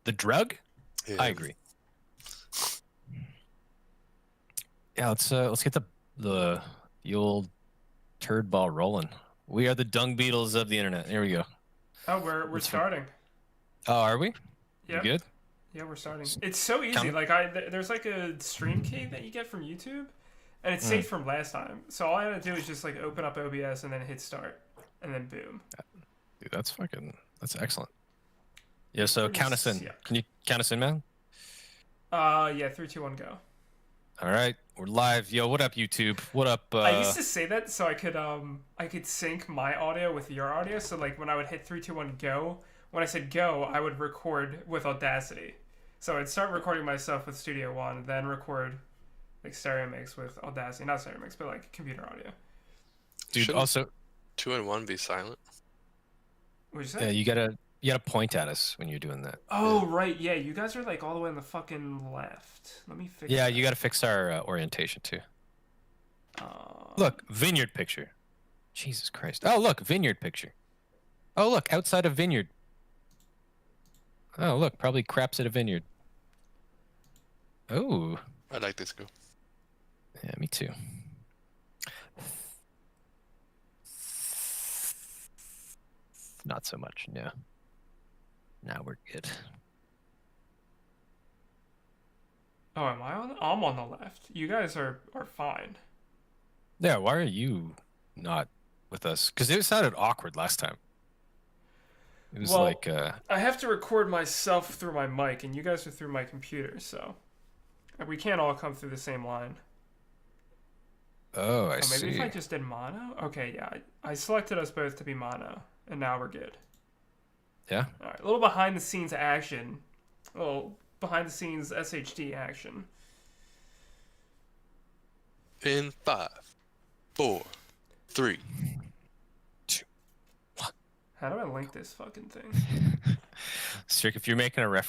The drug? Yeah. I agree. Yeah, let's get the old turd ball rolling. We are the dung beetles of the internet. Here we go. Oh, we're starting. Oh, are we? Yeah. You good? Yeah, we're starting. It's so easy. Like there's like a stream key that you get from YouTube, and it's saved from last time. So all I had to do is just like open up OBS and then hit start, and then boom. Dude, that's excellent. Yeah. So count us in. Yeah. Can you count us in, man? Yeah. 3, 2, 1, go. All right, we're live. Yo, what up, YouTube? What up? I used to say that so I could sync my audio with your audio. So like when I would hit 3, 2, 1, go. When I said go, I would record with Audacity. So I'd start recording myself with Studio One, then record like stereo mix with Audacity. Not stereo mix, but like computer audio. Dude, shouldn't also 2 and 1 be silent? What'd you say? Yeah, you gotta point at us when you're doing that. Oh, yeah. Right, yeah. You guys are like all the way on the fucking left. Let me fix Yeah, you gotta fix our orientation too. Look, vineyard picture. Jesus Christ. Oh, look, vineyard picture. Oh, look, outside a vineyard. Oh, look, probably craps at a vineyard. Oh. I like this girl. Yeah, me too. Not so much, no. Now we're good. Oh, am I on? I'm on the left. You guys are fine. Yeah, why are you not with us? Because it sounded awkward last time. It was like I have to record myself through my mic, and you guys are through my computer, so we can't all come through the same line. Oh, I see. Maybe if I just did mono? Okay, yeah. I selected us both to be mono, and now we're good. Yeah? All right, a little behind-the-scenes action. A little behind-the-scenes SHD action. In 5, 4, 3, 2, 1. How do I link this fucking thing? Strych, if you're making a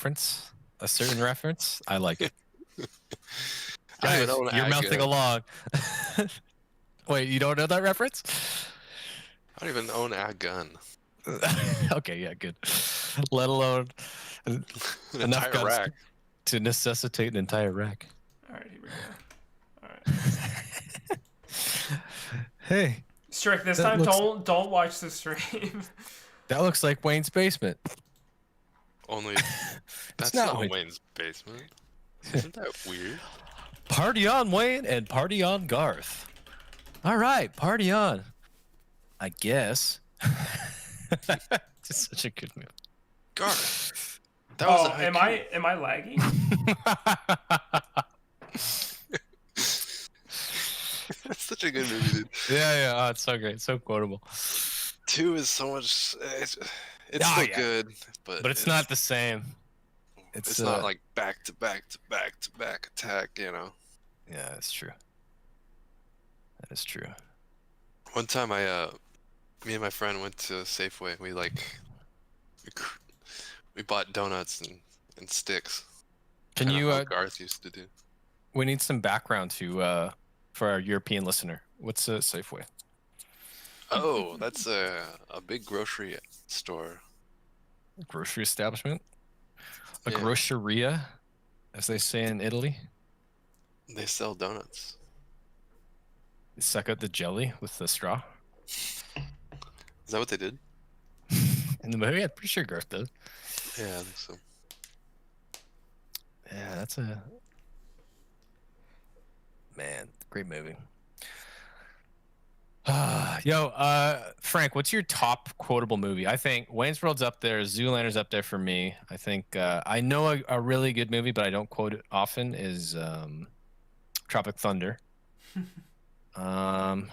certain reference, I like it. Guys, you're melting along. Wait, you don't know that reference? I don't even own a gun. Okay, yeah, good. Let alone enough guns rack to necessitate an entire rack. All right, here we go. All right. Hey, Strych, this time don't watch the stream. That looks like Wayne's basement. Only that's not Wayne's basement. Isn't that weird? Party on, Wayne, and party on, Garth. All right, party on. I guess. It's such a good movie. Garth. That was am I lagging? That's such a good movie, dude. Yeah. Oh, it's so great. So quotable. 2 is so much. It's still good, but it's not the same. It's not like back to back attack, you know. Yeah, that's true. That is true. One time, me and my friend went to Safeway. We bought donuts and sticks. Can you? How Garth used to do. We need some background to for our European listener. What's a Safeway? Oh, that's a big grocery store. Grocery establishment? A groceria, as they say in Italy. They sell donuts. They suck out the jelly with the straw. Is that what they did? In the movie? I'm pretty sure Garth does. Yeah, I think so. Yeah, that's a... Man, great movie. Frank, what's your top quotable movie? I think Wayne's World's up there. Zoolander's up there for me. I think I know a really good movie, but I don't quote it often, is Tropic Thunder. What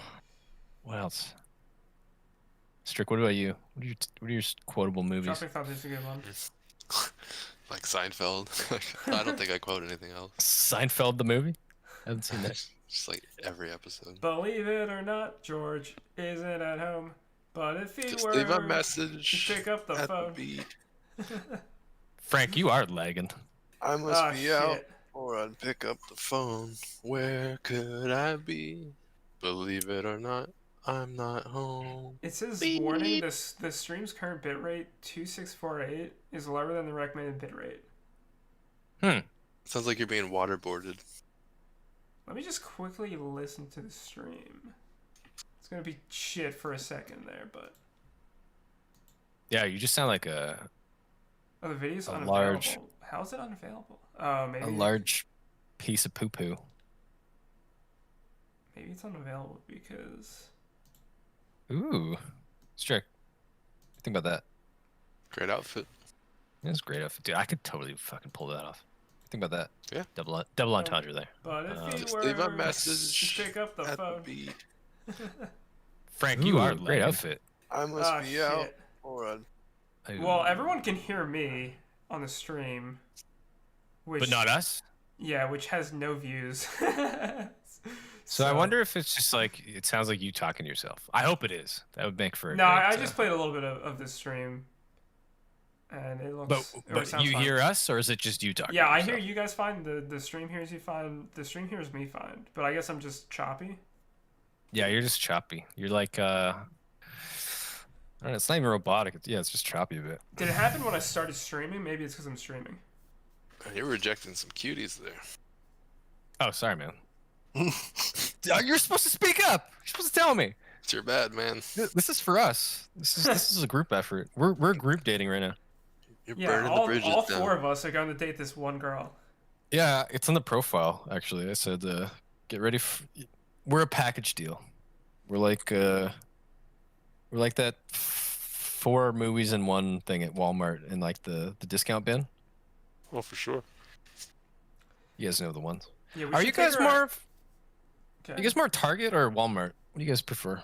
else? Strych, what about you? What are your quotable movies? Tropic Thunder's a good one. Like Seinfeld. I don't think I quote anything else. Seinfeld the movie? I haven't seen that. Just like every episode. Believe it or not, George isn't at home. But if he were, leave a message. Pick up the phone. Frank, you are lagging. I must be out, or I'd pick up the phone. Where could I be? Believe it or not, I'm not home. It says warning: the stream's current bitrate 2648 is lower than the recommended bitrate. Sounds like you're being waterboarded. Let me just quickly listen to the stream. It's gonna be shit for a second there, but Yeah, you just sound like a oh, the video's A unavailable. large- How is it unavailable? Oh, maybe large piece of poo-poo. maybe it's unavailable because Ooh, Strych. Think about that. Great outfit. That's great outfit, dude. I could totally fucking pull that off. Think about that. Yeah. Double entendre there. But if you Just were leave a message just pick up the at phone. the beat. Frank, you Ooh, are great great outfit. I must Oh, be out shit. or on. Well, everyone can hear me on the stream, which but not us. yeah, which has no views. So I wonder if it's just like it sounds like you talking to yourself. I hope it is. That would make for a No, great, I just played a little bit of the stream, and it looks. But sounds you fine. hear us, or is it just you talking? Yeah, to I yourself? hear you guys fine. The stream hears you fine. The stream hears me fine. But I guess I'm just choppy. Yeah, you're just choppy. You're like I don't know, it's not even robotic. It's just choppy a bit. Did it happen when I started streaming? Maybe it's because I'm streaming. You're rejecting some cuties there. Oh, sorry, man. You're supposed to speak up. You're supposed to tell me. It's your bad, man. This is for us. This is a group effort. We're group dating right now. You're Yeah, burning the all bridges down. four of us are going to date this one girl. Yeah, it's on the profile actually. I said get ready. We're a package deal. We're like that 4 movies in one thing at Walmart in like the discount bin. Oh, for sure. You guys know the ones. Yeah, we Are should you take guys her out- more? Okay. You guys more Target or Walmart? What do you guys prefer?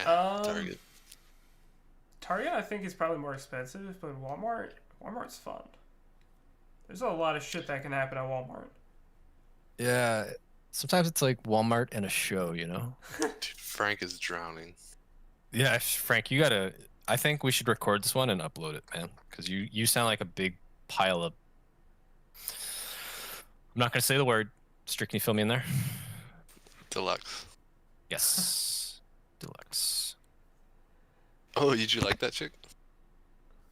Target. Target, I think, is probably more expensive, but Walmart's fun. There's a lot of shit that can happen at Walmart. Yeah, sometimes it's like Walmart and a show, you know? Dude, Frank is drowning. Yeah, Frank, you gotta. I think we should record this one and upload it, man, because you sound like a big pile of. I'm not gonna say the word. Strych, can you fill me in there? Deluxe. Yes, deluxe. Oh, did you like that chick?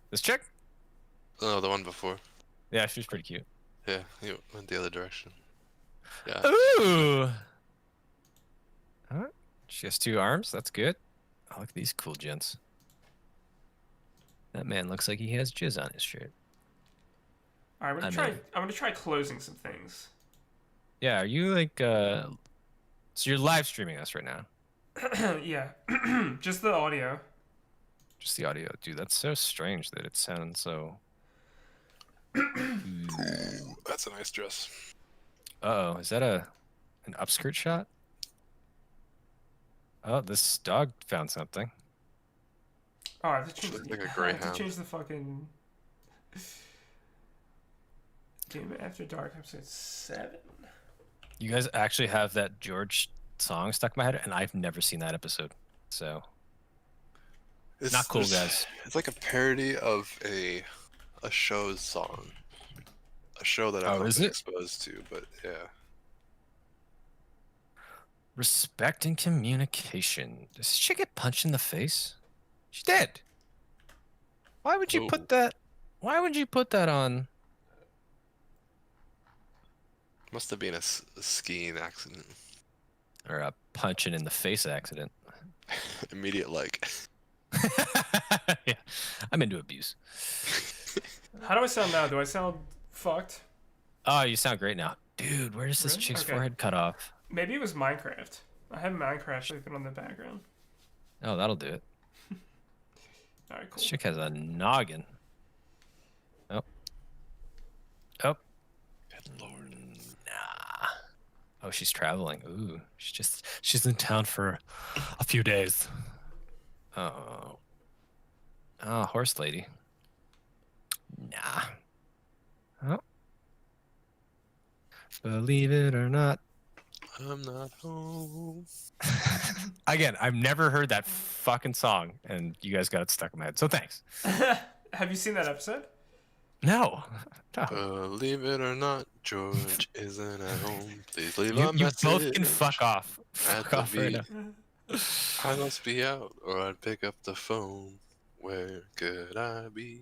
This chick? Oh, the one before. Yeah, she's pretty cute. Yeah, you went the other direction. Yeah. Ooh. Huh? She has 2 arms. That's good. Oh, look at these cool gents. That man looks like he has jizz on his shirt. All right, I'm gonna try closing some things. Yeah, are you like so you're live streaming us right now? Yeah, just the audio. Just the audio. Dude, that's so strange that it sounds so Ooh, that's a nice dress. Uh-oh, is that an upskirt shot? Oh, this dog found something. Oh, I have to change, Looks like a I have greyhound. to change the fucking Game After Dark episode 7. You guys actually have that George song stuck in my head, and I've never seen that episode. So It's, not cool, guys. It's like a parody of a show's song. A show that I've Oh, is been it? exposed to, but yeah. Respect and communication. Does this chick get punched in the face? She did. Why would you Oh. put that? Why would you put that on? Must have been a skiing accident. Or a punching in the face accident. Immediate like. Yeah, I'm into abuse. How do I sound now? Do I sound fucked? Oh, you sound great now, dude. Where does this Really? chick's Okay. forehead cut off? Maybe it was Minecraft. I had Minecraft open on the background. Oh, that'll do it. All right, cool. This chick has a noggin. Oh. Oh. Good lord. Nah. Oh, she's traveling. Ooh, she's in town for a few days. Oh. Oh, horse lady. Nah. Oh. Believe it or not. I'm not home. Again, I've never heard that fucking song, and you guys got it stuck in my head. So thanks. Have you seen that episode? No. No. Believe it or not, George isn't at home. Please leave You a message. both can fuck off. at Fuck the off right beat. now. I must be out, or I'd pick up the phone. Where could I be?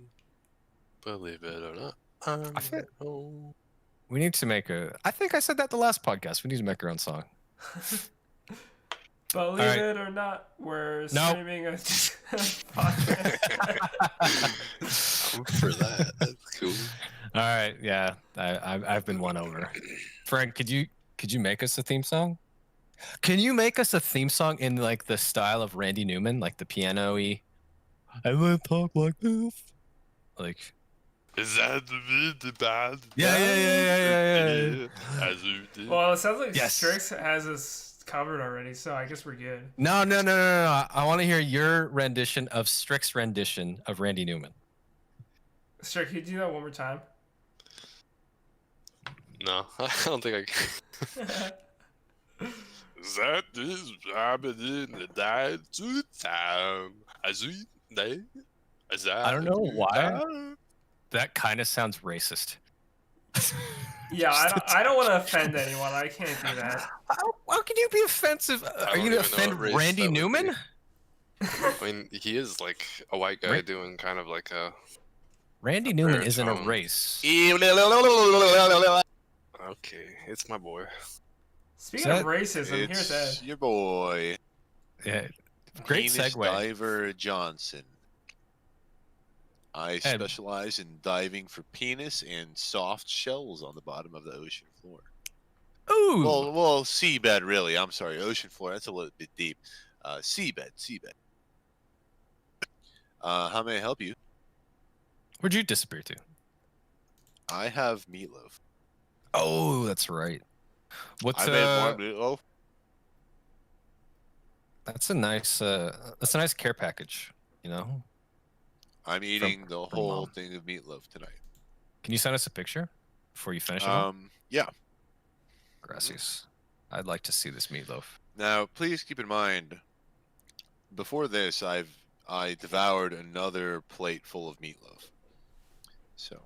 Believe it or not, I'm I feel- home. We need to make a. I think I said that the last podcast. We need to make our own song. Believe right. it or not, we're Nope. streaming a podcast. I'm for that. That's cool. All right. Yeah. I've been won over. Frank, could you make us a theme song? Can you make us a theme song in like the style of Randy Newman, like the piano-y? I want to talk like this. Like. Is that the bad? Yeah. Well, it sounds like Yes. Strych has us covered already, so I guess we're good. No. I want to hear your rendition of Strick's rendition of Randy Newman. Strych, could you do that one more time? No, I don't think I can. That is happening the night to time. I don't know why. That kind of sounds racist. Yeah, I don't want to offend anyone. I can't do that. How can you be offensive? Are you gonna offend Randy Newman? I mean, he is like a white guy doing kind of like a. Randy Newman isn't a race. Okay, it's my boy. Speaking of racism, here's Ed. It's your boy. Yeah, great Penis segue. Diver Johnson. I specialize in diving for penis and soft shells on the bottom of the ocean floor. Ooh. Well, seabed really. I'm sorry, ocean floor. That's a little bit deep. Seabed. How may I help you? Where'd you disappear to? I have meatloaf. Oh, that's right. What's I made more meatloaf. That's a nice care package, you know. I'm eating the whole Mom. thing of meatloaf tonight. Can you send us a picture before you finish it? Yeah. Gracias. I'd like to see this meatloaf. Now, please keep in mind, before this, I devoured another plate full of meatloaf. So,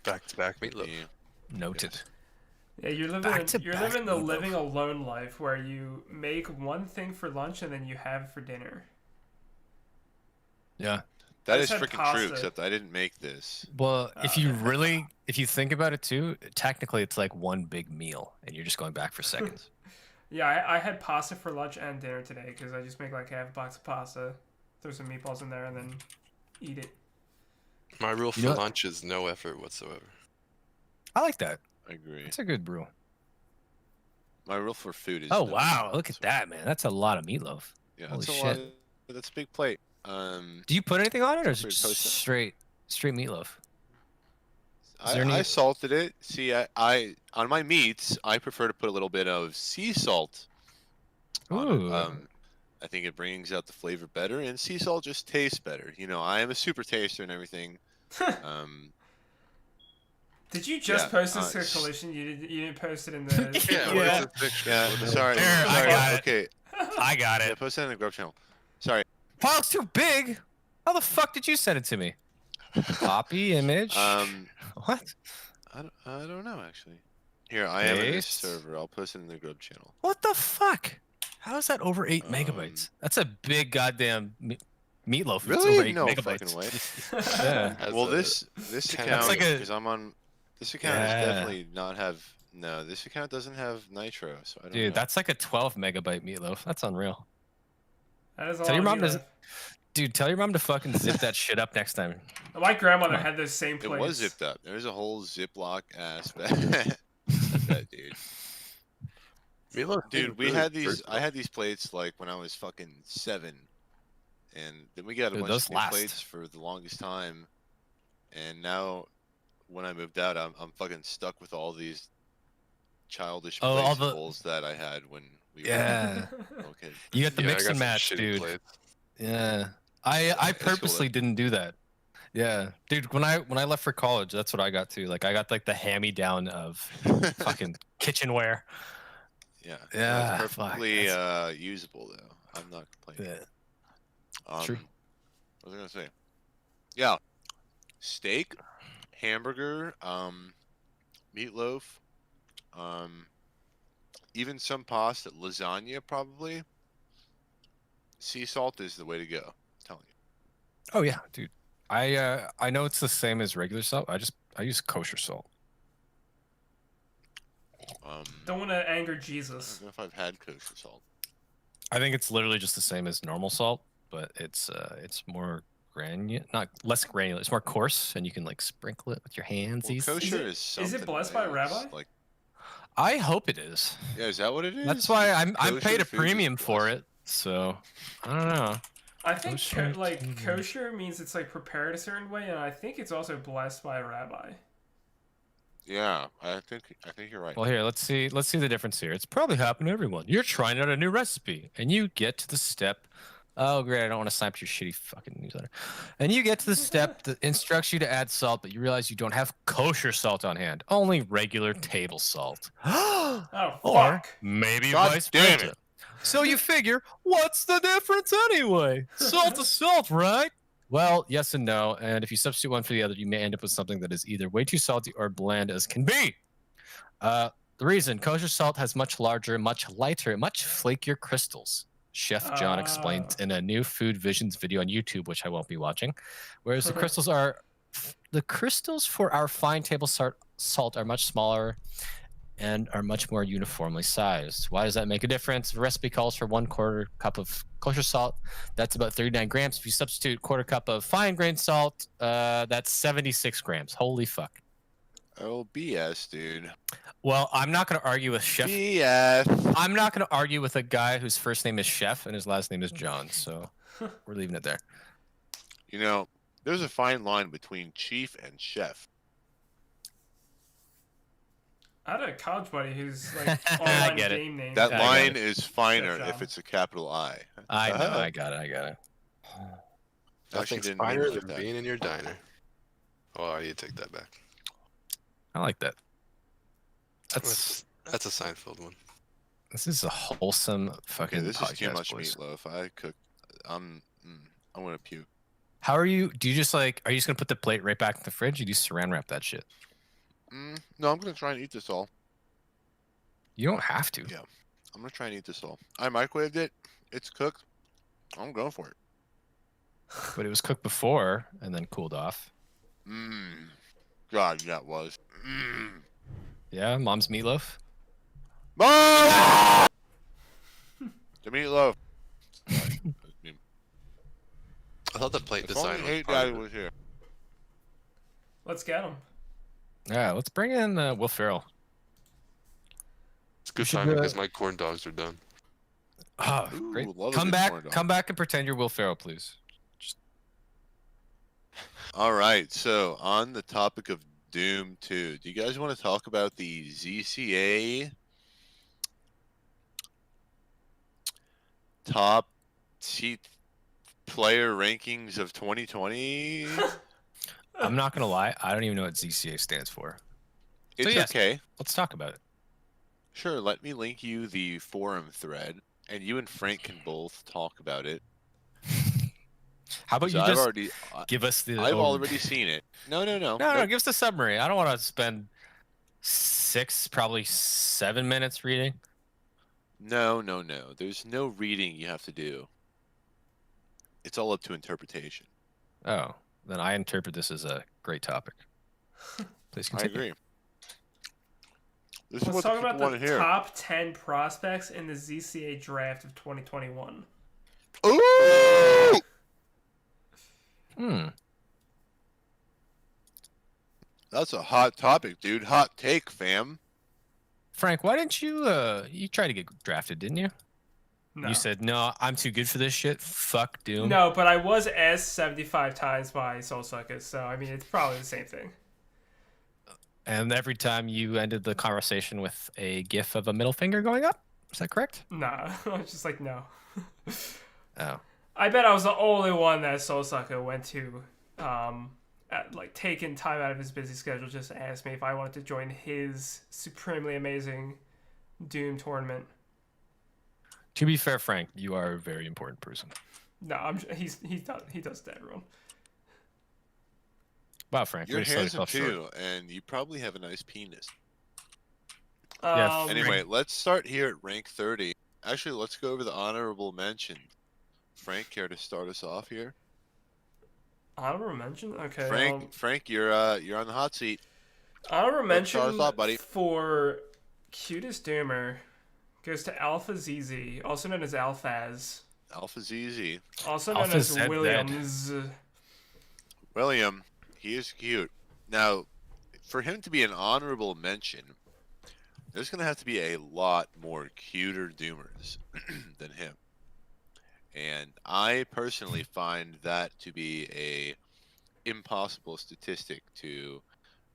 back to back meatloaf. Yeah. Noted. Yeah, you're living the living alone life where you make one thing for lunch and then you have it for dinner. Yeah. That is freaking true, except I didn't make this. Well, if you think about it too, technically it's like one big meal and you're just going back for seconds. Yeah, I had pasta for lunch and dinner today because I just make like half a box of pasta, throw some meatballs in there, and then eat it. My rule for lunch is no effort whatsoever. I like that. I agree. It's a good rule. My rule for food is. Oh wow! Look at that, man. That's a lot of meatloaf. Yeah, holy that's shit. a lot. That's a big plate. Do you put anything on it, or is it just straight meatloaf? I salted it. See, I on my meats, I prefer to put a little bit of sea salt on it. I think it brings out the flavor better, and sea salt just tastes better. You know, I am a super taster and everything. Did you just post this to Collision? You didn't post it in the. Sorry. I got it. Okay. I got it. Yeah, post it in the group channel. Sorry. File's too big. How the fuck did you send it to me? Copy image. What? I don't know actually. Here, I am in this server. I'll post it in the group channel. What the fuck? How is that over 8 megabytes? That's a big goddamn meatloaf. Really? Over 8 no megabytes. fucking way. Yeah. Well, this account like because I'm on. This account is definitely not have. No, this account doesn't have nitro, so I don't know. Dude, that's like a 12 megabyte meatloaf. That's unreal. That is a tell your lot mom to, dude. Tell your mom to fucking zip that shit up next time. My grandmother had those same plates. It was zipped up. There's a whole Ziploc ass that dude. Dude, we had these. I had these plates like when I was fucking 7, and then we got a bunch of new plates for the longest time, and now when I moved out, I'm fucking stuck with all these childish bowls that I had when we were okay. You got the mix and match, dude. Yeah, I purposely didn't do that. Yeah, dude. When I left for college, that's what I got too. Like I got like the hand-me-down of fucking kitchenware. Yeah, perfectly usable though. I'm not complaining. Yeah. True. What was I gonna say? Yeah, steak, hamburger, meatloaf, even some pasta, lasagna probably. Sea salt is the way to go. I'm telling you. Oh yeah, dude. I know it's the same as regular salt. I use kosher salt. Don't want to anger I Jesus. don't know if I've had kosher salt. I think it's literally just the same as normal salt, but it's more not less granular. It's more coarse, and you can like sprinkle it with your hands. Well, kosher is something. Is it blessed by a rabbi? Like, I hope it is. yeah, is that what it is? That's why I'm Kosher paid a food is premium for blessed. it. So I don't know. I think Kosher kosher means it's like prepared a certain way, and I think it's also blessed by a rabbi. Yeah, I think you're right. Well, here, let's see the difference here. It's probably happened to everyone. You're trying out a new recipe, and you get to the step. Oh, great! I don't want to sign up to your shitty fucking newsletter. And you get to the step that instructs you to add salt, but you realize you don't have kosher salt on hand, only regular table salt. Oh, Or fuck. maybe God vice damn versa. it. So you figure, what's the difference anyway? Salt is salt, right? Well, yes and no. And if you substitute one for the other, you may end up with something that is either way too salty or bland as can be. The reason kosher salt has much larger, much lighter, much flakier crystals. Chef John explained in a new Food Visions video on YouTube, which I won't be watching. Whereas the crystals for our fine table salt are much smaller and are much more uniformly sized. Why does that make a difference? The recipe calls for 1/4 cup of kosher salt. That's about 39 grams. If you substitute 1/4 cup of fine grain salt, that's 76 grams. Holy fuck. Oh, BS, dude. Well, I'm not going to argue with Chef. BS. I'm not going to argue with a guy whose first name is Chef and his last name is John. So we're leaving it there. You know, there's a fine line between chief and chef. I had a college buddy who's like online game name. That line is finer Chef if John. it's a capital I. I know. I got it. Nothing's finer than being in your diner. Oh, you take that back. I like that. That's a Seinfeld one. This is a wholesome fucking. Okay, this is too much boys. meatloaf. I cook. I'm gonna puke. How are you? Do you just like? Are you just gonna put the plate right back in the fridge? Or do you saran wrap that shit? No, I'm gonna try and eat this all. You don't have to. Yeah, I'm gonna try and eat this all. I microwaved it. It's cooked. I'm going for it. But it was cooked before and then cooled off. God, that was. Yeah, mom's meatloaf. Mom! The meatloaf. I thought the plate If design only was Daddy was here. Let's get him. Yeah, let's bring in Will Ferrell. It's good timing because my corn dogs are done. Oh, Ooh, great! love a Come good back, corn dog. come back, and pretend you're Will Ferrell, please. All right, so on the topic of Doom 2, do you guys want to talk about the ZCA top seat player rankings of 2020? I'm not gonna lie, I don't even know what ZCA stands for. It's yes, okay. Let's talk about it. Sure, let me link you the forum thread, and you and Frank can both talk about it. How about So you I've just already, give us the? I've already seen it. No. No, give us the summary. I don't want to spend 6, probably 7 minutes reading. No. There's no reading you have to do. It's all up to interpretation. Oh, then I interpret this as a great topic. Please continue. I agree. This is Let's what talk the about people the want to hear. top 10 prospects in the ZCA draft of 2021. Ooh! That's a hot topic, dude. Hot take, fam. Frank, why didn't you you tried to get drafted, didn't you? No. You said, no, I'm too good for this shit. Fuck Doom. No, but I was asked 75 times by Soul Suckers, so I mean, it's probably the same thing. And every time you ended the conversation with a gif of a middle finger going up. Is that correct? Nah, I was just like, no. Oh. I bet I was the only one that Soul Sucker went to, taking time out of his busy schedule just to ask me if I wanted to join his supremely amazing Doom tournament. To be fair, Frank, you are a very important person. No, he does to everyone. Wow, Frank. You're way to sell handsome yourself short. too, and you probably have a nice penis. Yeah, Anyway, let's start here at rank 30. Actually, let's go over the honorable mention. Frank, care to start us off here? Honorable mention? Okay. Frank, you're on the hot seat. Honorable mention thought, buddy. for cutest doomer goes to Alpha ZZ, also known as Alphaz. Alpha ZZ. Also known as ZZ. Williams. William, he is cute. Now, for him to be an honorable mention, there's going to have to be a lot more cuter doomers than him. And I personally find that to be a impossible statistic to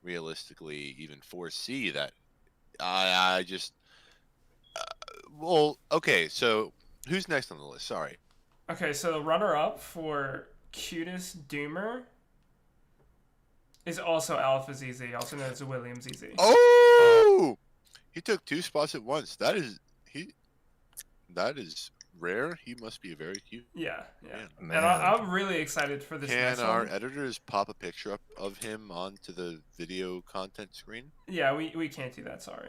realistically even foresee that. I just... well, okay, so who's next on the list? Sorry. Okay, so the runner-up for cutest doomer is also Alpha ZZ, also known as William ZZ. Oh! He took 2 spots at once. That is rare. He must be a very cute. Yeah. Man. And I'm really excited for this next Can our one. editors pop a picture up of him onto the video content screen? Yeah, we can't do that, sorry.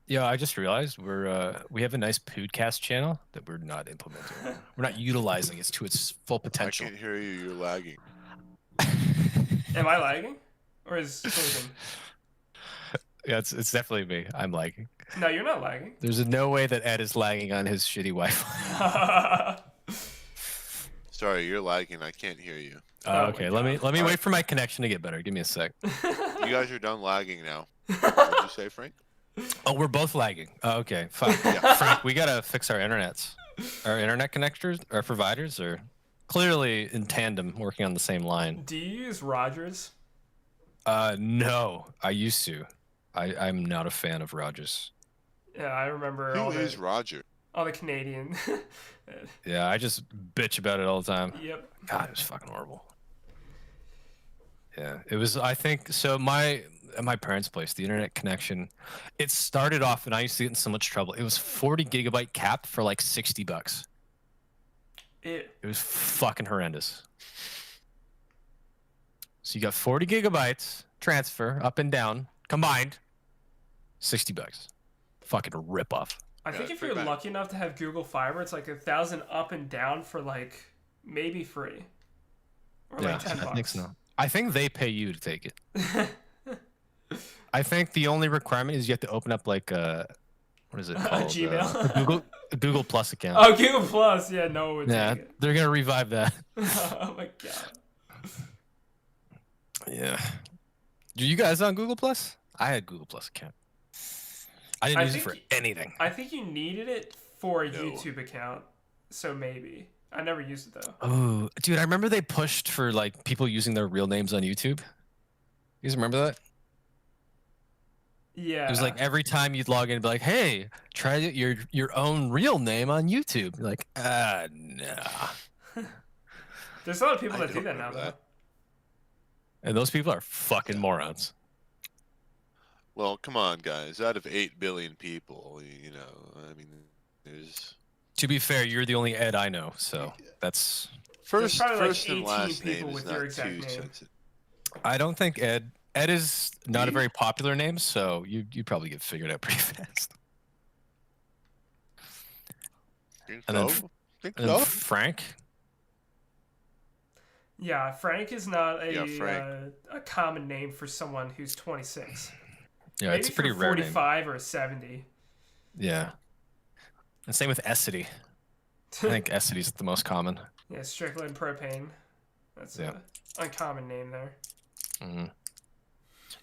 Yeah, I just realized we have a nice podcast channel that we're not implementing. We're not utilizing it to its full potential. I can't hear you. You're lagging. Am I lagging? Or is Strych? Yeah, it's definitely me. I'm lagging. No, you're not lagging. There's no way that Ed is lagging on his shitty Wi-Fi. Sorry, you're lagging. I can't hear you. Okay, let me wait for my connection to get better. Give me a sec. You guys are done lagging now. What did you say, Frank? Oh, we're both lagging. Oh, okay, fine. Yeah. Frank, we gotta fix our internet connectors, our providers are clearly in tandem, working on the same line. Do you use Rogers? No, I used to. I'm not a fan of Rogers. Yeah, I remember. Who is Roger? All the Canadian. Yeah, I just bitch about it all the time. Yep. God, it was fucking horrible. Yeah, it was. I think so. At my parents' place, the internet connection, it started off, and I used to get in so much trouble. It was 40 gigabyte capped for like $60. It was fucking horrendous. So you got 40 gigabytes transfer up and down combined, $60. Fucking rip off. I think if you're lucky enough to have Google Fiber, it's like 1,000 up and down for like maybe free, or like $10. I think so. I think they pay you to take it. I think the only requirement is you have to open up like what is it called? Gmail. Google Plus account. Oh, Google Plus. Yeah, no one would take it. They're gonna revive that. Oh my god. Yeah. Do you guys on Google Plus? I had Google Plus account. I didn't use it for anything. I think you needed it for a YouTube account, so maybe. I never used it though. Oh, dude, I remember they pushed for like people using their real names on YouTube. You guys remember that? Yeah. It was like every time you'd log in, it'd be like, "Hey, try your own real name on YouTube." You're like, nah. There's a lot of people that do that now, though. And those people are fucking morons. Well, come on, guys. Out of 8 billion people, you know, I mean, there's... To be fair, you're the only Ed I know, so that's... First like and last people name with is your not exact too name. sensitive. I don't think Ed is not a very popular name, so you probably get figured out pretty fast. And then Frank. Yeah, Frank is not a common name for someone who's 26. Yeah, Maybe it's a pretty for rare name. 45 or 70. Yeah. And same with Essity. I think Essity's the most common. Yeah, Strickland Propane. That's an uncommon name there. Mm-hmm.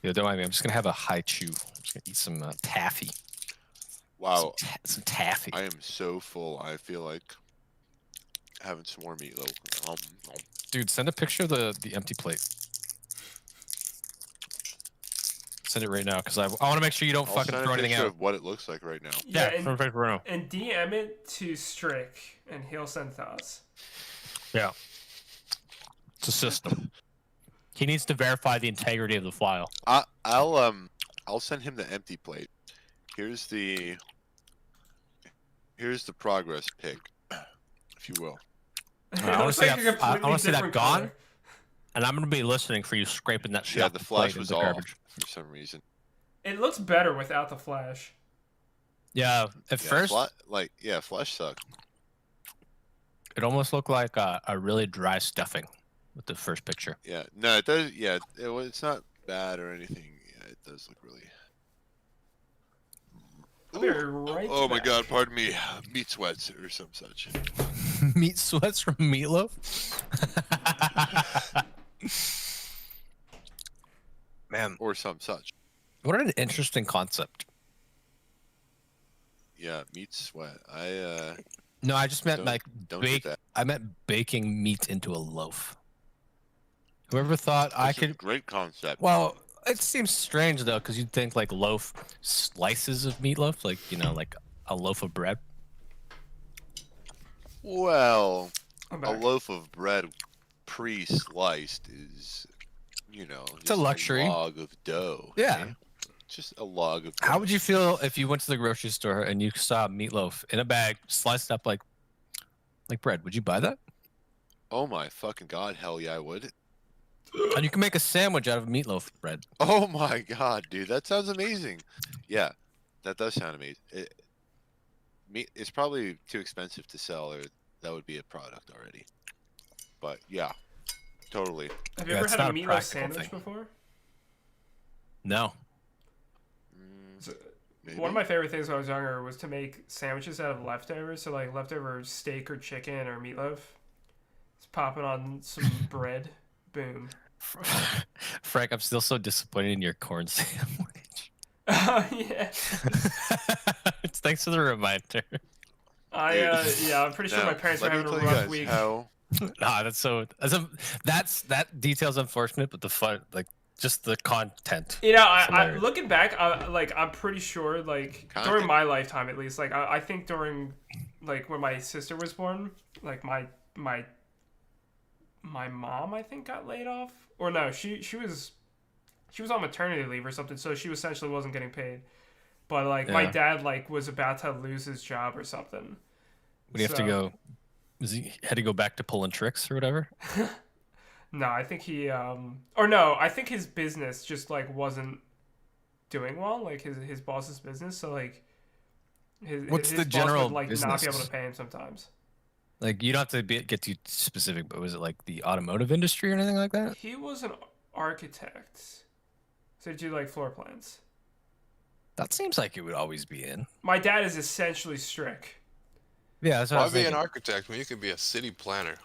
Yeah, don't mind me. I'm just going to have a high chew. I'm just going to eat some taffy. Wow. Some taffy. I am so full. I feel like having some more meatloaf. Dude, send a picture of the empty plate. Send it right now, because I want to make sure you don't fucking throw anything out. Of what it looks like right now. Yeah, and DM it to Strych, and he'll send it to us. Yeah. It's a system. He needs to verify the integrity of the file. I'll send him the empty plate. Here's the progress pic, if you will. I want to see that gone, and I'm gonna be listening for you scraping that shit. Yeah, the flash was off for some reason. It looks better without the flash. Yeah, at first, flash sucked. It almost looked like a really dry stuffing with the first picture. Yeah, no, it does. Yeah, it's not bad or anything. Yeah, it does look really. Oh my God! Pardon me. Meat sweats or some such. Meat sweats from meatloaf. Man, or some such. What an interesting concept. Yeah, meat sweat. No, I just meant like bake. I meant baking meat into a loaf. Whoever thought I could? Great concept. Well, it seems strange though, because you'd think like loaf slices of meatloaf, like like a loaf of bread. Well, a loaf of bread pre-sliced is, it's a luxury. A log of dough. Yeah. Okay? Just a log of dough. How would you feel if you went to the grocery store and you saw meatloaf in a bag, sliced up like bread? Would you buy that? Oh my fucking God, hell yeah, I would. And you can make a sandwich out of meatloaf bread. Oh my God, dude, that sounds amazing. Yeah, that does sound amazing. It's probably too expensive to sell, or that would be a product already. But yeah, totally. Have you ever had a meatloaf sandwich before? No. One of my favorite things when I was younger was to make sandwiches out of leftovers. So like leftover steak or chicken or meatloaf. Just pop it on some bread. Boom. Frank, I'm still so disappointed in your corn sandwich. Oh, yeah. Thanks for the reminder. I'm pretty sure my parents were having a rough week. That detail's unfortunate, but the fun, like, just the content. I looking back, I'm pretty sure, like, during my lifetime at least, like, I think during, like, when my sister was born, like, my mom, I think, got laid off. Or no, she was on maternity leave or something, so she essentially wasn't getting paid. But like my dad like was about to lose his job or something. Would he have to go? He had to go back to pulling tricks or whatever? No, I think I think his business just like wasn't doing well, like his boss's business. So like his the general boss would, like business? Not be able to pay him sometimes. Like, you don't have to get too specific, but was it like the automotive industry or anything like that? He was an architect. So he do like floor plans. That seems like it would always be in. My dad is essentially Strych. Yeah, that's what I was thinking. Why be an architect when you could be a city planner?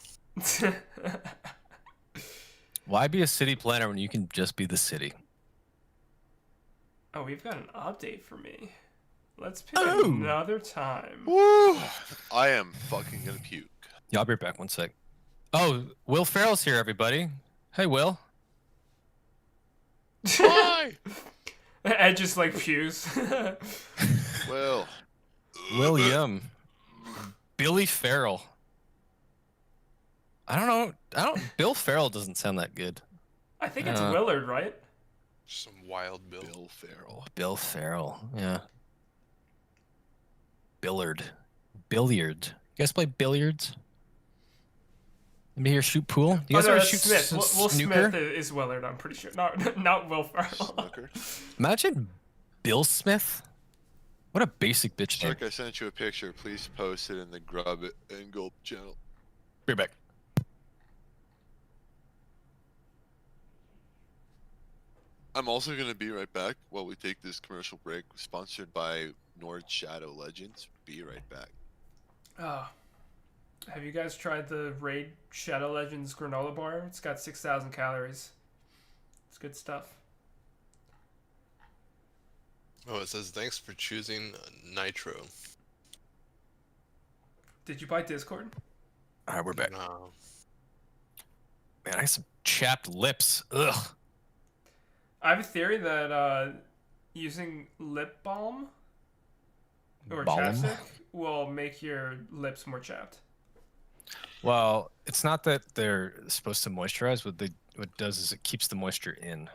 Why be a city planner when you can just be the city? Oh, we've got an update for me. Let's pick another time. Woo! I am fucking gonna puke. Yeah, I'll be right back. One sec. Oh, Will Ferrell's here, everybody. Hey, Will. Hi! Ed just like pews. William. Billy Farrell. I don't know. Bill Farrell doesn't sound that good. I think it's Willard, right? Some wild Bill. Bill Farrell. Yeah. Billiard. You guys play billiards? Maybe here shoot pool? You guys ever shoot Smith. Will snooker? Smith is Willard, I'm pretty sure. Not Will Ferrell. Imagine Bill Smith. What a basic bitch name. Strych, I sent you a picture. Please post it in the Grub and Gulp channel. Be right back. I'm also going to be right back while we take this commercial break. Sponsored by Nord Shadow Legends. Be right back. Have you guys tried the Raid Shadow Legends granola bar? It's got 6,000 calories. It's good stuff. Oh, it says thanks for choosing Nitro. Did you buy Discord? All right, we're back. No. Man, I have some chapped lips. Ugh. I have a theory that using lip balm or chapstick will make your lips more chapped. Well, it's not that they're supposed to moisturize. What it does is it keeps the moisture in.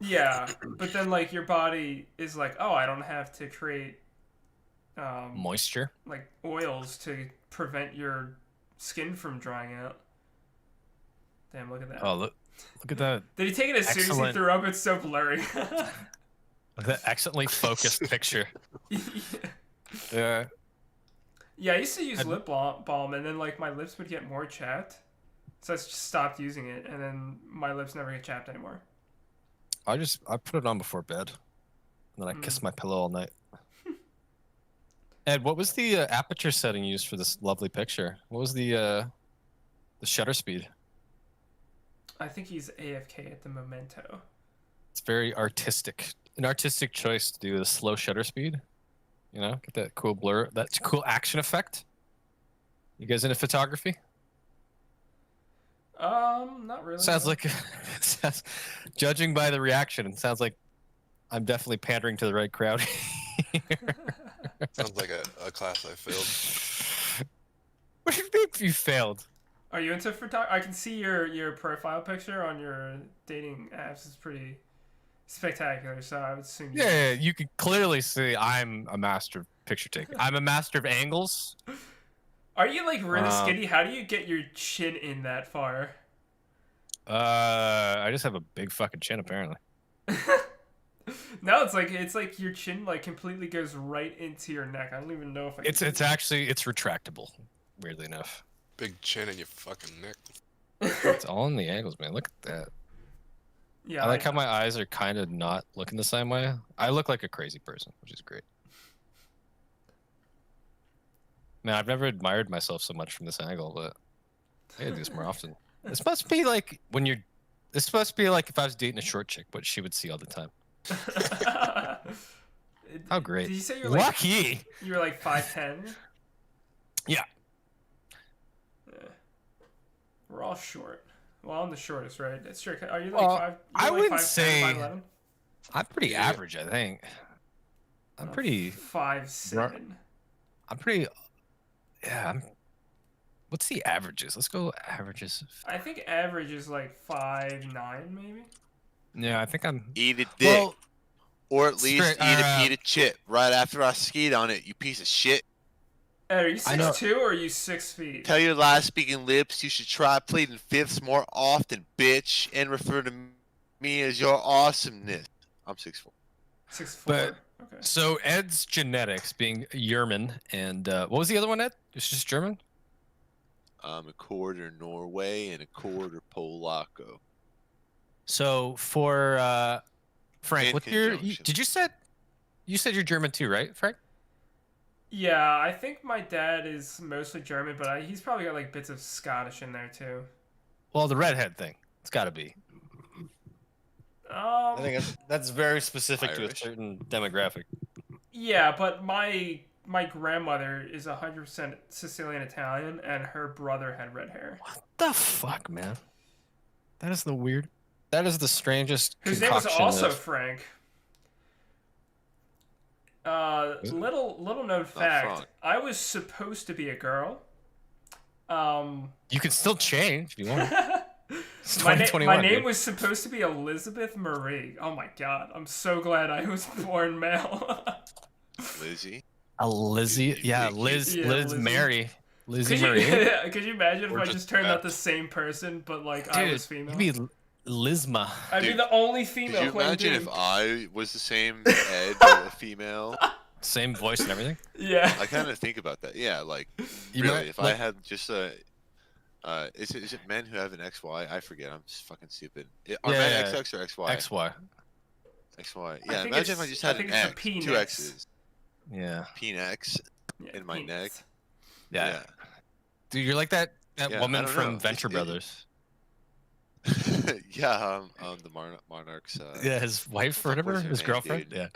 Yeah, but then like your body is like, oh, I don't have to create moisture, like oils to prevent your skin from drying out. Damn, look at that. Oh, look at that. Did he take it as seriously threw up? It's so blurry. Look at that excellently focused picture. Yeah. Yeah, I used to use lip balm, and then like my lips would get more chapped, so I just stopped using it, and then my lips never get chapped anymore. I put it on before bed, and then I kiss my pillow all night. Ed, what was the aperture setting used for this lovely picture? What was the shutter speed? I think he's AFK at the momento. It's very artistic. An artistic choice to do the slow shutter speed. You know, get that cool blur, that cool action effect. You guys into photography? Not really. Sounds like, judging by the reaction, it sounds like I'm definitely pandering to the right crowd here. Sounds like a class I failed. What do you mean you failed? Are you into photography? I can see your profile picture on your dating apps is pretty spectacular, so I would assume. Yeah, you can clearly see I'm a master of picture taking. I'm a master of angles. Are you like really skinny? How do you get your chin in that far? I just have a big fucking chin, apparently. No, it's like your chin like completely goes right into your neck. I don't even know if I. It's retractable. Weirdly enough. Big chin in your fucking neck. It's all in the angles, man. Look at that. Yeah. I like how my eyes are kind of not looking the same way. I look like a crazy person, which is great. Man, I've never admired myself so much from this angle, but I gotta do this more often. This must be like this must be like if I was dating a short chick, what she would see all the time. How great. Did you say you're lucky? You were like 5'10"? Yeah. We're all short. Well, I'm the shortest, right? It's true. Are you like well, 5? I like wouldn't 5'10", say. 5'11"? I'm pretty average, I think. I'm pretty 5'7". I'm pretty. Yeah. What's the averages? Let's go averages. I think average is like 5'9", maybe. Yeah, I think I'm. Eat a dick. Well, or at least eat a chip right after I skied on it, you piece of shit. Ed, are you 6'2" or are you 6 feet? Tell your loud-speaking lips you should try pleading fifths more often, bitch, and refer to me as your awesomeness. I'm 6'4". 6'4". But okay. So Ed's genetics being German, and what was the other one, Ed? It's just German? I'm a quarter Norway and a quarter Polacco. So for Frank, what's your? Did you said you're German too, right, Frank? Yeah, I think my dad is mostly German, but he's probably got like bits of Scottish in there too. Well, the redhead thing, it's got to be. I think that's very specific to a certain demographic. Yeah, but my grandmother is 100% Sicilian Italian, and her brother had red hair. What the fuck, man? That is the strangest. Whose name was also Frank. Little known fact, I was supposed to be a girl. You can still change if you want. My name was supposed to be Elizabeth Marie. Oh my god, I'm so glad I was born male. Lizzie? Lizzie? Yeah, Liz Mary. Lizzie Marie. Could you imagine if I just turned out the same person, but like I was female? You'd be Lizma. I'd be the only female. Could you imagine if I was the same Ed, but a female? Same voice and everything? Yeah. I kind of think about that. Yeah, like, really, if I had just a... is it men who have an XY? I forget. I'm just fucking stupid. Are men XX or XY? XY. XY. Yeah, imagine if I just had an X, two X's. Yeah. P-X in my neck. Yeah. Dude, you're like that woman from Venture Brothers. Yeah, the Monarch's. Yeah, his wife or whatever, his girlfriend. Dude.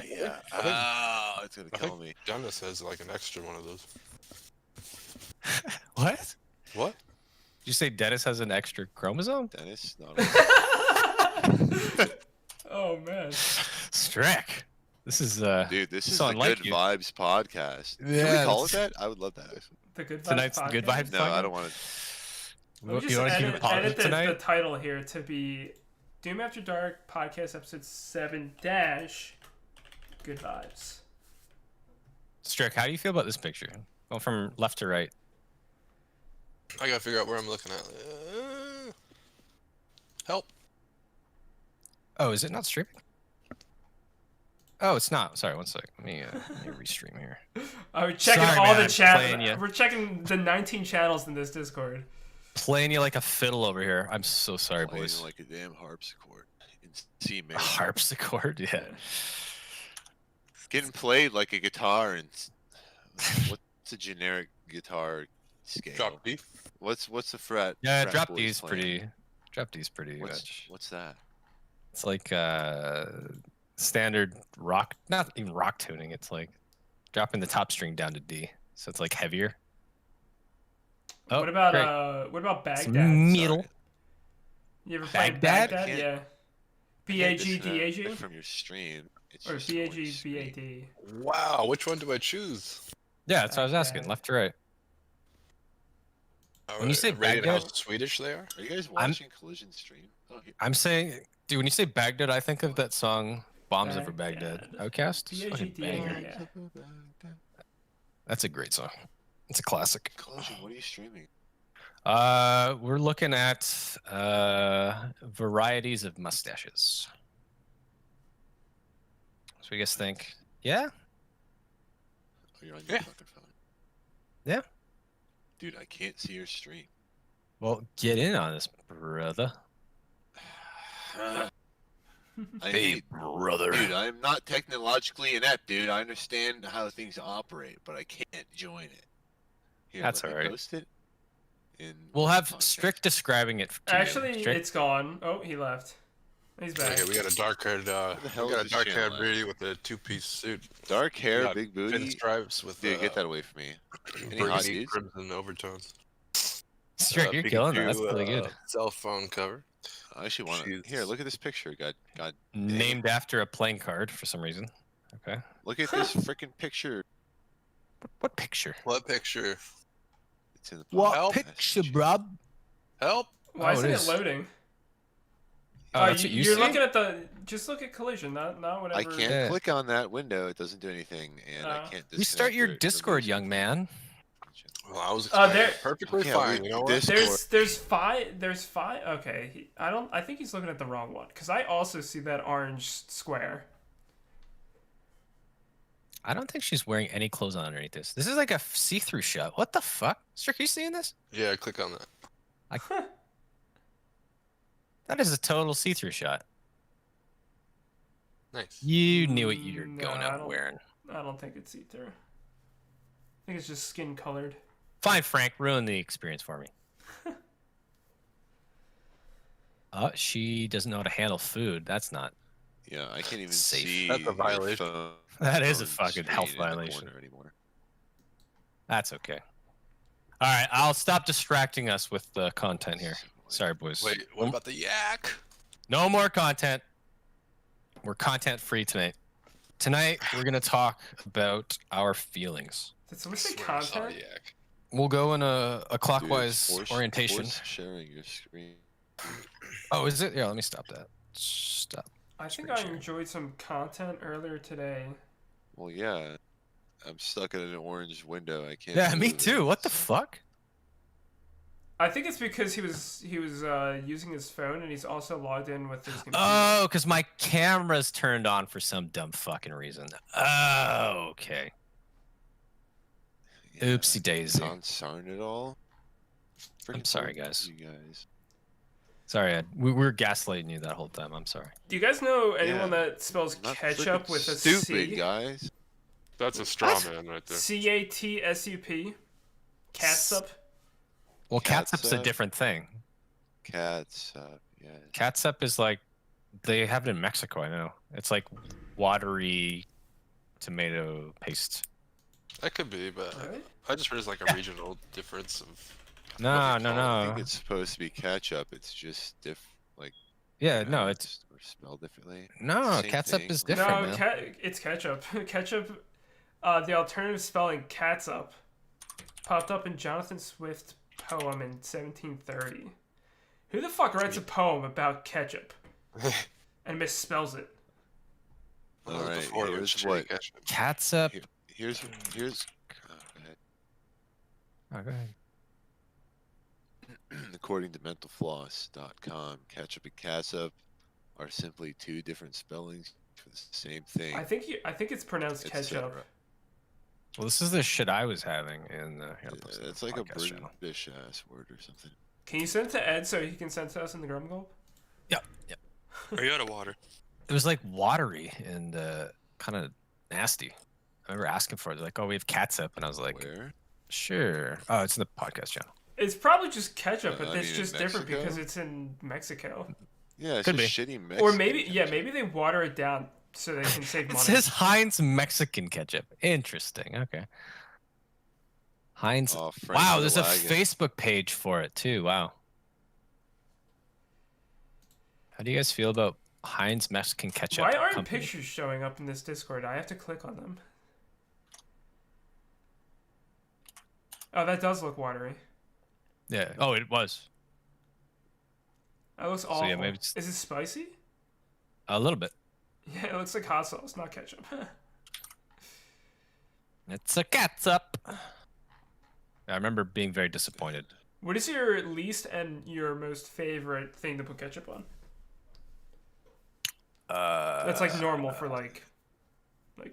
Yeah. Oh, it's gonna kill me. Dennis has like an extra one of those. What? What? Did you say Dennis has an extra chromosome? Dennis? No. Oh man. Strych. This is dude, this is the Good Vibes podcast. Yeah, can we call it that? I would love that. The Good Vibes Tonight's podcast? Good Vibes. No, I don't want to. We'll just edit the title here to be Doom After Dark Podcast Episode 7 - Good Vibes. Strych, how do you feel about this picture? Going from left to right. I gotta figure out where I'm looking at. Help. Oh, is it not streaming? Oh, it's not. Sorry, one sec. Let me restream here. I'm checking Sorry, all man, the channels. playing ya. We're checking the 19 channels in this Discord. Playing you like a fiddle over here. I'm so sorry, Playing boys. like a damn harpsichord in C major. Harpsichord, yeah. Getting played like a guitar, and what's a generic guitar scale? Drop D. What's the fret? Yeah, fret drop boys D's playing? pretty. Drop D's pretty much. What's that? It's like standard rock, not even rock tuning. It's like dropping the top string down to D, so it's like heavier. Oh, what about great. Baghdad? Middle. You ever played Baghdad? Baghdad? Yeah. B-A-G-D-A-G? From your stream. It's Or just going B-A-G-B-A-D. Wow, which one do I choose? Yeah, that's what I was asking. Left to right. When you say rated how Baghdad, Swedish they are? Are you guys watching Collision stream? Oh, I'm saying, dude, when you say Baghdad, I think of that song "Bombs Over Baghdad." Outcast. It's fucking banger. Yeah. That's a great song. It's a classic. Collision, what are you streaming? We're looking at varieties of mustaches. So you guys think? Yeah. Oh, you're on your fucking phone. Yeah. Dude, I can't see your stream. Well, get in on this, brother. Brother. Dude, I'm not technologically inept, dude. I understand how things operate, but I can't join it. Here, That's let me alright. post it. We'll have Strych describing it. To Actually, you. Strych? it's gone. Oh, he left. He's back. Okay, we got a dark-haired, lady with a two-piece suit. Dark hair, big booty. Pinstripes with. Dude, get that away from me. Any hot burgundy dudes? crimson overtones. Strych, you're killing that. That's really good. Cell phone cover. I actually want to. Here, look at this picture. God. Named after a playing card for some reason. Okay. Look at this freaking picture. What picture? What picture? It's in the What picture, bruh? Help! Why Oh, isn't it it is. loading? Oh, that's what you You're see? looking at the. Just look at Collision, not whatever. I can't click on that window. It doesn't do anything, and I can't. Restart your disconnect it. Discord, young man. Well, I was there- perfectly Okay, fine. You know what? There's five. Okay, I think he's looking at the wrong one because I also see that orange square. I don't think she's wearing any clothes on underneath this. This is like a see-through shot. What the fuck? Strik, you seeing this? Yeah, click on that. That is a total see-through shot. Nice. You knew what you're No, going I out don't- wearing. I don't think it's see-through. I think it's just skin colored. Fine, Frank. Ruin the experience for me. She doesn't know how to handle food. That's not. Yeah, I can't even Safe. see. That's a your violation. phone That is a fucking screen health in the violation. corner anymore. That's okay. All right, I'll stop distracting us with the content here. Sorry, boys. Wait, what about the yak? No more content. We're content free tonight. Tonight, we're going to talk about our feelings. Did someone say Swear I saw content? a yak. We'll go in a clockwise Dude, orientation. force sharing your screen. Oh, is it? Yeah, let me stop that. Stop. I think Screen I sharing. enjoyed some content earlier today. Well, yeah. I'm stuck in an orange window. I can't. Yeah, me move too. it. What the fuck? I think it's because he was using his phone and he's also logged in with his computer. Oh, because my camera's turned on for some dumb fucking reason. Oh, okay. Yeah, Oopsie daisy. Concern it all. I'm sorry, guys. You guys. Sorry, Ed. We were gaslighting you that whole time. I'm sorry. Do you guys know anyone Yeah. that spells Not ketchup freaking with a stupid, C? guys. That's a straw man right there. CATSUP? Catsup? Well, catsup's a Catsup. different thing. Cats. Yeah. Catsup is like, they have it in Mexico, I know. It's like watery tomato paste. That could be, but Really? I just heard it's like a regional difference of. No, what no, they call I no. think it's supposed to be ketchup. It's just like. Yeah, no, pronounced it's or spelled differently. no. Same Catsup thing. is different. No, man. it's ketchup. Ketchup, the alternative spelling catsup popped up in Jonathan Swift's poem in 1730. Who the fuck writes a poem about ketchup and misspells it? That was All right, before it was here's cherry what- ketchup. Catsup. Here's. Oh, go ahead. Oh, go ahead. According to mentalfloss.com, ketchup and catsup are simply two different spellings for the same thing. I think it's pronounced ketchup. Well, this is the shit I was having in the. It's like a British ass word or something. Can you send it to Ed so he can send to us in the Grumgulp? Yep. Yep. Are you out of water? It was like watery and kind of nasty. I remember asking for it. They're like, "Oh, we have catsup," and I was like, "Where?" Sure. Oh, it's in the podcast channel. It's probably just ketchup, but it's just different because it's in Mexico. Yeah, it's just shitty Mexican. Or maybe they water it down so they can save money. It says Heinz Mexican ketchup. Interesting. Okay. Heinz. Oh, wow, there's a Facebook page for it too. Wow. How do you guys feel about Heinz Mexican ketchup? Why aren't pictures showing up in this Discord? I have to click on them. Oh, that does look watery. Yeah. Oh, it was. That looks awful. So, yeah, maybe Is it spicy? A little bit. Yeah, it looks like hot sauce, not ketchup. It's a catsup. I remember being very disappointed. What is your least and your most favorite thing to put ketchup on? That's like normal for like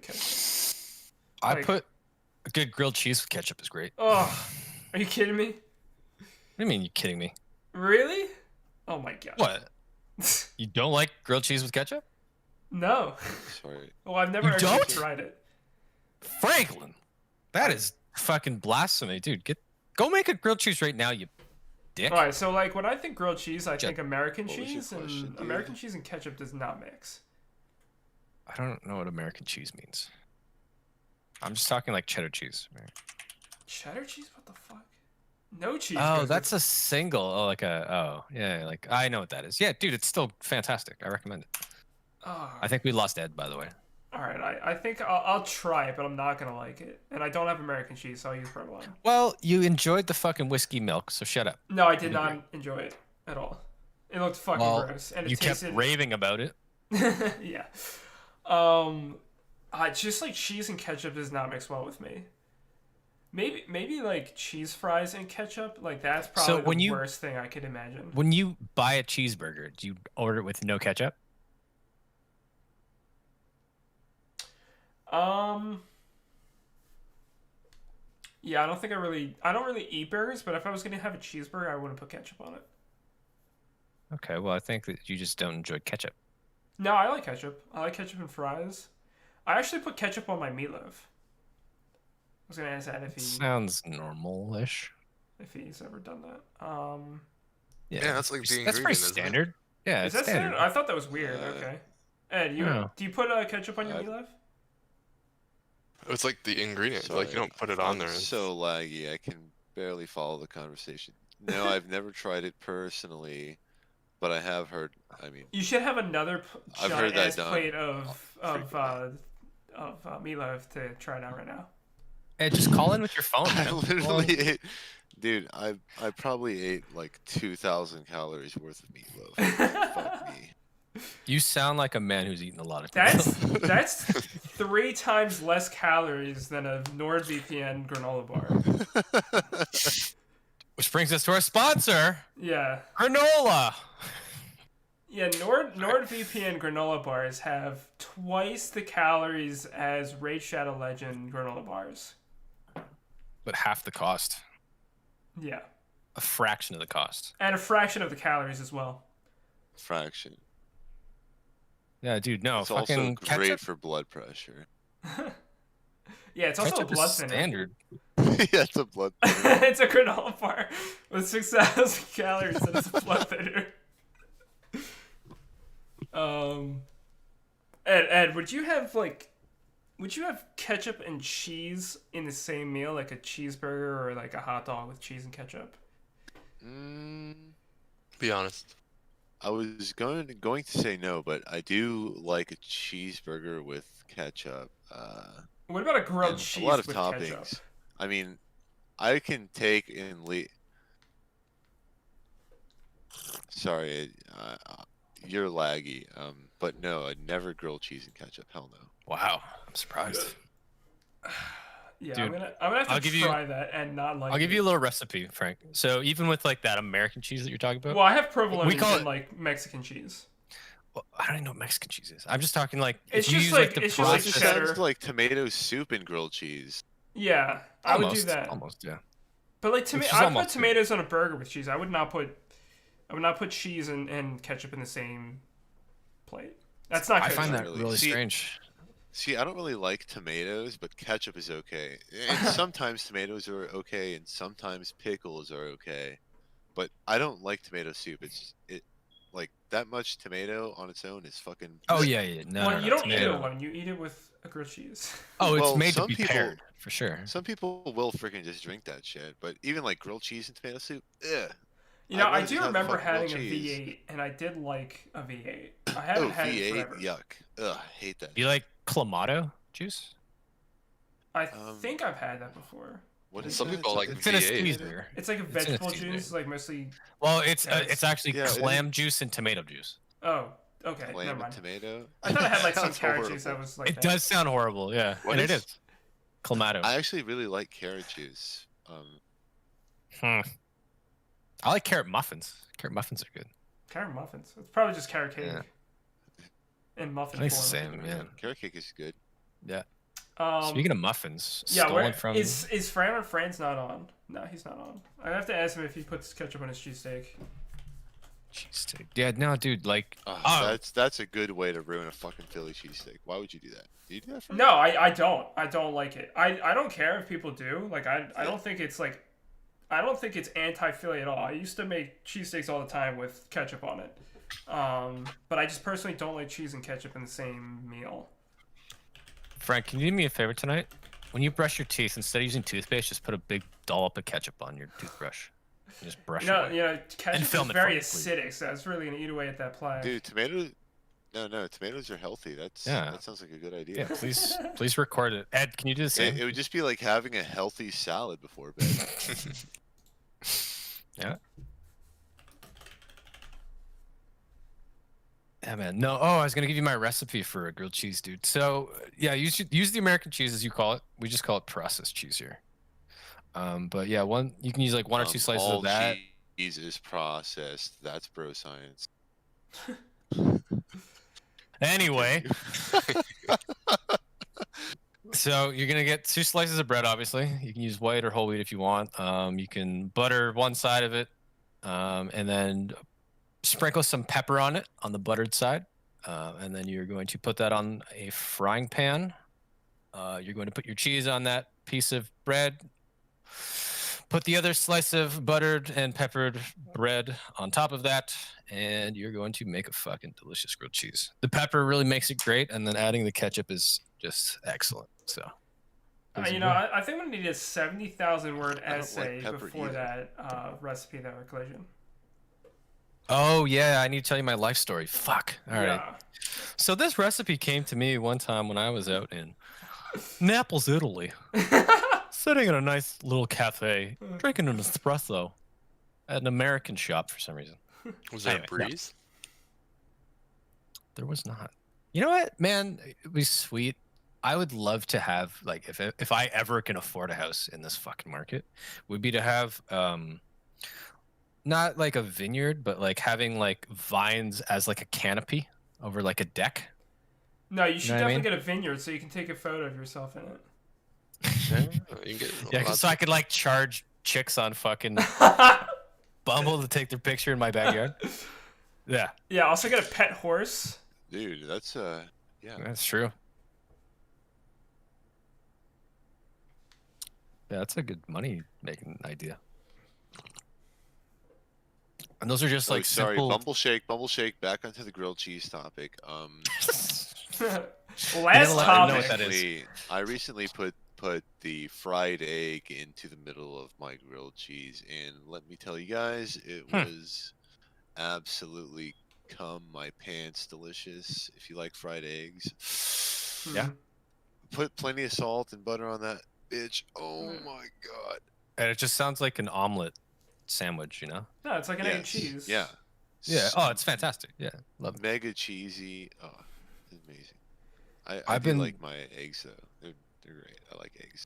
ketchup. I put a good grilled cheese with ketchup is great. Oh, are you kidding me? What do you mean you kidding me? Really? Oh my god. What? You don't like grilled cheese with ketchup? No. Sorry. Well, I've never actually tried it. Franklin, that is fucking blasphemy, dude. Go make a grilled cheese right now, you dick. All right, so like when I think grilled cheese, I think American cheese, and American cheese and ketchup does not mix. I don't know what American cheese means. I'm just talking like cheddar cheese. Cheddar cheese? What the fuck? No cheese. Oh, that's a single. Oh, yeah, like I know what that is. Yeah, dude, it's still fantastic. I recommend it. Oh. I think we lost Ed, by the way. All right, I think I'll try it, but I'm not gonna like it, and I don't have American cheese, so I'll use provolone. Well, you enjoyed the fucking whiskey milk, so shut up. No, I did not enjoy it at all. It looked fucking gross, and you kept raving about it. Yeah. Just like cheese and ketchup does not mix well with me. Maybe like cheese fries and ketchup, like that's probably the worst thing I could imagine. When you buy a cheeseburger, do you order it with no ketchup? Yeah, I don't really eat burgers, but if I was gonna have a cheeseburger, I wouldn't put ketchup on it. Okay, well I think that you just don't enjoy ketchup. No, I like ketchup. I like ketchup and fries. I actually put ketchup on my meatloaf. I was gonna ask that if he sounds normal-ish. If he's ever done that. Yeah, that's like the ingredient. That's pretty standard. Yeah, is that standard? I thought that was weird. Okay. Ed, do you put ketchup on your meatloaf? It's like the ingredient. Sorry, like you don't put it on there. It's so laggy. I can barely follow the conversation. No, I've never tried it personally, but I have heard. I mean, you should have another giant-ass plate of meatloaf to try it out right now. Hey, just call in with your phone. I literally ate, dude. I probably ate like 2,000 calories worth of meatloaf. Fuck me. You sound like a man who's eaten a lot of meatloaf. That's 3 times less calories than a NordVPN granola bar. Which brings us to our sponsor. Yeah. Granola. Yeah, NordVPN granola bars have twice the calories as Raid Shadow Legend granola bars. But half the cost. Yeah. A fraction of the cost. And a fraction of the calories as well. Fraction. Yeah, dude, no. It's also great for blood pressure. Yeah, it's also a blood thinner. Standard. Yeah, it's a blood thinner. It's a granola bar with 6,000 calories and it's a blood thinner. Ed, would you have ketchup and cheese in the same meal, like a cheeseburger or like a hot dog with cheese and ketchup? Be honest. I was going to say no, but I do like a cheeseburger with ketchup. What about a grilled cheese a lot of with toppings? Ketchup? I mean, I can take in Sorry, you're laggy. But no, I'd never grill cheese and ketchup. Hell no. Wow, I'm surprised. Yeah, dude, I'm gonna have to try that and not like. I'll give you a little recipe, Frank. So even with like that American cheese that you're talking about, well, I have provolone and like Mexican cheese. Well, I don't even know what Mexican cheese is. I'm just talking like It's if you just use like- the it's just like It processed. cheddar. sounds like tomato soup and grilled cheese. Yeah, I would do Almost, that. almost, yeah. But like Which tomato, is I put almost good. tomatoes on a burger with cheese. I would not put cheese and ketchup in the same plate. That's not I good. find Not that really. really See- strange. See, I don't really like tomatoes, but ketchup is okay. And sometimes tomatoes are okay, and sometimes pickles are okay. But I don't like tomato soup. It like that much tomato on its own is fucking. Oh yeah, yeah. No, Well, no, you no, don't eat it tomato. alone. You eat it with a grilled cheese. Oh, it's Well, made to some be people- paired for sure. Some people will freaking just drink that shit, but even like grilled cheese and tomato soup, ugh. You know, I'd I rather do just have the remember fucking grilled having a cheese. V8, and I did like a V8. I haven't had it V8, forever. yuck. Ugh, hate that. You like clamato juice? I think I've had that before. What is Some that? people like It's in a V8. squeezer. It's like a It's in a vegetable seasoning. juice, like mostly. Well, it's Yeah, it's actually yeah, it is. clam juice and tomato juice. Oh, okay, Clam never and mind. tomato. I thought I had like some Sounds carrot juice that horrible. was like It that. does sound horrible, yeah, What and it is- is. Clamato. I actually really like carrot juice. I like carrot muffins. Carrot muffins are good. Carrot muffins. It's probably just carrot cake. Yeah. In muffin I think it's the form. same, yeah. Carrot cake is good. Yeah. Um, Speaking of muffins, yeah, stolen where from is Fran or Fran's not on? No, he's not on. I have to ask him if he puts ketchup on his cheesesteak. cheesesteak. Yeah, no, dude, like, Oh, that's a good way to ruin a fucking Philly cheesesteak. Why would you do that? Do you do that for No, I don't. I don't like it. I don't care if people do. Like I don't think it's like I don't think it's anti-Philly at all. I used to make cheesesteaks all the time with ketchup on it. But I just personally don't like cheese and ketchup in the same meal. Frank, can you do me a favor tonight? When you brush your teeth, instead of using toothpaste, just put a big dollop of ketchup on your toothbrush. And just brush it away. Ketchup is film it for very me, please. acidic, so it's really gonna eat away at that plaque. Dude, tomatoes. No, tomatoes are healthy. That sounds like a good idea. Yeah, please record it. Ed, can you do the same? It would just be like having a healthy salad before bed. Yeah. Yeah, man. No. Oh, I was gonna give you my recipe for a grilled cheese, dude. So yeah, use the American cheese as you call it. We just call it processed cheese here. But yeah, you can use like one or two slices all of that. cheese is processed. That's bro science. Anyway, so you're gonna get 2 slices of bread. Obviously, you can use white or whole wheat if you want. You can butter one side of it, and then sprinkle some pepper on it on the buttered side, and then you're going to put that on a frying pan. You're going to put your cheese on that piece of bread. Put the other slice of buttered and peppered bread on top of that, and you're going to make a fucking delicious grilled cheese. The pepper really makes it great, and then adding the ketchup is just excellent. So, I think we need a 70,000 word I don't like essay pepper before either. that recipe that we're collision. Oh yeah, I need to tell you my life story. Fuck. All right. Yeah. So this recipe came to me one time when I was out in Naples, Italy, sitting in a nice little cafe, drinking an espresso at an American shop for some reason. Was there Anyway, a breeze? There was not. You know what, man? It was sweet. I would love to have, like, if I ever can afford a house in this fucking market, would be to have not like a vineyard, but like having like vines as like a canopy over like a deck. No, you should know what I definitely mean? get a vineyard so you can take a photo of yourself in it. You can get Yeah, lots so I could like charge chicks on fucking Bumble to take their picture in my backyard. Yeah, Yeah, also get a pet horse. Dude, that's yeah. that's true. Yeah, that's a good money making idea. And those are just like sorry, simple. Bumble Shake. Back onto the grilled cheese topic. Last let me know topic. what that is. I recently put the fried egg into the middle of my grilled cheese, and let me tell you guys, it was absolutely cum my pants delicious. If you like fried eggs, Yeah. put plenty of salt and butter on that bitch. Oh my god. And it just sounds like an omelet sandwich, you know? No, it's like an egg and Yes. cheese. Yeah. Yeah. Oh, it's fantastic. Yeah, love it. Mega cheesy. Oh, it's amazing. I I've do been- like my eggs though. They're great. I like eggs.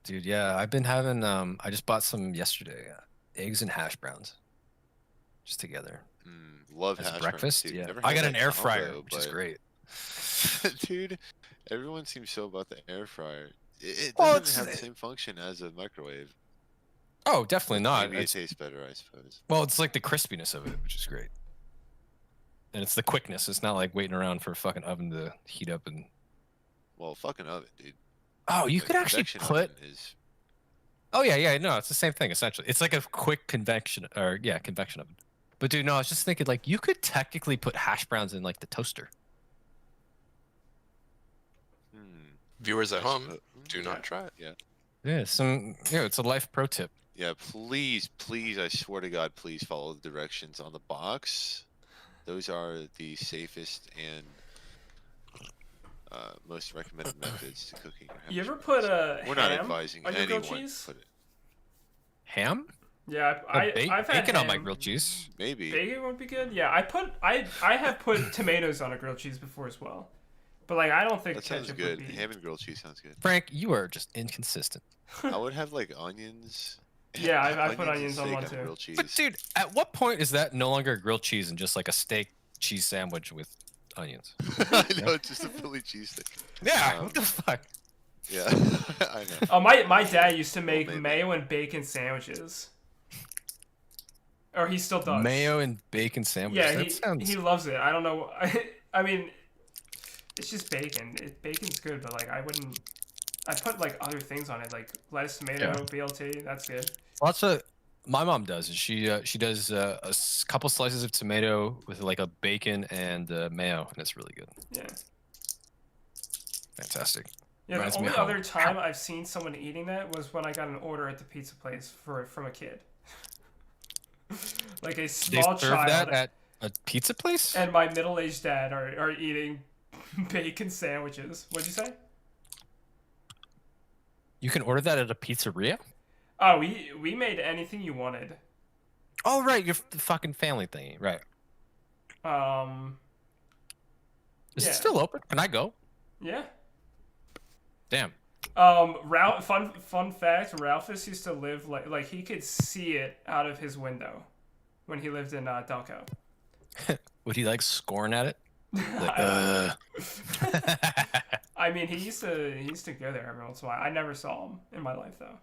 Dude, yeah, I've been having I just bought some yesterday. Eggs and hash browns. Just together. Love As hash breakfast. browns, dude. Yeah, Never I had got that an air combo, fryer, which is but- great. Dude, everyone seems so about the air fryer. It Well, doesn't have the same function as a microwave. Oh, definitely not. Maybe it tastes better, I suppose. Well, it's like the crispiness of it, which is great. And it's the quickness. It's not like waiting around for a fucking oven to heat up and. Well, fucking oven, dude. Oh, you The could actually convection put. oven is Oh yeah, no, it's the same thing essentially. It's like a quick convection oven. But dude, no, I was just thinking like you could technically put hash browns in like the toaster. Viewers at I home, suppose- do not try it. Yeah. Yeah, it's a life pro tip. Yeah, please, I swear to God, please follow the directions on the box. Those are the safest and most recommended methods to cooking. You ever put a We're not ham advising on your anyone grilled cheese? to put it. Ham? Yeah, I've had bacon on my ham. grilled cheese. Maybe. Bacon would be good. Yeah, I have put tomatoes on a grilled cheese before as well, but like I don't think That sounds ketchup good. would be. Ham and grilled cheese sounds good. Frank, you are just inconsistent. I would have like onions. Yeah, I put and onions on steak one too. grilled cheese. But dude, at what point is that no longer grilled cheese and just like a steak cheese sandwich with onions? I know, it's just a Philly cheesesteak. Yeah, what the fuck? Yeah, I know. Oh, my dad used to make maybe. mayo and bacon sandwiches. Or he still does. Mayo and bacon sandwich. Yeah, That sounds... he loves it. I don't know. I mean, it's just bacon. Bacon's good, but like I wouldn't. I put like other things on it, like lettuce, tomato, BLT. That's good. Well, that's what my mom does. Is she does couple slices of tomato with like a bacon and mayo, and it's really good. Yeah. Fantastic. Yeah. Reminds The me only how- other time I've seen someone eating that was when I got an order at the pizza place from a kid. Like a They small serve child that at a pizza place? and my middle-aged dad are eating bacon sandwiches. What'd you say? You can order that at a pizzeria? Oh, we made anything you wanted. Oh, right, your fucking family thingy, right? Is Yeah. it still open? Can I go? Yeah. Damn. Fun fact, Ralphus used to live like he could see it out of his window when he lived in Delco. Would he like scoring at it? Like, I mean, he used to go there every once in a while. I never saw him in my life though.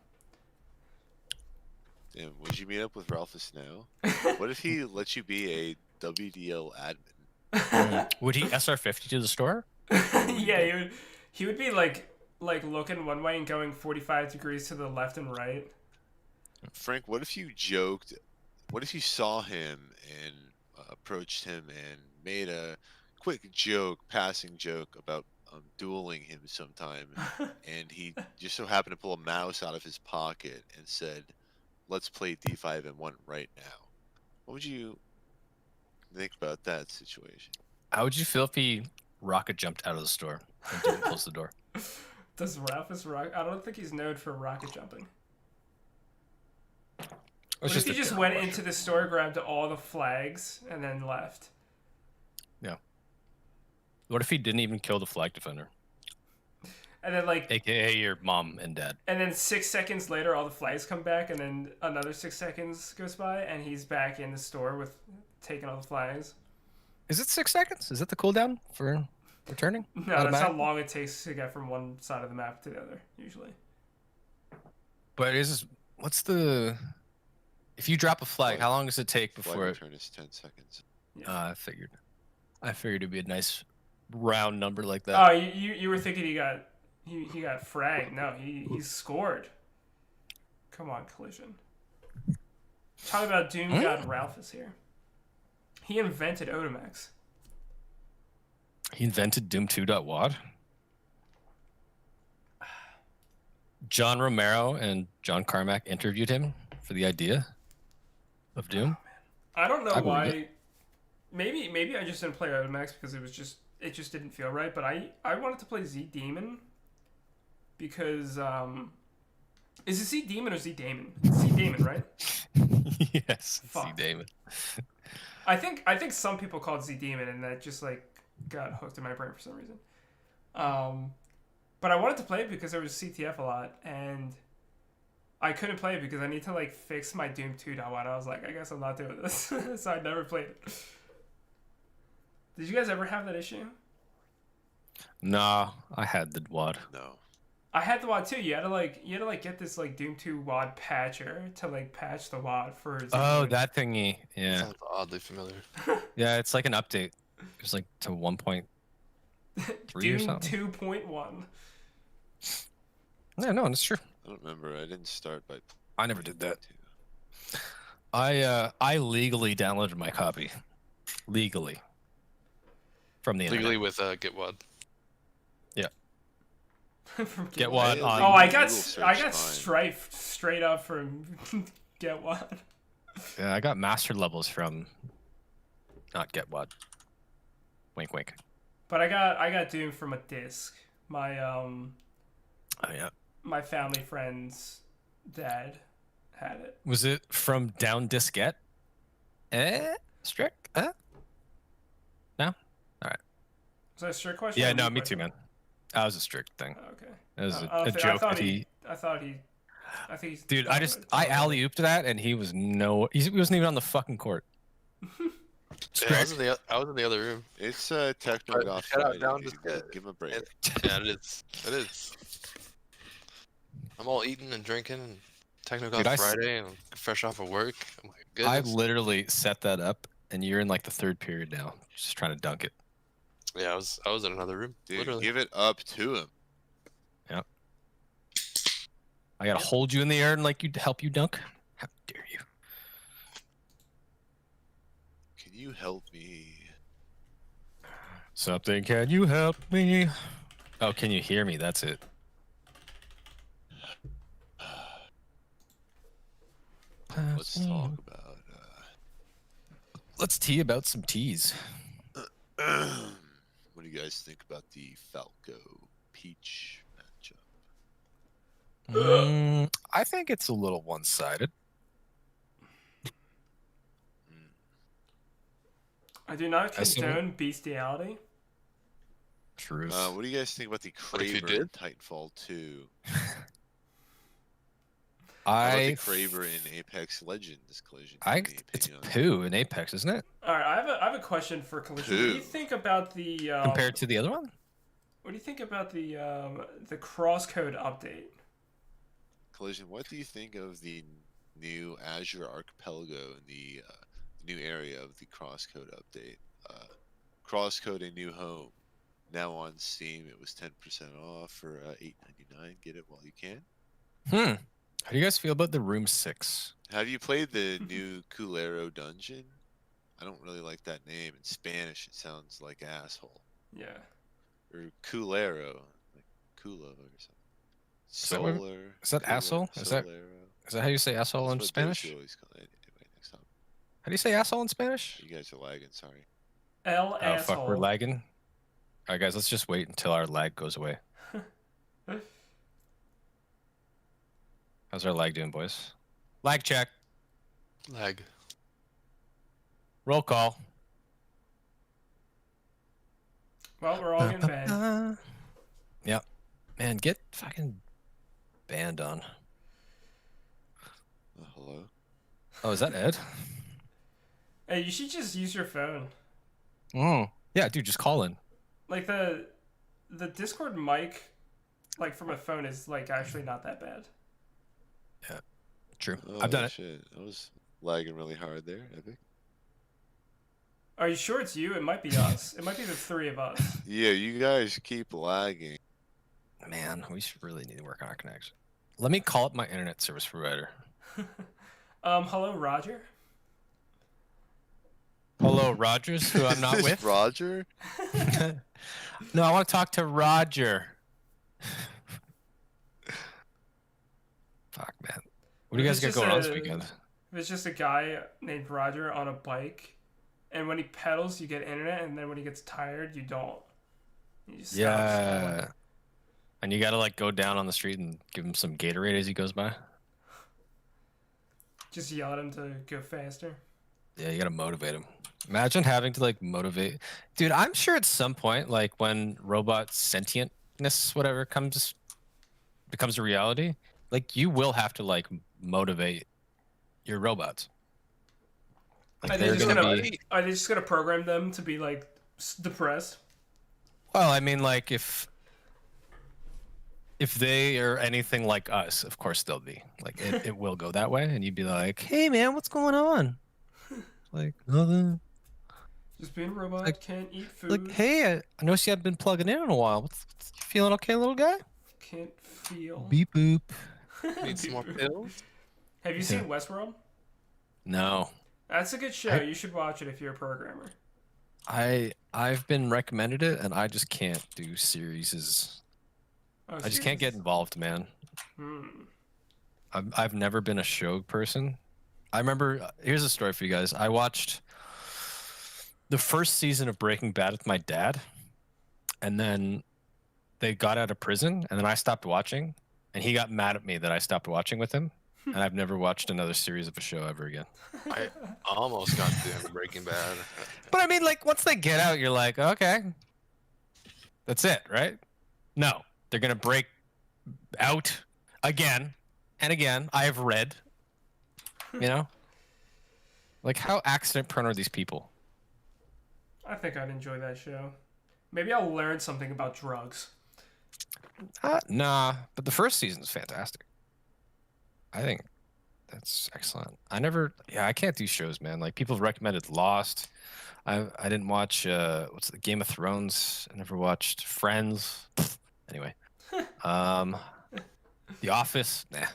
Damn, would you meet up with Ralphus now? What if he lets you be a WDL admin? Would he SR50 to the store? Yeah, he would be like looking one way and going 45 degrees to the left and right. Frank, what if you joked? What if you saw him and approached him and made a quick joke, passing joke about dueling him sometime, and he just so happened to pull a mouse out of his pocket and said, "Let's play D5M1 right now." What would you think about that situation? How would you feel if he rocket jumped out of the store and didn't close the door? Does Ralphus rock? I don't think he's known for rocket jumping. What if he just went into the store, grabbed all the flags, and then left? Yeah. What if he didn't even kill the flag defender? And then like, AKA your mom and dad. and then 6 seconds later, all the flags come back, and then another 6 seconds goes by, and he's back in the store with taking all the flags. Is it 6 seconds? Is that the cooldown for returning? No, that's how Automatic? long it takes to get from one side of the map to the other, usually. But what's the... If you drop a flag, Flag- how long does it take Flag before it... return is 10 seconds. I figured it'd be a nice round number like that. Oh, you were thinking he got fragged. No, he scored. Come on, Collision. Talking about Doom God Ralph is here. He invented Otomex. He invented Doom 2.wad. John Romero and John Carmack interviewed him for the idea of Doom. I don't know I believe why. Maybe I just didn't play Otomex because it just didn't feel right. But I wanted to play Z Demon because is it Z Demon or Z Damon? Z Damon, right? Yes, Fuck. see Damon. I think some people call it Z Demon, and that just like got hooked in my brain for some reason. But I wanted to play it because there was CTF a lot, and I couldn't play it because I need to like fix my Doom 2.1. I was like, I guess I'm not doing this, so I never played it. Did you guys ever have that issue? Nah, I had the WAD. No. I had the WAD too. You had to get this like Doom 2 WAD patcher to like patch the WAD for. Oh, that thingy. Yeah. Sounds oddly familiar. Yeah, it's like an update. It's like to 1.3 or something. Doom 2.1. Yeah, no, that's true. I don't remember. I didn't start by. I never did that. I legally downloaded my copy. Legally. From the Legally internet. with GitWad. Yeah. Get WAD on. Oh, I got strifed straight up from Get WAD. Yeah, I got master levels from not Get WAD. Wink, wink. But I got Doom from a disc. My Oh yeah. My family friend's dad had it. Was it from down diskette? Strych? No? All right. Was that a Strych question? Yeah, no, me too, man. That was a Strych thing. Oh, okay. That was a joke that he. I think he's. Dude, I alley-ooped that, and he wasn't even on the fucking court. Yeah, I was in the other room. It's techno golf. Give him a break. Yeah, it is. It is. I'm all eating and drinking and techno golf Friday and fresh off of work. I'm like, goodness. I literally set that up, and you're in like the third period now, just trying to dunk it. Yeah, I was in another room. Dude, literally. give it up to him. Yep. I gotta hold you in the air and like you help you dunk. How dare you? Can you help me? Something, can you help me? Oh, can you hear me? That's it. Let's talk about. Let's tea about some teas. What do you guys think about the Falco Peach matchup? I think it's a little one-sided. I do not condone bestiality. Truth. What do you guys think about the Kraber in Titanfall 2? The Kraber in Apex Legends collision. It's poo in Apex, isn't it? All right, I have a question for collision. What do you think about the compared to the other one? What do you think about the crosscode update? Collision, what do you think of the new Azure Archipelago and the new area of the crosscode update? Crosscode a new home. Now on Steam, it was 10% off for $8.99. Get it while you can. How do you guys feel about the Room 6? Have you played the new Culero dungeon? I don't really like that name. In Spanish, it sounds like asshole. Yeah. Or Culero, like culo or something. Solar. Is that asshole? Is that how you say asshole in Spanish? Anyway, next time. How do you say asshole in Spanish? You guys are lagging. Sorry. Asshole. Oh fuck, we're lagging. All right, guys, let's just wait until our lag goes away. How's our lag doing, boys? Lag check. Lag. Roll call. Well, we're all getting banned. Yep. Man, get fucking banned on. Hello? Oh, is that Ed? Hey, you should just use your phone. Yeah, dude, just call in. Like the Discord mic, like from a phone, is like actually not that bad. Yeah, true. I've done it. I was lagging really hard there, Epic. Are you sure it's you? It might be us. It might be the three of us. Yeah, you guys keep lagging. Man, we should really need to work on our connection. Let me call up my internet service provider. Hello, Roger. Hello, Rogers, who I'm not with. Roger? No, I want to talk to Roger. Fuck, man. What do you guys got going on this weekend? There's just a guy named Roger on a bike, and when he pedals, you get internet, and then when he gets tired, you don't. You just yeah. And you gotta like go down on the street and give him some Gatorade as he goes by. Just yell at him to go faster. Yeah, you gotta motivate him. Imagine having to like motivate. Dude, I'm sure at some point, like when robot sentientness, whatever, becomes a reality, like you will have to like motivate your robots. Like, are they just gonna program them to be like depressed? Well, I mean, like if they are anything like us, of course they'll be. Like it will go that way, and you'd be like, "Hey, man, what's going on?" Like nothing. Just being a robot, like, can't eat food. Like, hey, I noticed you haven't been plugging in a while. What's feeling okay, little guy? Can't feel. Beep boop. Need some more pills? Have you seen Westworld? No. That's a good show. You should watch it if you're a programmer. I've been recommended it, and I just can't do series. Oh, I just can't get involved, man. I've never been a show person. I remember. Here's a story for you guys. I watched the first season of Breaking Bad with my dad, and then they got out of prison, and then I stopped watching, and he got mad at me that I stopped watching with him, and I've never watched another series of a show ever again. I almost got to the end of Breaking Bad. But I mean, like, once they get out, you're like, okay, that's it, right? No, they're gonna break out again and again. I have read, you know, like how accident prone are these people? I think I'd enjoy that show. Maybe I'll learn something about drugs. Nah, but the first season's fantastic. I think that's excellent. I can't do shows, man. Like people have recommended Lost. I didn't watch what's the Game of Thrones. I never watched Friends. Anyway, The Office. Nah,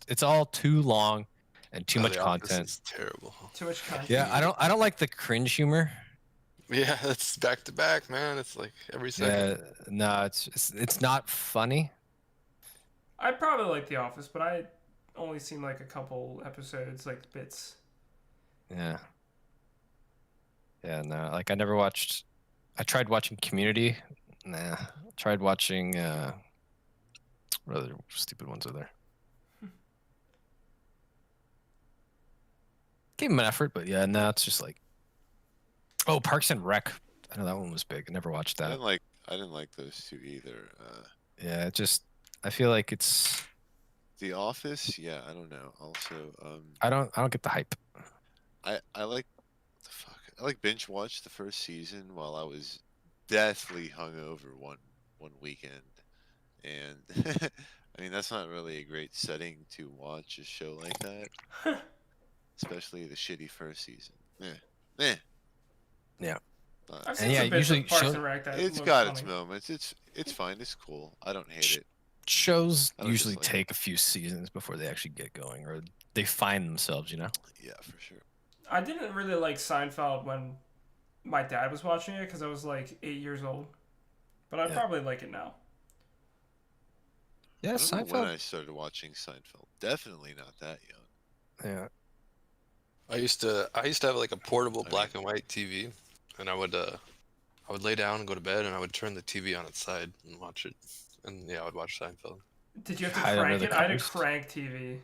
it's all too long and too much content. It's terrible. Too much content. Yeah, I don't like the cringe humor. Yeah, that's back to back, man. It's like every second. Yeah, no, it's not funny. I probably like The Office, but I only seen like a couple episodes, like bits. Yeah. Yeah, no, like I never watched. I tried watching Community. Nah, tried watching. What other stupid ones are there? Gave him an effort, but yeah, no, it's just like. Oh, Parks and Rec. I know that one was big. I never watched that. I didn't like those two either. Yeah, I feel like it's. The Office, yeah, I don't know. Also, I don't get the hype. I like, what the fuck? I like binge watched the first season while I was deathly hungover one weekend, and I mean that's not really a great setting to watch a show like that, especially the shitty first season. Yeah. I've seen some bits of Parks and Rec that It's look got funny. its moments. It's fine. It's cool. I don't hate it. Shows I don't usually dislike take a few seasons before they actually get going, or they find themselves, you know? Yeah, for sure. I didn't really like Seinfeld when my dad was watching it because I was like 8 years old, but I'd probably like it now. Yeah, I don't know Seinfeld. when I started watching Seinfeld. Definitely not that young. Yeah. I used to have like a portable black and white TV, and I would lay down and go to bed, and I would turn the TV on its side and watch it, and yeah, I would watch Seinfeld. Did you have to I don't crank know it? the I had a covers. crank TV.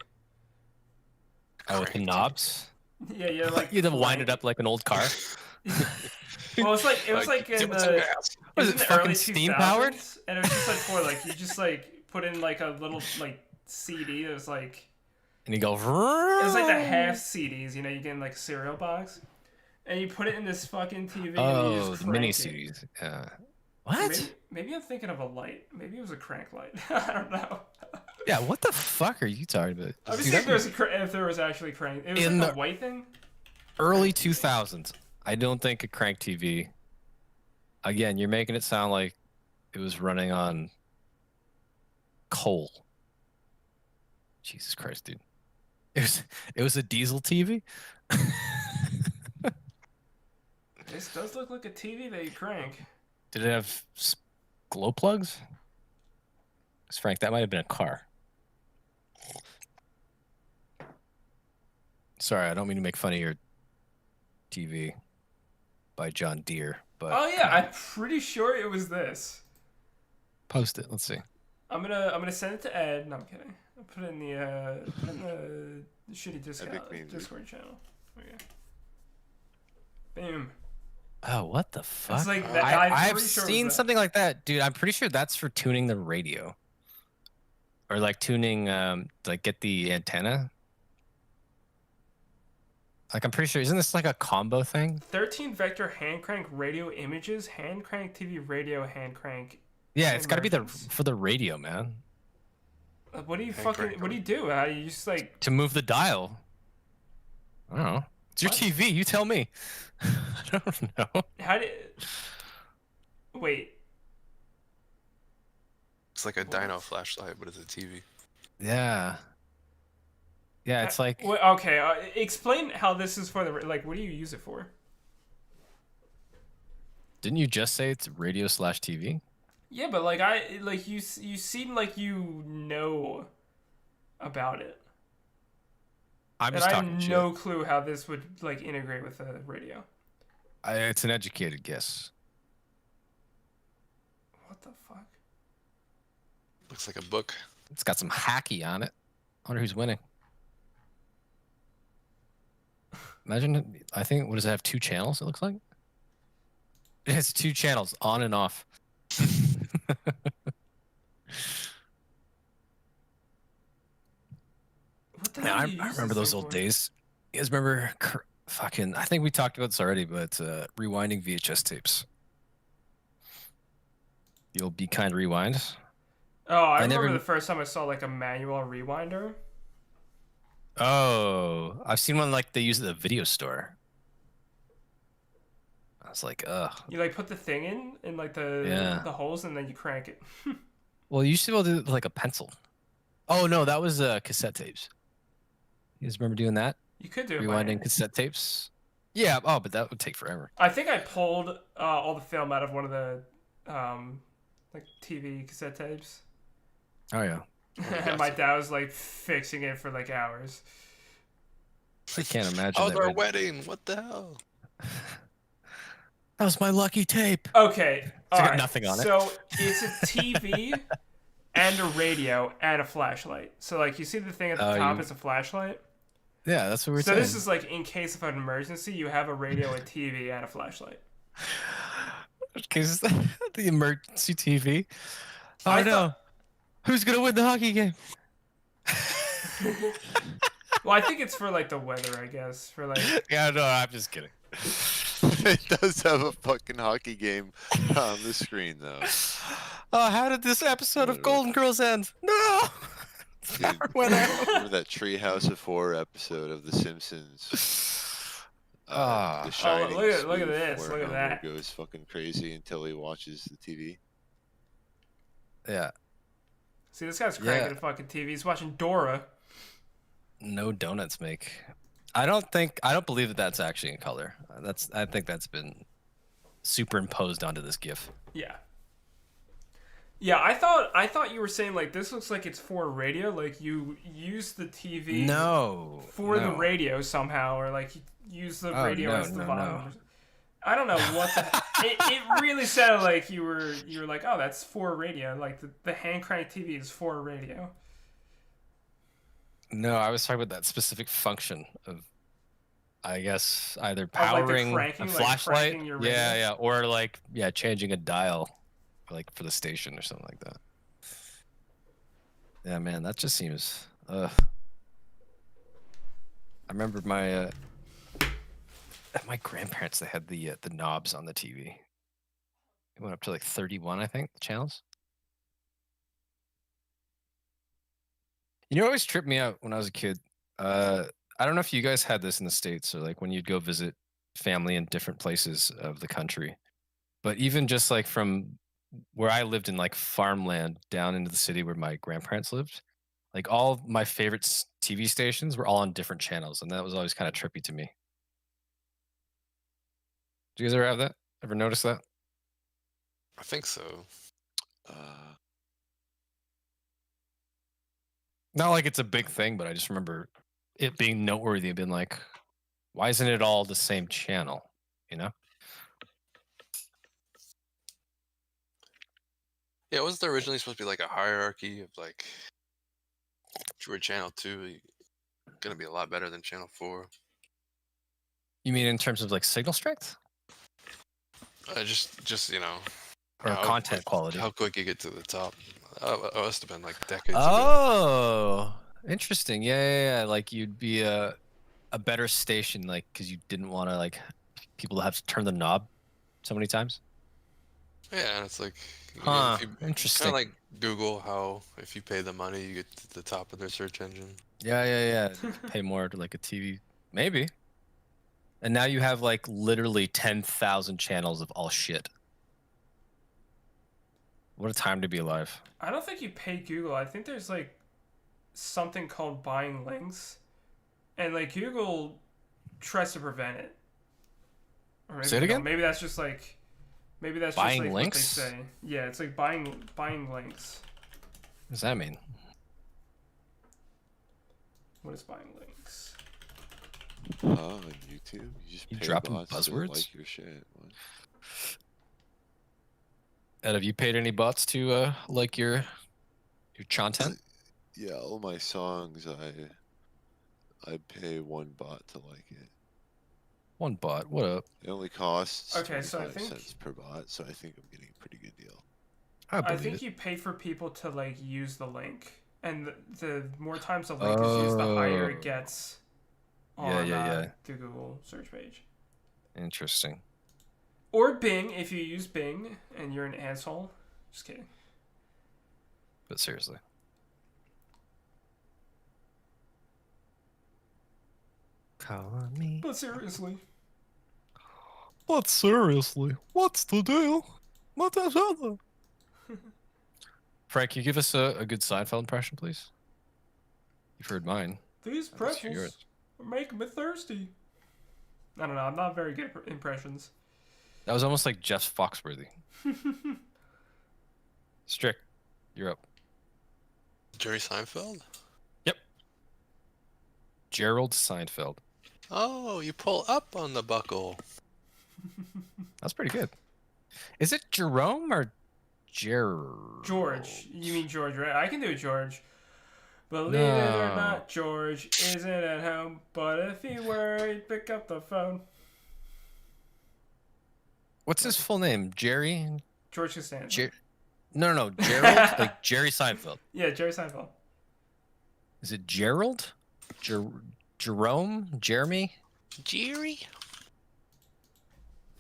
Oh, with the knobs? Yeah, yeah, like You had to wind it up like an old car. Well, it was like in the Was in it the fucking early steam powered? 2000s, and it was just like for like you just like put in like a little like CD. It was like And you go. it was like the half CDs. You know, you get in like a cereal box, and you put it in this fucking TV. and you Oh, just the mini crank it. CDs. Yeah. What? Maybe I'm thinking of a light. Maybe it was a crank light. I don't know. Yeah. What the fuck are you talking about? I'm just Dude, saying if there was actually crank. It was In like the- a white thing. early 2000s. I don't think a crank TV. Again, you're making it sound like it was running on coal. Jesus Christ, dude. It was a diesel TV. This does look like a TV that you crank. Did it have glow plugs? 'Cause Frank, that might have been a car. Sorry, I don't mean to make fun of your TV by John Deere, but Oh yeah, I'm pretty sure it was this. post it. Let's see. I'm gonna send it to Ed. No, I'm kidding. I'll put it in the shitty Discord channel. Okay. Boom. Oh, what the fuck? It's like that, I'm I've pretty sure it was seen that. something like that, dude. I'm pretty sure that's for tuning the radio. or like tuning, like get the antenna. Like I'm pretty sure, isn't this like a combo thing? 13 vector hand crank radio images, hand crank TV radio, hand crank. Yeah, it's got to be for the radio, man. What do you what do you do? You just like to move the dial. I don't know. It's your TV. You tell me. I don't know. How did? Wait. It's like a dyno flashlight, but it's a TV. Yeah. Yeah, it's like. Okay, explain how this is for the like. What do you use it for? Didn't you just say it's radio/TV? Yeah, but like you seem like you know about it. I'm just talking shit. I have no clue how this would like integrate with the radio. It's an educated guess. What the fuck? Looks like a book. It's got some hacky on it. I wonder who's winning. Imagine, I think, what does it have? 2 channels, it looks like? It has 2 channels, on and off. Now, I remember those old days. You guys remember fucking, I think we talked about this already, but rewinding VHS tapes. You'll be kind rewind. Oh, I remember the first time I saw like a manual rewinder. Oh, I've seen one like they use at the video store. I was like, ugh. You like put the thing in like the holes and then you crank it. Well, you used to be able to do it with like a pencil. Oh no, that was cassette tapes. You guys remember doing that? You could do it rewinding cassette tapes. Yeah. Oh, but that would take forever. I think I pulled all the film out of one of the like TV cassette tapes. Oh yeah. And my dad was like fixing it for like hours. I can't imagine. Oh, their wedding! What the hell? That was my lucky tape. Okay, it's got nothing on it. So it's a TV and a radio and a flashlight. So like you see the thing at the top is a flashlight. Yeah, that's what we're saying. So this is like in case of an emergency, you have a radio, a TV, and a flashlight. Because the emergency TV. Oh no. Who's gonna win the hockey game? Well, I think it's for like the weather, I guess. For like. Yeah, no, I'm just kidding. It does have a fucking hockey game on the screen, though. Oh, how did this episode of Golden Girls end? No. Dude, remember that Treehouse of Horror episode of The Simpsons? The Shining. Look at this! Look at that! Goes fucking crazy until he watches the TV. Yeah. See, this guy's cranking a fucking TV. He's watching Dora. No donuts make. I don't believe that that's actually in color. I think that's been superimposed onto this GIF. Yeah. Yeah, I thought you were saying like this looks like it's for radio, like you use the TV for the radio somehow, or like you use the radio as the volume. No. I don't know what the it really sounded like you were like, oh, that's for radio, like the hand crank TV is for radio. No, I was talking about that specific function of, I guess, either powering a flashlight, or like changing a dial, like for the station or something like that. Yeah, man, that just seems. I remember my grandparents. They had the knobs on the TV. It went up to like 31, I think, the channels. You know what always tripped me out when I was a kid? I don't know if you guys had this in the States or like when you'd go visit family in different places of the country. But even just like from where I lived in like farmland down into the city where my grandparents lived, like all of my favorite TV stations were all on different channels. And that was always kind of trippy to me. Do you guys ever have that? Ever notice that? I think so. Not like it's a big thing, but I just remember it being noteworthy and being like, why isn't it all the same channel? You know? Yeah, wasn't there originally supposed to be like a hierarchy of like, if you were channel 2, gonna be a lot better than channel 4? You mean in terms of like signal strength? Just you know, or content quality. How quick you get to the top. That must have been like decades ago. Oh, interesting. Yeah. Like you'd be a better station, like because you didn't want to like people to have to turn the knob so many times. Yeah, and it's like, you know, Huh. if you Interesting. kind of like Google how if you pay the money, you get to the top of their search engine. Yeah. Pay more to like a TV, maybe. And now you have like literally 10,000 channels of all shit. What a time to be alive. I don't think you pay Google. I think there's like something called buying links, and like Google tries to prevent it. Or maybe Say it again? Maybe that's just like Buying like links? what they say. Yeah, it's like buying links. What does that mean? What is buying links? On YouTube, you just You pay dropping bots to buzzwords? like your shit. What? Ed, have you paid any bots to like your content? Yeah, all my songs, I pay one bot to like it. One bot. What up? It only costs Okay, so I 25 think cents per bot, so I think I'm getting a pretty good deal. I think it. you pay for people to like use the link, and the more times the link is used, the higher it gets on Yeah. the Google search page. Interesting. Or Bing, if you use Bing and you're an asshole. Just kidding. But seriously. Call me. But seriously. But seriously, what's the deal? What the hell? Frank, can you give us a good Seinfeld impression, please? You've heard mine. These Let's hear pretzels yours. are making me thirsty. I don't know. I'm not very good at impressions. That was almost like Jeff Foxworthy. Strych, you're up. Jerry Seinfeld? Yep. Gerald Seinfeld. Oh, you pull up on the buckle. That's pretty good. Is it Jerome or Gerald? George. You mean George, right? I can do George. Believe it or No. not, George isn't at home. But if he were, he'd pick up the phone. What's his full name? Jerry? George Costanza. No. Gerald? Like Jerry Seinfeld. Yeah, Jerry Seinfeld. Is it Gerald? Jerome? Jeremy? Jerry?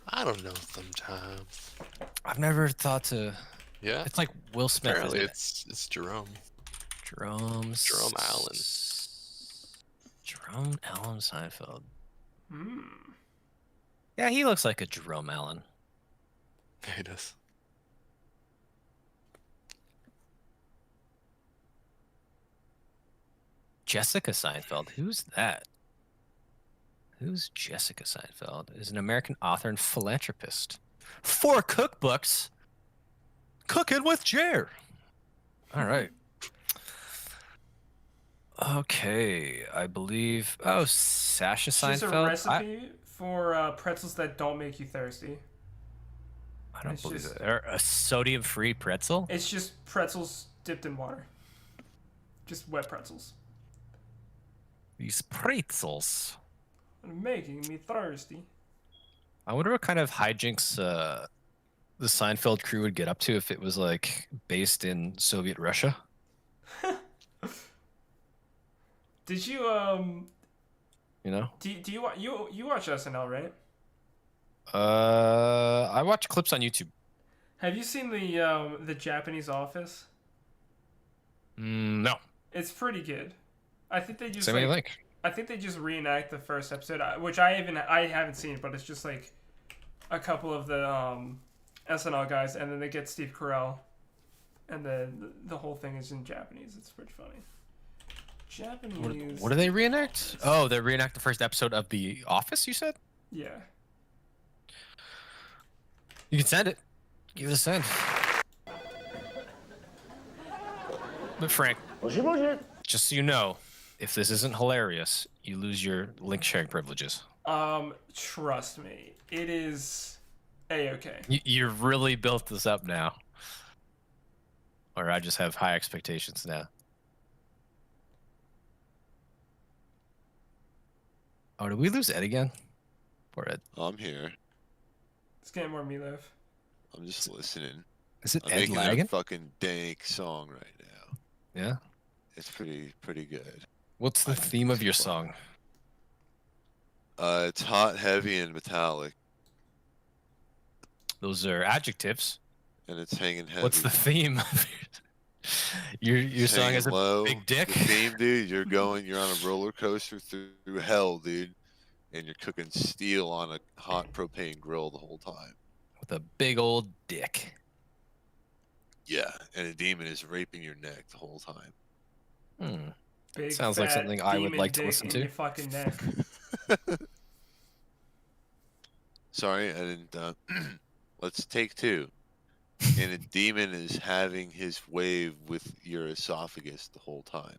I don't know sometimes. I've never thought to. Yeah? It's like Will Smith. Apparently Isn't it? it's Jerome. Jerome Allen. Jerome Allen Seinfeld. Hmm. Yeah, he looks like a Jerome Allen. Yeah, he does. Jessica Seinfeld. Who's that? Who's Jessica Seinfeld? Is an American author and philanthropist. 4 cookbooks. Cooking with Jer. All right. Okay, I believe. Oh, Sasha Seinfeld. She's a recipe for pretzels that don't make you thirsty. I don't It's believe just- it. A sodium-free pretzel. It's just pretzels dipped in water. Just wet pretzels. These pretzels. Making me thirsty. I wonder what kind of hijinks the Seinfeld crew would get up to if it was like based in Soviet Russia. Did you You know? do you watch SNL, right? I watch clips on YouTube. Have you seen the Japanese Office? No. It's pretty good. I think they just Send me a link. I think they just reenact the first episode, which I haven't seen, but it's just like a couple of the SNL guys, and then they get Steve Carell, and then the whole thing is in Japanese. It's pretty funny. Japanese. What do they reenact? Oh, they reenact the first episode of The Office, you said? Yeah. You can send it. Give it a send. But Frank, just so you know, if this isn't hilarious, you lose your link sharing privileges. Trust me, it is A-okay. You really built this up now. Or I just have high expectations now. Oh, did we lose Ed again? Poor Ed. I'm here. It's getting more meatloaf. I'm just listening. Is it I'm Ed making Lagan? a fucking dank song right now. Yeah. It's pretty good. What's the theme of your song? It's hot, heavy, and metallic. Those are adjectives. And it's hanging heavy. What's the theme of your song? Is a low. big dick? The theme, dude. You're on a roller coaster through hell, dude, and you're cooking steel on a hot propane grill the whole time. With a big old dick. Yeah, and a demon is raping your neck the whole time. Big, sounds like something I would like to listen to. Your fucking neck. Sorry, I didn't. Let's take two. And a demon is having his wave with your esophagus the whole time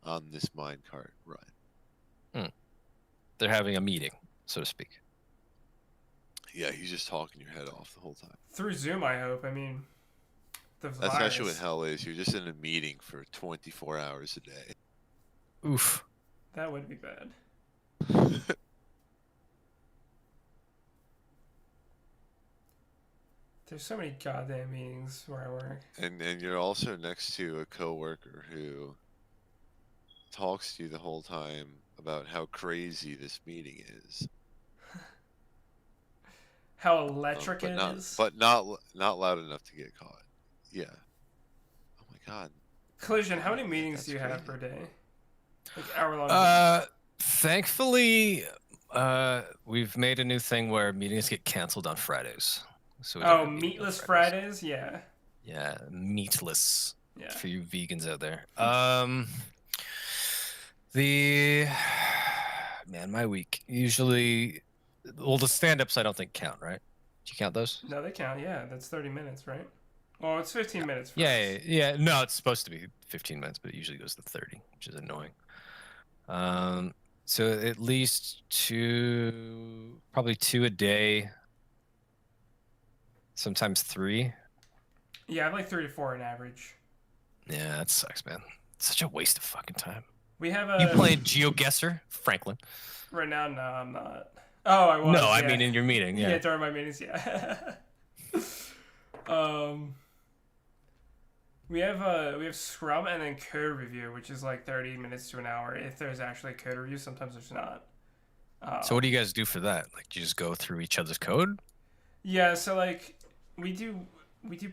on this minecart run. They're having a meeting, so to speak. Yeah, he's just talking your head off the whole time. Through Zoom, I hope. I mean, that's actually what hell is. You're just in a meeting for 24 hours a day. Oof. That would be bad. There's so many goddamn meetings where I work. And you're also next to a coworker who talks to you the whole time about how crazy this meeting is. How electric it is. But not loud enough to get caught. Yeah. Oh my god. Collision, how many meetings do you have per day? Like hour-long thankfully, we've made a new thing where meetings get canceled on Fridays. So meatless Fridays? Yeah. Yeah, meatless. Yeah. For you vegans out there. My week usually, the stand-ups I don't think count, right? Do you count those? No, they count. Yeah, that's 30 minutes, right? Well, it's 15 minutes. For Yeah. No, it's supposed to be 15 minutes, but it usually goes to 30, which is annoying. So at least probably two a day. Sometimes 3. Yeah, I have like 3 to 4 on average. Yeah, that sucks, man. It's such a waste of fucking time. We have You playing GeoGuessr, Franklin? Right now, no, I'm not. Oh, I was. No, yeah. I mean in your meeting. Yeah. Yeah, during my meetings, yeah. We have Scrum and then code review, which is like 30 minutes to an hour. If there's actually a code review, sometimes there's not. So what do you guys do for that? Like, you just go through each other's code? Yeah, so like we do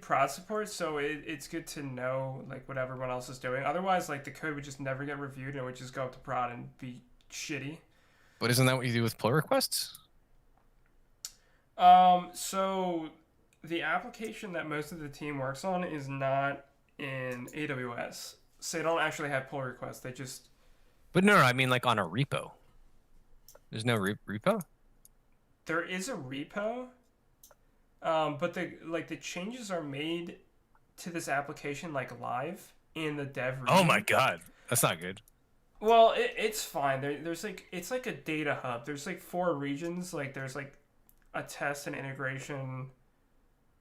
prod support, so it's good to know like what everyone else is doing. Otherwise, like the code would just never get reviewed and it would just go up to prod and be shitty. But isn't that what you do with pull requests? So the application that most of the team works on is not in AWS. So they don't actually have pull requests. They just. But no, I mean like on a repo. There's no repo? There is a repo. But the changes are made to this application like live in the dev region. Oh my god, that's not good. Well, it's fine. There's like it's like a data hub. There's like 4 regions. Like there's like a test and integration,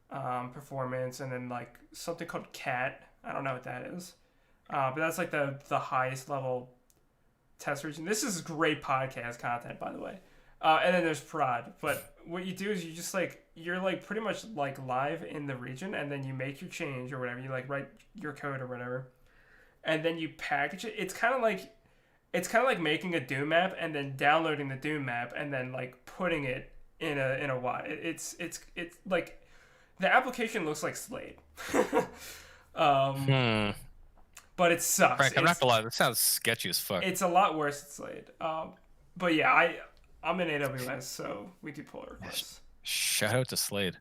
performance, and then like something called CAT. I don't know what that is, but that's like the highest level test region. This is great podcast content, by the way. And then there's prod. But what you do is you're like pretty much like live in the region, and then you make your change or whatever. You like write your code or whatever, and then you package it. It's kind of like making a Doom map and then downloading the Doom map and then like putting it in a WAD. It's like the application looks like Slade. But it sucks. Frank, I'm not gonna lie, that sounds sketchy as fuck. It's a lot worse than Slade. But yeah, I'm in AWS, so we do pull requests. Shout out to Slade,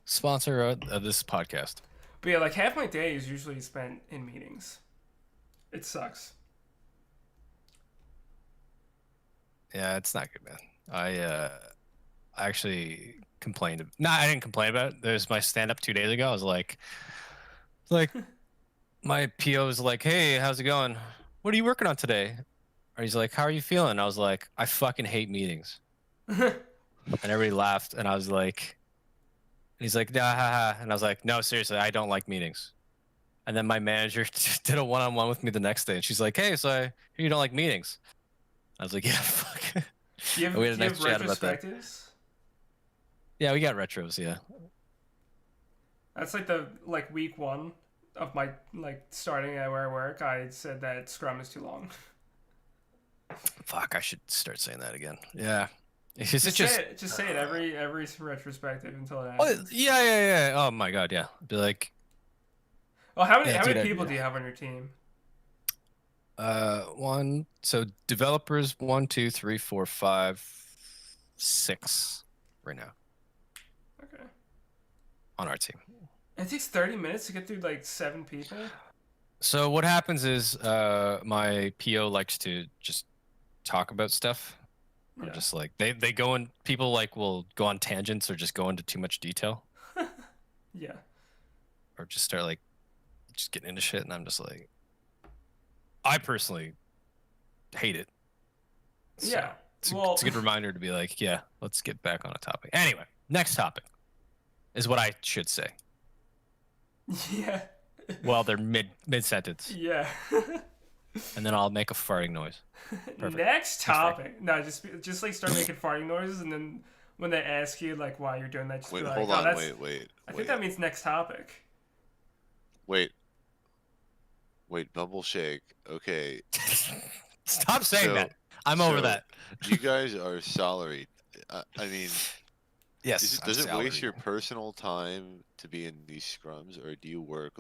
sponsor of this podcast. But yeah, like half my day is usually spent in meetings. It sucks. Yeah, it's not good, man. I actually complained. No, I didn't complain about it. There's my stand-up 2 days ago. I was like, my PO was like, "Hey, how's it going? What are you working on today?" Or he's like, "How are you feeling?" I was like, "I fucking hate meetings." And everybody laughed, and I was like, and he's like, "Nah, ha, ha." And I was like, "No, seriously, I don't like meetings." And then my manager did a one-on-one with me the next day, and she's like, "Hey, so I hear you don't like meetings." I was like, "Yeah, fuck." Do you have, chat about that. retrospectives? Yeah, we got retros, yeah. That's like the week 1 of my starting at where I work. I said that Scrum is too long. Fuck, I should start saying that again. Yeah. Just say it every retrospective until it Oh, happens. yeah. Oh my god, yeah. Be like, well, how many people do you have on your team? So developers 1, 2, 3, 4, 5, 6 right now. Okay. On our team. It takes 30 minutes to get through 7 people. So what happens is my PO likes to just talk about stuff. Yeah. Or just they go in, people will go on tangents or just go into too much detail. Yeah. Or just start just getting into shit, and I'm just I personally hate it. So yeah. It's a good reminder to be yeah, let's get back on a topic. Anyway, next topic is what I should say. Yeah. Well, they're mid sentence. Yeah. And then I'll make a farting noise. Perfect. Next topic. No, just start making farting noises, and then when they ask you why you're doing that, just wait, be hold on, wait. I think that means next topic. Wait, bubble shake. Okay. Stop saying that. I'm over that. You guys are salaried. I mean, yes. Does it waste your personal time to be in these scrums, or do you work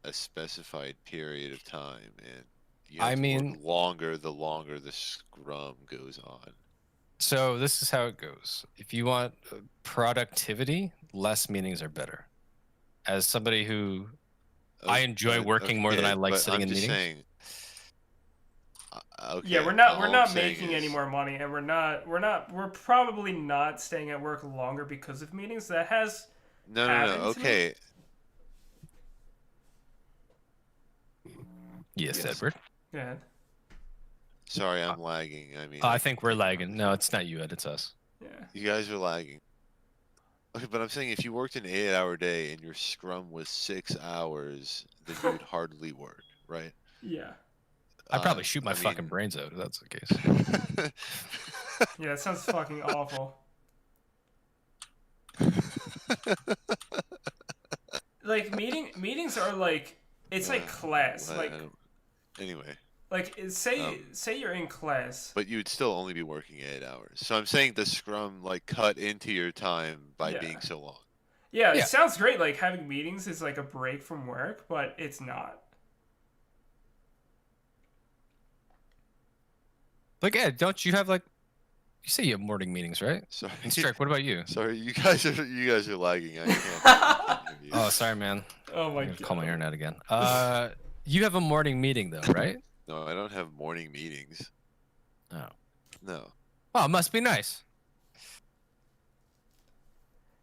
a specified period of time, and you have to work longer the longer the scrum goes on? So this is how it goes. If you want productivity, less meetings are better. As somebody who I enjoy working more than I like sitting in meetings. Saying, okay, yeah, we're not making any more money, and we're probably not staying at work longer because of meetings. That has no. Okay. Yes, Edward. Go ahead. Sorry, I'm lagging. I mean, I think we're lagging. No, it's not you, Ed. It's us. Yeah. You guys are lagging. Okay, but I'm saying if you worked an 8-hour day and your scrum was 6 hours, then you would hardly work, right? Yeah. I'd probably shoot my fucking brains out if that's the case. Yeah, that sounds fucking awful. Meetings are it's class. Anyway. Say you're in class. But you would still only be working 8 hours. So I'm saying the scrum cut into your time by being so long. Yeah, it sounds great. Having meetings is a break from work, but it's not. Ed, don't you have you say you have morning meetings, right? Sorry. Strych, what about you? Sorry, you guys are lagging. I can't. Oh, sorry, man. Oh my god. Call my internet again. You have a morning meeting though, right? No, I don't have morning meetings. Oh. No. Well, it must be nice.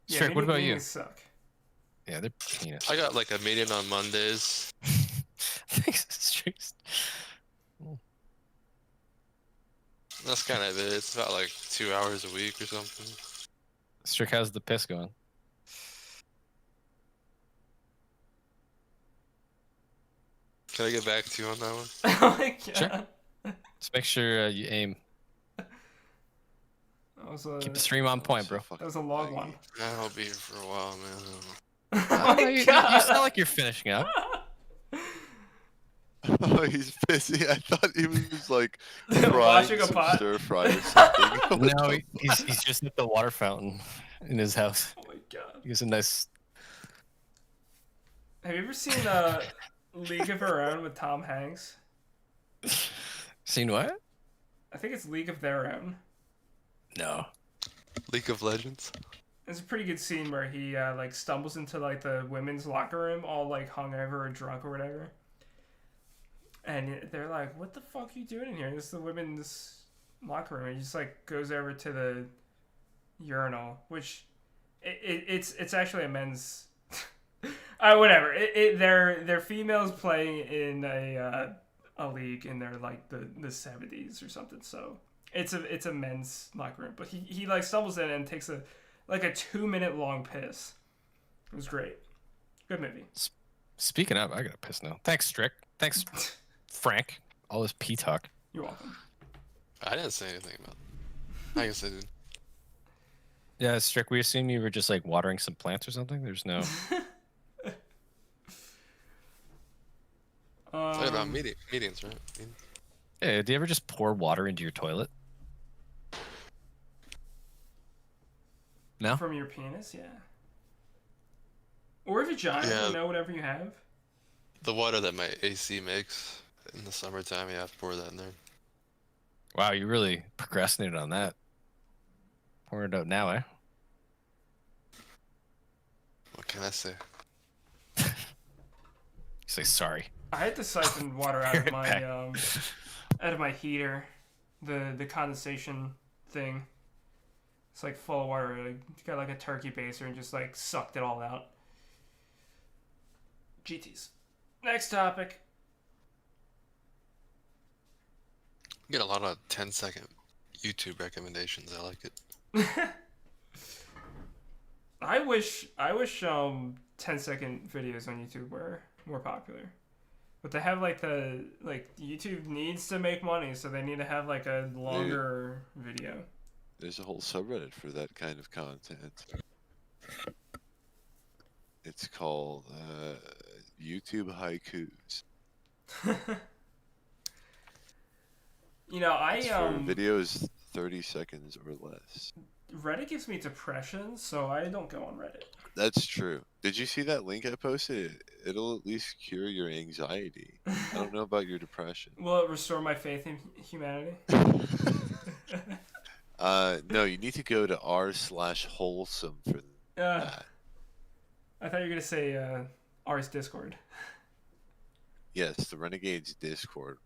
Yeah, Strych, what about you? Suck. Yeah, they're penis. I got a meeting on Mondays. That's kind of it. It's about 2 hours a week or something. Strych, how's the piss going? Can I get back to you on that one? Oh my god. Sure. Just make sure you aim. Keep the stream on point, bro. That was a long one. I'll be here for a while, man. Oh my god. You sound like you're finishing up. Oh, he's busy. I thought he was washing a some pot. stir fry or something. No, he's just at the water fountain in his house. Oh my god. He has a nice. Have you ever seen League of Their Own with Tom Hanks? Seen what? I think it's League of Their Own. No. League of Legends. It's a pretty good scene where he stumbles into the women's locker room, all hungover or drunk or whatever. And they're like, "What the fuck are you doing in here?" And this is the women's locker room. And he just goes over to the urinal, which it's actually a men's. Whatever. They're females playing in a league in their the 70s or something. So it's a men's locker room. But he stumbles in and takes a 2-minute long piss. It was great. Good movie. Speaking of, I gotta piss now. Thanks, Strych. Thanks, Frank. All this pee talk. You're welcome. I didn't say anything about it. I guess I did. Yeah, Strych, we assume you were just like watering some plants or something. There's no. Talking about meetings, right? Hey, do you ever just pour water into your toilet? No. From your penis, yeah. Or vagina, Yeah. you know, whatever you have. The water that my AC makes in the summertime, you have to pour that in there. Wow, you really procrastinated on that. Pour it out now, eh? What can I say? You say sorry. I had to siphon water out of my heater, the condensation thing. It's like full of water. Like, got like a turkey baster and just like sucked it all out. GTs. Next topic. You get a lot of 10-second YouTube recommendations. I like it. I wish 10-second videos on YouTube were more popular. But they have like YouTube needs to make money, so they need to have like a longer video. There's a whole subreddit for that kind of content. It's called YouTube haikus. You know, It's for videos 30 seconds or less. Reddit gives me depression, so I don't go on Reddit. That's true. Did you see that link I posted? It'll at least cure your anxiety. I don't know about your depression. Will it restore my faith in humanity? No, you need to go to r/wholesome for that. I thought you were gonna say R's Discord. Yes, the Renegades Discord.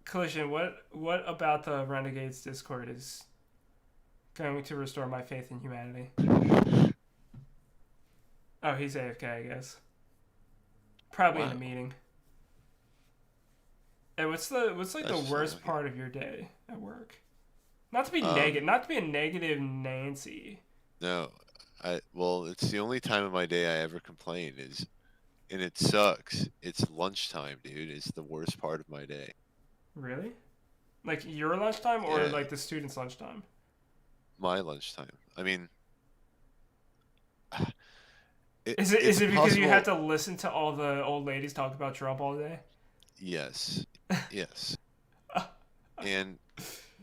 Collision, what about the Renegades Discord is going to restore my faith in humanity? Oh, he's AFK, I guess. Probably in a meeting. And what's the worst part of your day at work? Not to be negative, not to be a negative Nancy. No, well, it's the only time of my day I ever complain and it sucks. It's lunchtime, dude. It's the worst part of my day. Really? Like your lunchtime or like the students' lunchtime? My lunchtime. I mean, is it because you have to listen to all the old ladies talk about Trump all day? Yes. Yes. And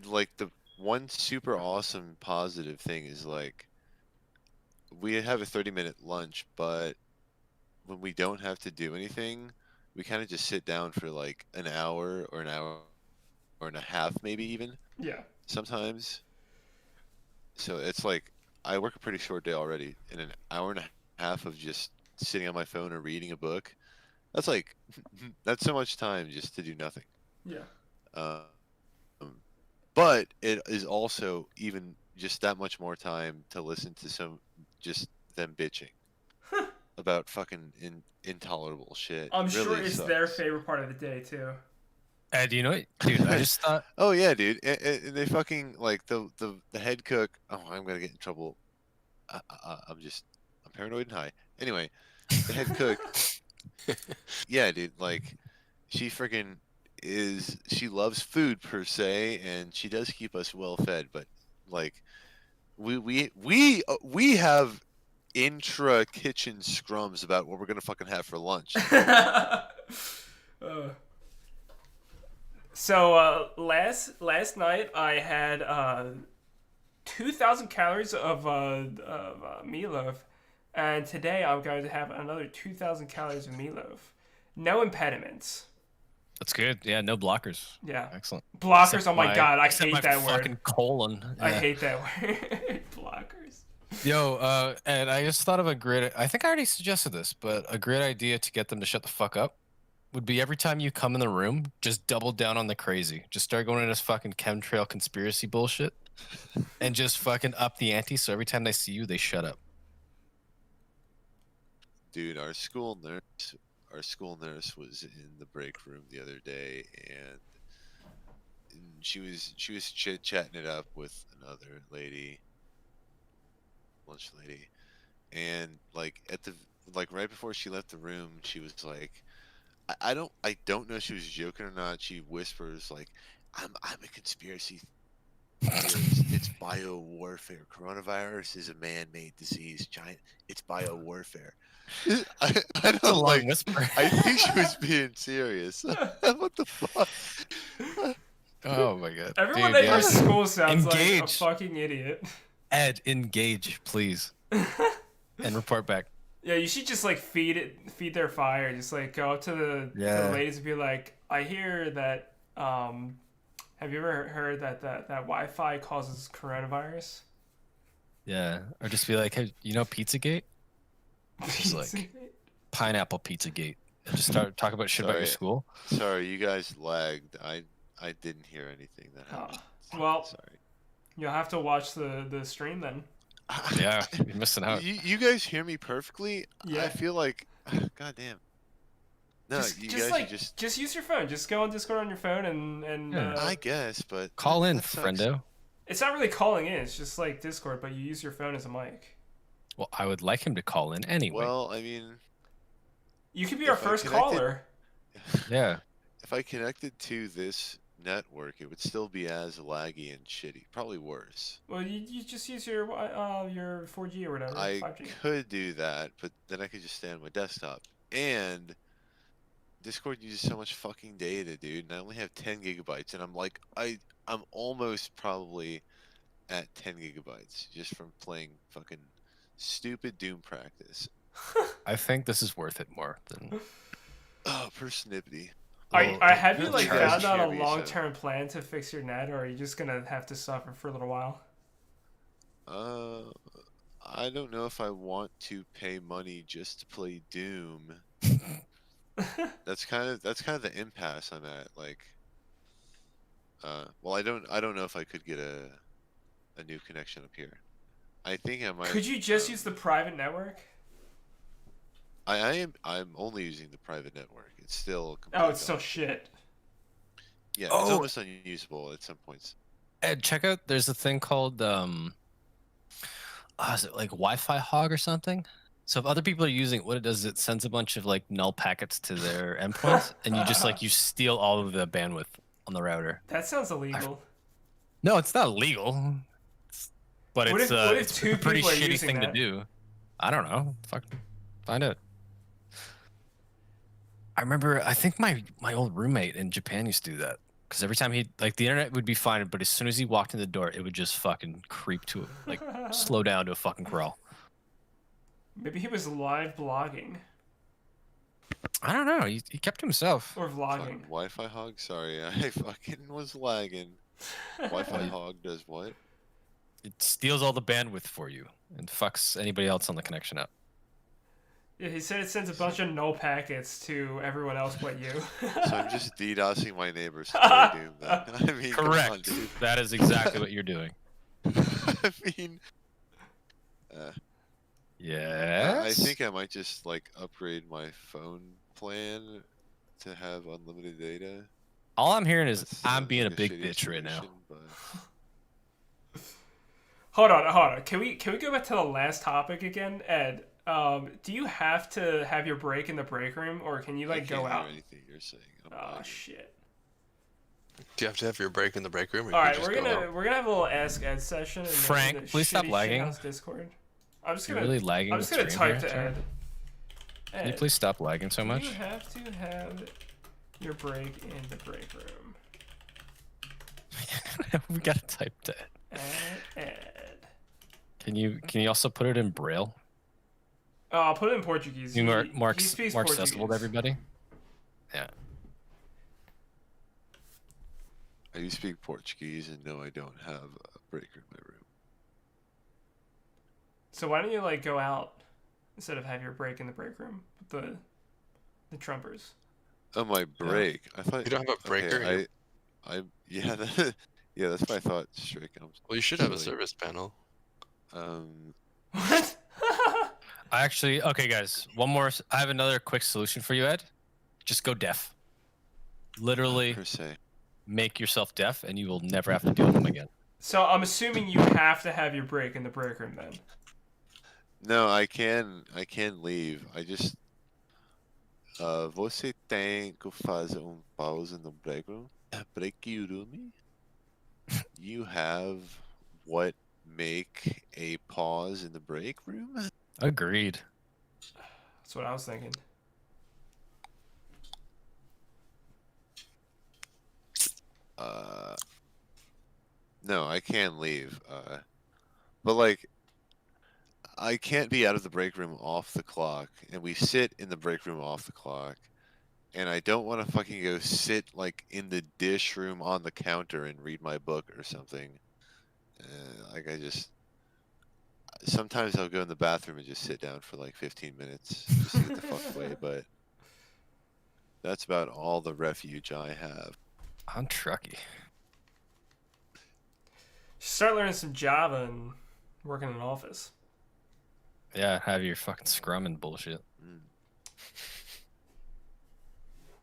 like the one super awesome positive thing is like we have a 30-minute lunch, but when we don't have to do anything, we kind of just sit down for like an hour or and a half, maybe even. Yeah. Sometimes. So it's like I work a pretty short day already, and an hour and a half of just sitting on my phone or reading a book. That's like that's so much time just to do nothing. Yeah. But it is also even just that much more time to listen to some just them bitching about fucking intolerable shit. I'm really sure it's sucks. their favorite part of the day too. Do you know what? Dude, I just thought. Oh yeah, dude. And they fucking like the head cook. Oh, I'm gonna get in trouble. I'm paranoid and high. Anyway, the head cook. Yeah, dude. Like, she freaking she loves food per se, and she does keep us well fed. But like, we have intra kitchen scrums about what we're gonna fucking have for lunch. So last night I had 2,000 calories of meatloaf, and today I'm going to have another 2,000 calories of meatloaf. No impediments. That's good. Yeah, no blockers. Yeah. Excellent. Blockers. Except oh my god, I hate that word. Fucking colon. I hate that word. Blockers. Yo, and I just thought of a great. I think I already suggested this, but a great idea to get them to shut the fuck up would be every time you come in the room, just double down on the crazy. Just start going into this fucking chemtrail conspiracy bullshit, and just fucking up the ante. So every time they see you, they shut up. Dude, our school nurse was in the break room the other day, and she was chit-chatting it up with another lady, lunch lady, and like right before she left the room, she was like, I don't know if she was joking or not. She whispers like, I'm a conspiracy It's biowarfare. Coronavirus is a man-made disease. It's biowarfare. I don't like. Whisper. I think she was being serious. What the fuck? Oh my god. Everyone Dude, at your school sounds like a Engage. fucking idiot. Ed, engage, please, and report back. Yeah, you should just like feed their fire. Just like go up to the ladies and be like, I hear that. Have you ever heard that Wi-Fi causes coronavirus? Yeah, or just be like, hey, you know Pizzagate? Just like pineapple Pizzagate. And just start talking about shit about your school. Sorry, you guys lagged. I didn't hear anything that happened. Well, sorry. You'll have to watch the stream then. Yeah, you're missing out. You guys hear me perfectly? Yeah. I feel like, goddamn. No, just use your phone. Just go on Discord on your phone and. Yeah. I guess, but call in, that sucks. friendo. It's not really calling in. It's just like Discord, but you use your phone as a mic. Well, I would like him to call in anyway. Well, I mean, you could be our first caller. Yeah. If I connected to this network, it would still be as laggy and shitty. Probably worse. Well, you just use your 4G or whatever. I 5G. could do that, but then I could just stay on my desktop. And Discord uses so much fucking data, dude. And I only have 10 gigabytes, and I'm like, I'm almost probably at 10 gigabytes just from playing fucking stupid Doom practice. I think this is worth it more than. Oh, persnippity. I have you like guys found out a hear me, long-term plan to fix your net, or are you just gonna have to suffer for a little while? I don't know if I want to pay money just to play Doom. That's kind of the impasse I'm at. Like, well, I don't know if I could get a new connection up here. I think I might. Could you just use the private network? I'm only using the private network. It's still. Oh, it's still shit. Yeah, it's almost unusable at some points. Ed, check out. There's a thing called is it like Wi-Fi hog or something? So if other people are using it, what it does is it sends a bunch of like null packets to their endpoints, and you just like you steal all of the bandwidth on the router. That sounds illegal. No, it's not illegal. But what it's if a pretty shitty thing to do. I don't know. Fuck, find out. I remember. I think my old roommate in Japan used to do that. Because every time the internet would be fine, but as soon as he walked in the door, it would just fucking creep to like slow down to a fucking crawl. Maybe he was live blogging. I don't know. He kept to himself. Or vlogging. Wi-Fi hog? Sorry, I fucking was lagging. Wi-Fi hog does what? It steals all the bandwidth for you and fucks anybody else on the connection up. Yeah, he said it sends a bunch of null packets to everyone else but you. So I'm just DDoSing my neighbors to play Doom then. I mean, correct. Come on, dude. That is exactly what you're doing. I mean, yes. I think I might just like upgrade my phone plan to have unlimited data. All I'm hearing is That I'm sounds being like a big shitty bitch right now. solution, but- Hold on. Can we go back to the last topic again, Ed? Do you have to have your break in the break room, or can you like go I can't out? hear anything you're saying. Oh shit! Do you have to have your break in the break room? Or All you right, can we're just go gonna out? we're gonna have a little Ask Ed session. In Frank, the please stop shitty lagging. shithouse Discord. I'm just You're gonna really lagging. I'm just the gonna stream type here, to too. Ed. Can you please stop lagging so much? You have to have your break in the break room. We gotta type to Ed. Ed. Can you also put it in Braille? I'll put it in Portuguese. More He speaks accessible to Portuguese. everybody. Yeah. I do speak Portuguese, and no, I don't have a breaker in my room. So why don't you like go out instead of have your break in the break room with the Trumpers? Oh, my break. I thought You don't have a breaker? Okay, yeah, yeah, that's what I thought. Strych. Well, you should have a silly. service panel. What? Okay, guys. One more. I have another quick solution for you, Ed. Just go deaf. Literally, Per se. make yourself deaf, and you will never have to deal with them again. So I'm assuming you have to have your break in the break room then. No, I can leave. I just você tem que fazer pause no break room. Break room? you have what make a pause in the break room? Agreed. That's what I was thinking. No, I can't leave. But like, I can't be out of the break room off the clock, and we sit in the break room off the clock, and I don't want to fucking go sit like in the dish room on the counter and read my book or something. Like sometimes I'll go in the bathroom and just sit down for like 15 minutes just to get the fuck away, but that's about all the refuge I have. I'm Trucky. Start learning some Java and working in an office. Yeah, have your fucking scrum and bullshit.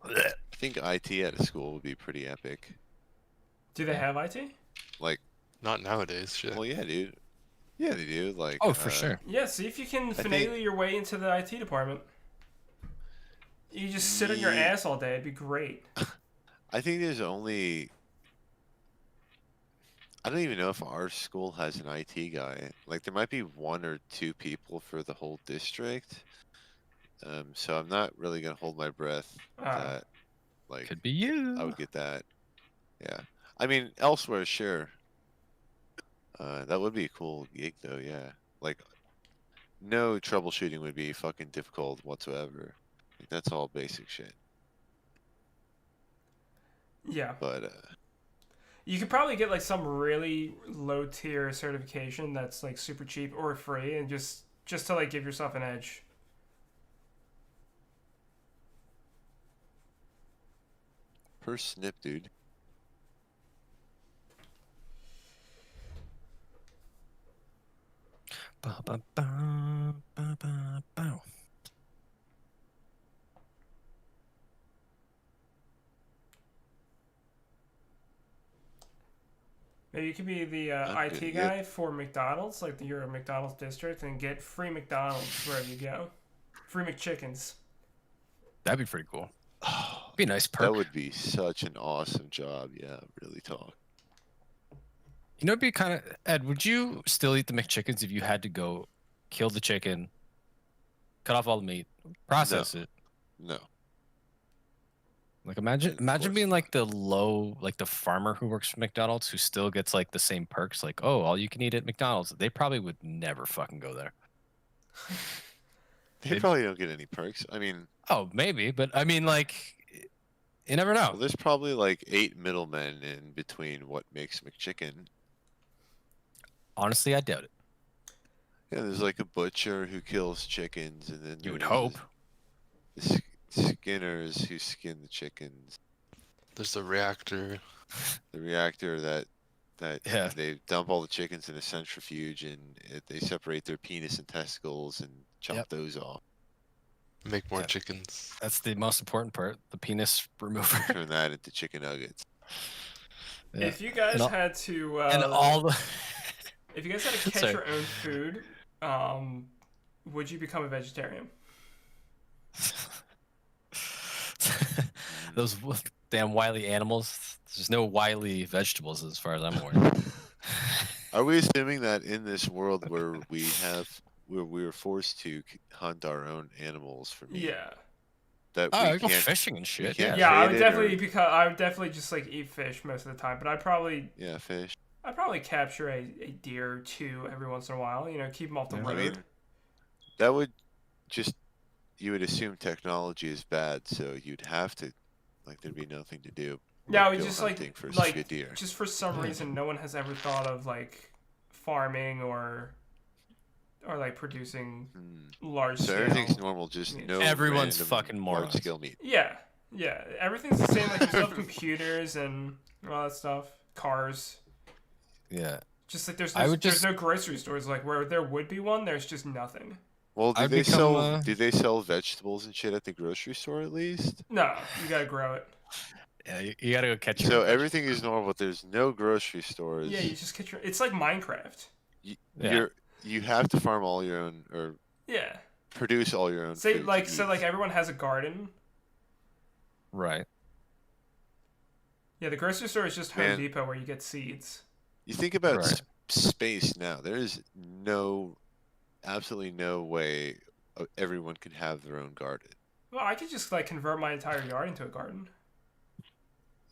I think IT at a school would be pretty epic. Do they have IT? Like, not nowadays, shit. well, yeah, dude. Yeah, they do. Like, oh, for sure. Yeah, see if you can finagle your way into the IT department. You just sit on your ass all day. It'd be great. I think there's only... I don't even know if our school has an IT guy. Like, there might be 1 or 2 people for the whole district. So I'm not really going to hold my breath that, like... Could be you. I would get that. Yeah. I mean, elsewhere, sure. That would be a cool gig, though, yeah. Like, no troubleshooting would be fucking difficult whatsoever. Like, that's all basic shit. Yeah. But, you could probably get, like, some really low-tier certification that's, like, super cheap or free and just to, like, give yourself an edge. per snip, dude. Ba, ba, ba, ba, ba, ba. Maybe you could be the IT guy for McDonald's, like you're a McDonald's district, and get free McDonald's wherever you go. Free McChickens. That'd be pretty cool. Be a nice perk. That would be such an awesome job. Yeah, really talk. You know, it'd be kind of... Ed, would you still eat the McChickens if you had to go kill the chicken, cut off all the meat, process it? No. Like, imagine being like the farmer who works for McDonald's who still gets like the same perks, like, oh, all you can eat at McDonald's. They probably would never fucking go there. They probably don't get any perks. I mean... Oh, maybe, but I mean, like, you never know. Well, there's probably like 8 middlemen in between what makes McChicken. Honestly, I doubt it. Yeah, there's like a butcher who kills chickens, and then You would hope. The skinners who skin the chickens. There's the reactor. The reactor that Yeah. They dump all the chickens in a centrifuge, and they separate their penis and testicles and chop those off. Make more chickens. That's the most important part, the penis remover. Turn that into chicken nuggets. Yeah. If you guys had to... and all the... If you guys had to catch your own food, would you become a vegetarian? Those damn wily animals. There's no wily vegetables as far as I'm aware. Are we assuming that in this world where we're forced to hunt our own animals for meat? Yeah. That I go fishing and shit. Yeah, I would definitely just like eat fish most of the time, but I'd probably fish. I'd probably capture a deer or two every once in a while. You know, keep them off the road. I mean, that would just... You would assume technology is bad, so you'd have to, like, there'd be nothing to do. Yeah, we just like deer. Just for some reason, no one has ever thought of like farming or like producing large scale. So everything's normal, just no. Everyone's fucking morons. Large scale meat. Yeah, everything's the same. Like you still have computers and all that stuff, cars. Yeah. Just like there's no grocery stores. Like where there would be one, there's just nothing. Well, do they sell vegetables and shit at the grocery store at least? No, you gotta grow it. Yeah, you gotta go catch. So everything is normal, but there's no grocery stores. Yeah, you just catch your. It's like Minecraft. You have to farm all your own, or produce all your own. Say like everyone has a garden. Right. Yeah, the grocery store is just Home Depot where you get seeds. You think about space now. There is absolutely no way everyone could have their own garden. Well, I could just like convert my entire yard into a garden.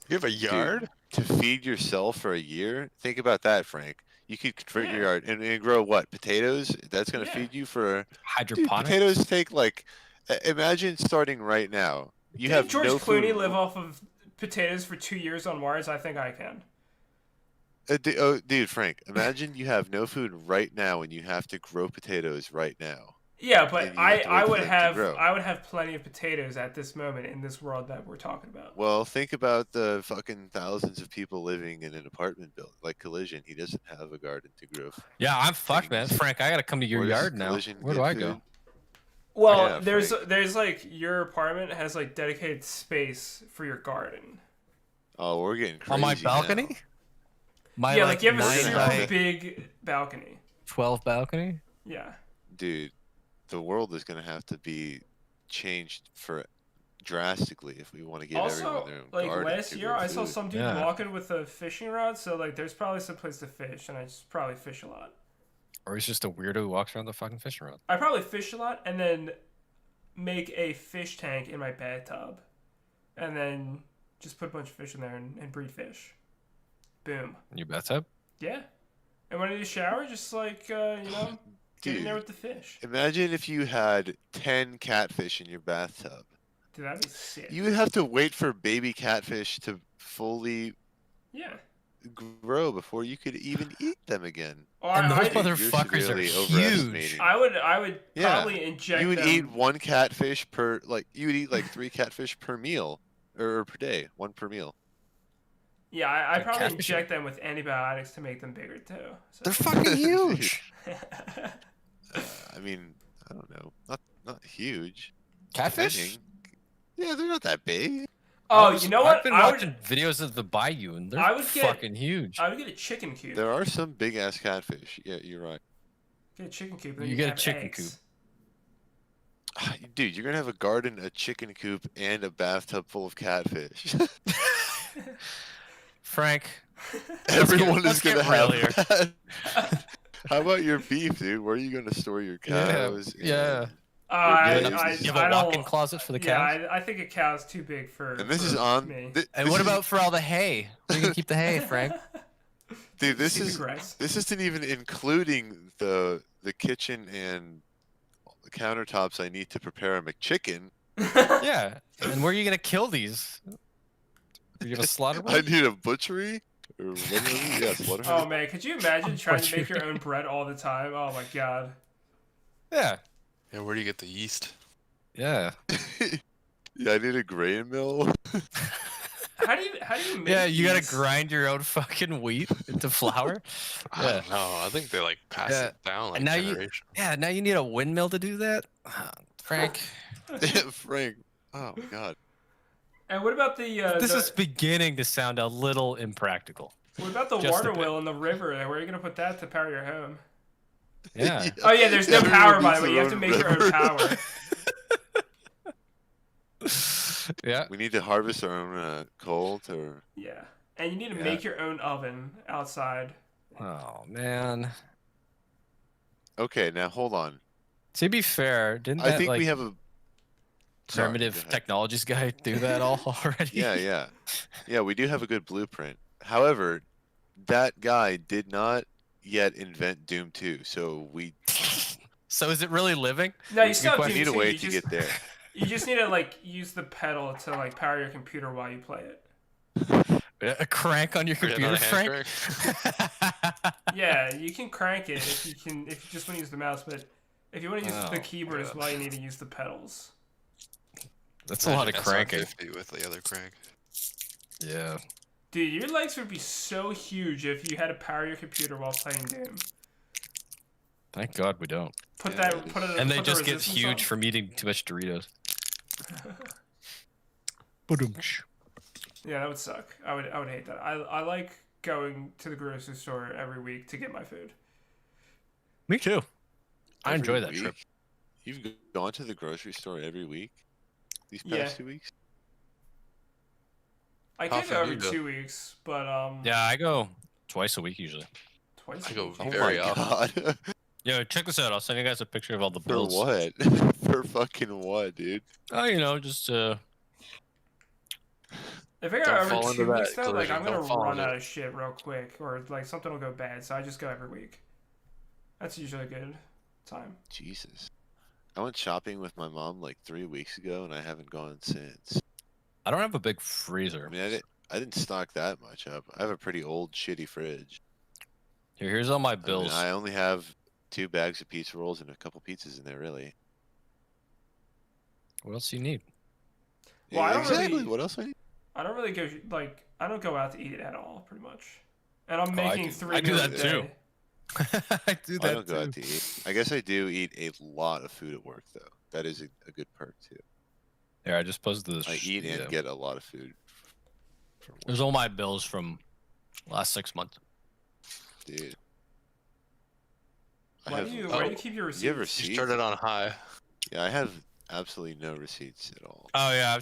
You have a yard? Dude, to feed yourself for a year? Think about that, Frank. You could convert your yard and grow what? Potatoes? That's going to feed you for... Hydroponics? Dude, potatoes take like... Imagine starting right now. You have George no Clooney food. live off of potatoes for 2 years on Mars? I think I can. Dude, Frank, imagine you have no food right now and you have to grow potatoes right now. Yeah, but I would have plenty of potatoes at this moment in this world that we're talking about. Well, think about the fucking thousands of people living in an apartment building, like Collision. He doesn't have a garden to grow. Yeah, I'm fucked, man. Frank, I gotta come to your yard now. Where do I go? Well, there's like your apartment has like dedicated space for your garden. Oh, we're getting crazy on my balcony. Now. Yeah, like you have a super big balcony. 12 balcony. Yeah. Dude, the world is gonna have to be changed drastically if we want to give everyone their own garden. Also, like last year, I saw some dude walking with a fishing rod. So like, there's probably some place to fish, and I just probably fish a lot. Or he's just a weirdo who walks around the fucking fishing rod. I probably fish a lot, and then make a fish tank in my bathtub, and then just put a bunch of fish in there and breed fish. Boom. In your bathtub? Yeah. And when I do shower, just like get in there with the fish. Imagine if you had 10 catfish in your bathtub. Dude, that'd be sick. You would have to wait for baby catfish to fully grow before you could even eat them again. And those motherfuckers are huge. I would probably inject You would them. eat one catfish per, you would eat like 3 catfish per meal, or per day, 1 per meal. Yeah, I'd probably inject them with antibiotics to make them bigger too. So. They're fucking huge. I mean, I don't know, not huge. Catfish? Yeah, they're not that big. Oh, you know what? I've been watching videos of the bayou, and they're fucking huge. I would get a chicken coop. There are some big ass catfish. Yeah, you're right. Get a chicken coop. You get a chicken coop. Dude, you're gonna have a garden, a chicken coop, and a bathtub full of catfish. Frank, everyone is gonna have that. How about your beef, dude? Where are you gonna store your cows? Yeah. You have a walk-in closet for the cows? Yeah, I think a cow's too big for. And this is on me. And what about for all the hay? Where are you gonna keep the hay, Frank? Dude, this isn't even including the kitchen and the countertops I need to prepare a McChicken. Yeah, and where are you gonna kill these? Are you gonna slaughter one? I need a butchery. Or slaughter. Oh man, could you imagine trying to make your own bread all the time? Oh my god. Yeah. Yeah, where do you get the yeast? Yeah. Yeah, I need a grain mill. How do you make Yeah, you gotta grind your own fucking wheat into flour. I don't know. I think they like pass it down like and now generation. now you need a windmill to do that? Frank. Frank. Oh my god. And what about the this is beginning to sound a little impractical. What about the water wheel in the river? Where are you gonna put that to power your home? Yeah. Oh yeah, there's no power by the way. You have to make your own power. Yeah. We need to harvest our own coal to. Yeah, and you need to make your own oven outside. Oh man. Okay, now hold on. To be fair, didn't I think we have a primitive technologies guy do that all already? Yeah, we do have a good blueprint. However, that guy did not yet invent Doom 2, so we. So is it really living? No, you still need a way to get there. You just need to use the pedal to power your computer while you play it. A crank on your computer, Frank? Yeah, you can crank it if you just want to use the mouse, but if you want to use the keyboard as well, you need to use the pedals. That's a lot of cranking. With the other crank. Yeah. Dude, your legs would be so huge if you had to power your computer while playing Doom. Thank God we don't. And they just get huge from eating too much Doritos. Yeah, that would suck. I would hate that. I like going to the grocery store every week to get my food. Me too. I enjoy that trip. You've gone to the grocery store every week these past 2 weeks? I How can go often do every you go? 2 weeks, but Yeah, I go twice a week usually. twice I a go week. Oh very my often. god. Yo, check this out. I'll send you guys a picture of all the For bills. what? For fucking what, dude? Oh, just If I go Don't every fall into 2 weeks that though, like collision. I'm gonna Don't fall run into out it. of shit real quick, or like something will go bad. So I just go every week. That's usually a good time. Jesus. I went shopping with my mom like 3 weeks ago, and I haven't gone since. I don't have a big freezer. I mean, I didn't stock that much up. I have a pretty old, shitty fridge. Here's all my I mean, bills. I only have 2 bags of pizza rolls and a couple pizzas in there, really. What else do you need? Well, I don't exactly. really- What else I need? I don't really go like I don't go out to eat at all, pretty much. And I'm I making do- 3 I do meals that a too. day. I do I that don't go too. out to eat. I guess I do eat a lot of food at work, though. That is a good perk too. Here, I just posted this. I eat and get a lot of food. From work. There's all my bills from last 6 months. Dude. Where do you keep your receipts? You have You receipts? started on high. Yeah, I have absolutely no receipts at all. Oh yeah,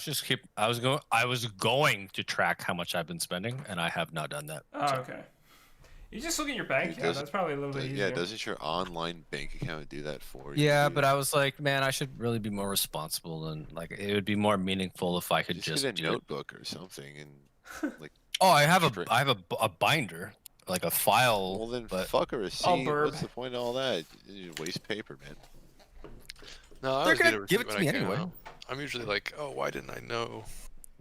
I was going to track how much I've been spending, and I have not done that. Oh, okay. You just look at your bank Dude, account. That's probably a little bit easier. Yeah, doesn't your online bank account do that for you? Yeah, dude? but I was like, man, I should really be more responsible, and like it would be more meaningful if I could just get a do it. notebook or something and like. Oh, I have Straight- a binder, like a file. Well, then but fuck a receipt. burp. What's the point of all that? You waste paper, man. No, I They're always gonna get a give receipt it to when me I get anyway. out. I'm usually like, oh, why didn't I know?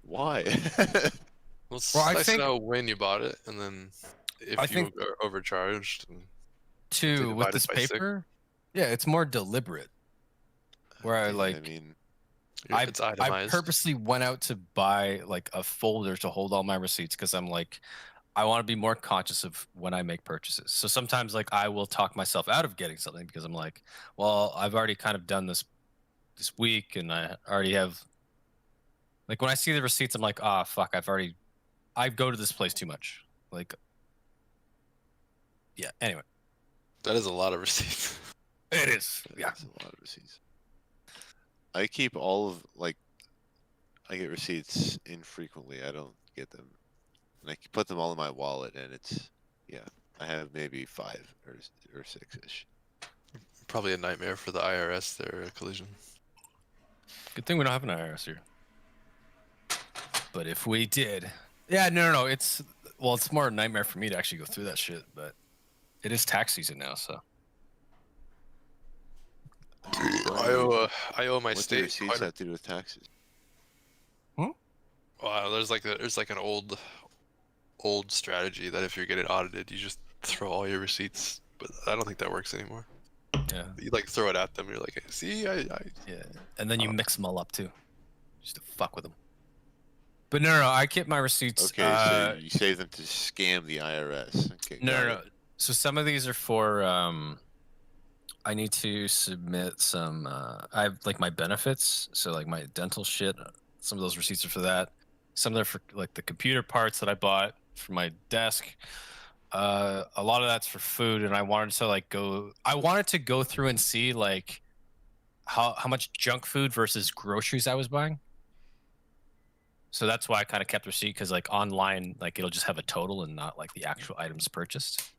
Why? Well, it's Well, I nice to think- know when you bought it, and then if I you think- are overcharged. And Two with divided this by six. paper. Yeah, it's more deliberate. Where I Dude, like. I mean, it's I itemized. purposely went out to buy like a folder to hold all my receipts because I'm like, I want to be more conscious of when I make purchases. So sometimes like I will talk myself out of getting something because I'm like, well, I've already kind of done this week and I already have. Like when I see the receipts, I'm like, ah, fuck, I go to this place too much. Like, yeah. Anyway, That is a lot of receipts. it is. Yeah. that's a lot of receipts. I keep all of I get receipts infrequently. I don't get them, and I put them all in my wallet, and it's I have maybe 5 or 6-ish. Probably a nightmare for the IRS. Their collision. Good thing we don't have an IRS here. But if we did, yeah, no. It's more a nightmare for me to actually go through that shit. But it is tax season now, so. I owe my What do state. receipts Quite a, have to do with taxes? wow, there's like an old strategy that if you're getting audited, you just throw all your receipts. But I don't think that works anymore. Yeah. You like throw it at them. You're like, see, Yeah, and then you mix them all up too, just to fuck with them. But no. I keep my receipts. Okay, so you save them to scam the IRS. Okay, No. So some of these are for. I need to submit some. I have like my benefits, so like my dental shit. Some of those receipts are for that. Some of them are for like the computer parts that I bought for my desk. A lot of that's for food, and I wanted to go through and see like how much junk food versus groceries I was buying. So that's why I kind of kept receipt because like online, like it'll just have a total and not like the actual items purchased.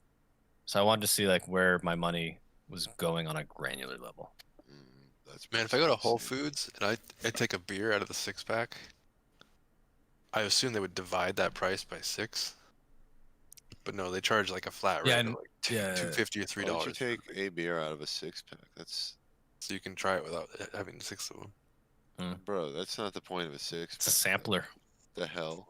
So I wanted to see like where my money was going on a granular level. That's man, if I go to Whole insane. Foods and I take a beer out of the 6-pack, I assume they would divide that price by 6. But no, they charge like a flat rate Yeah, of like $2.50 or $3. Why would you take a beer out of a 6-pack? That's So you can try it without having 6 of them. bro. That's not the point of a 6-pack. It's a sampler. The hell?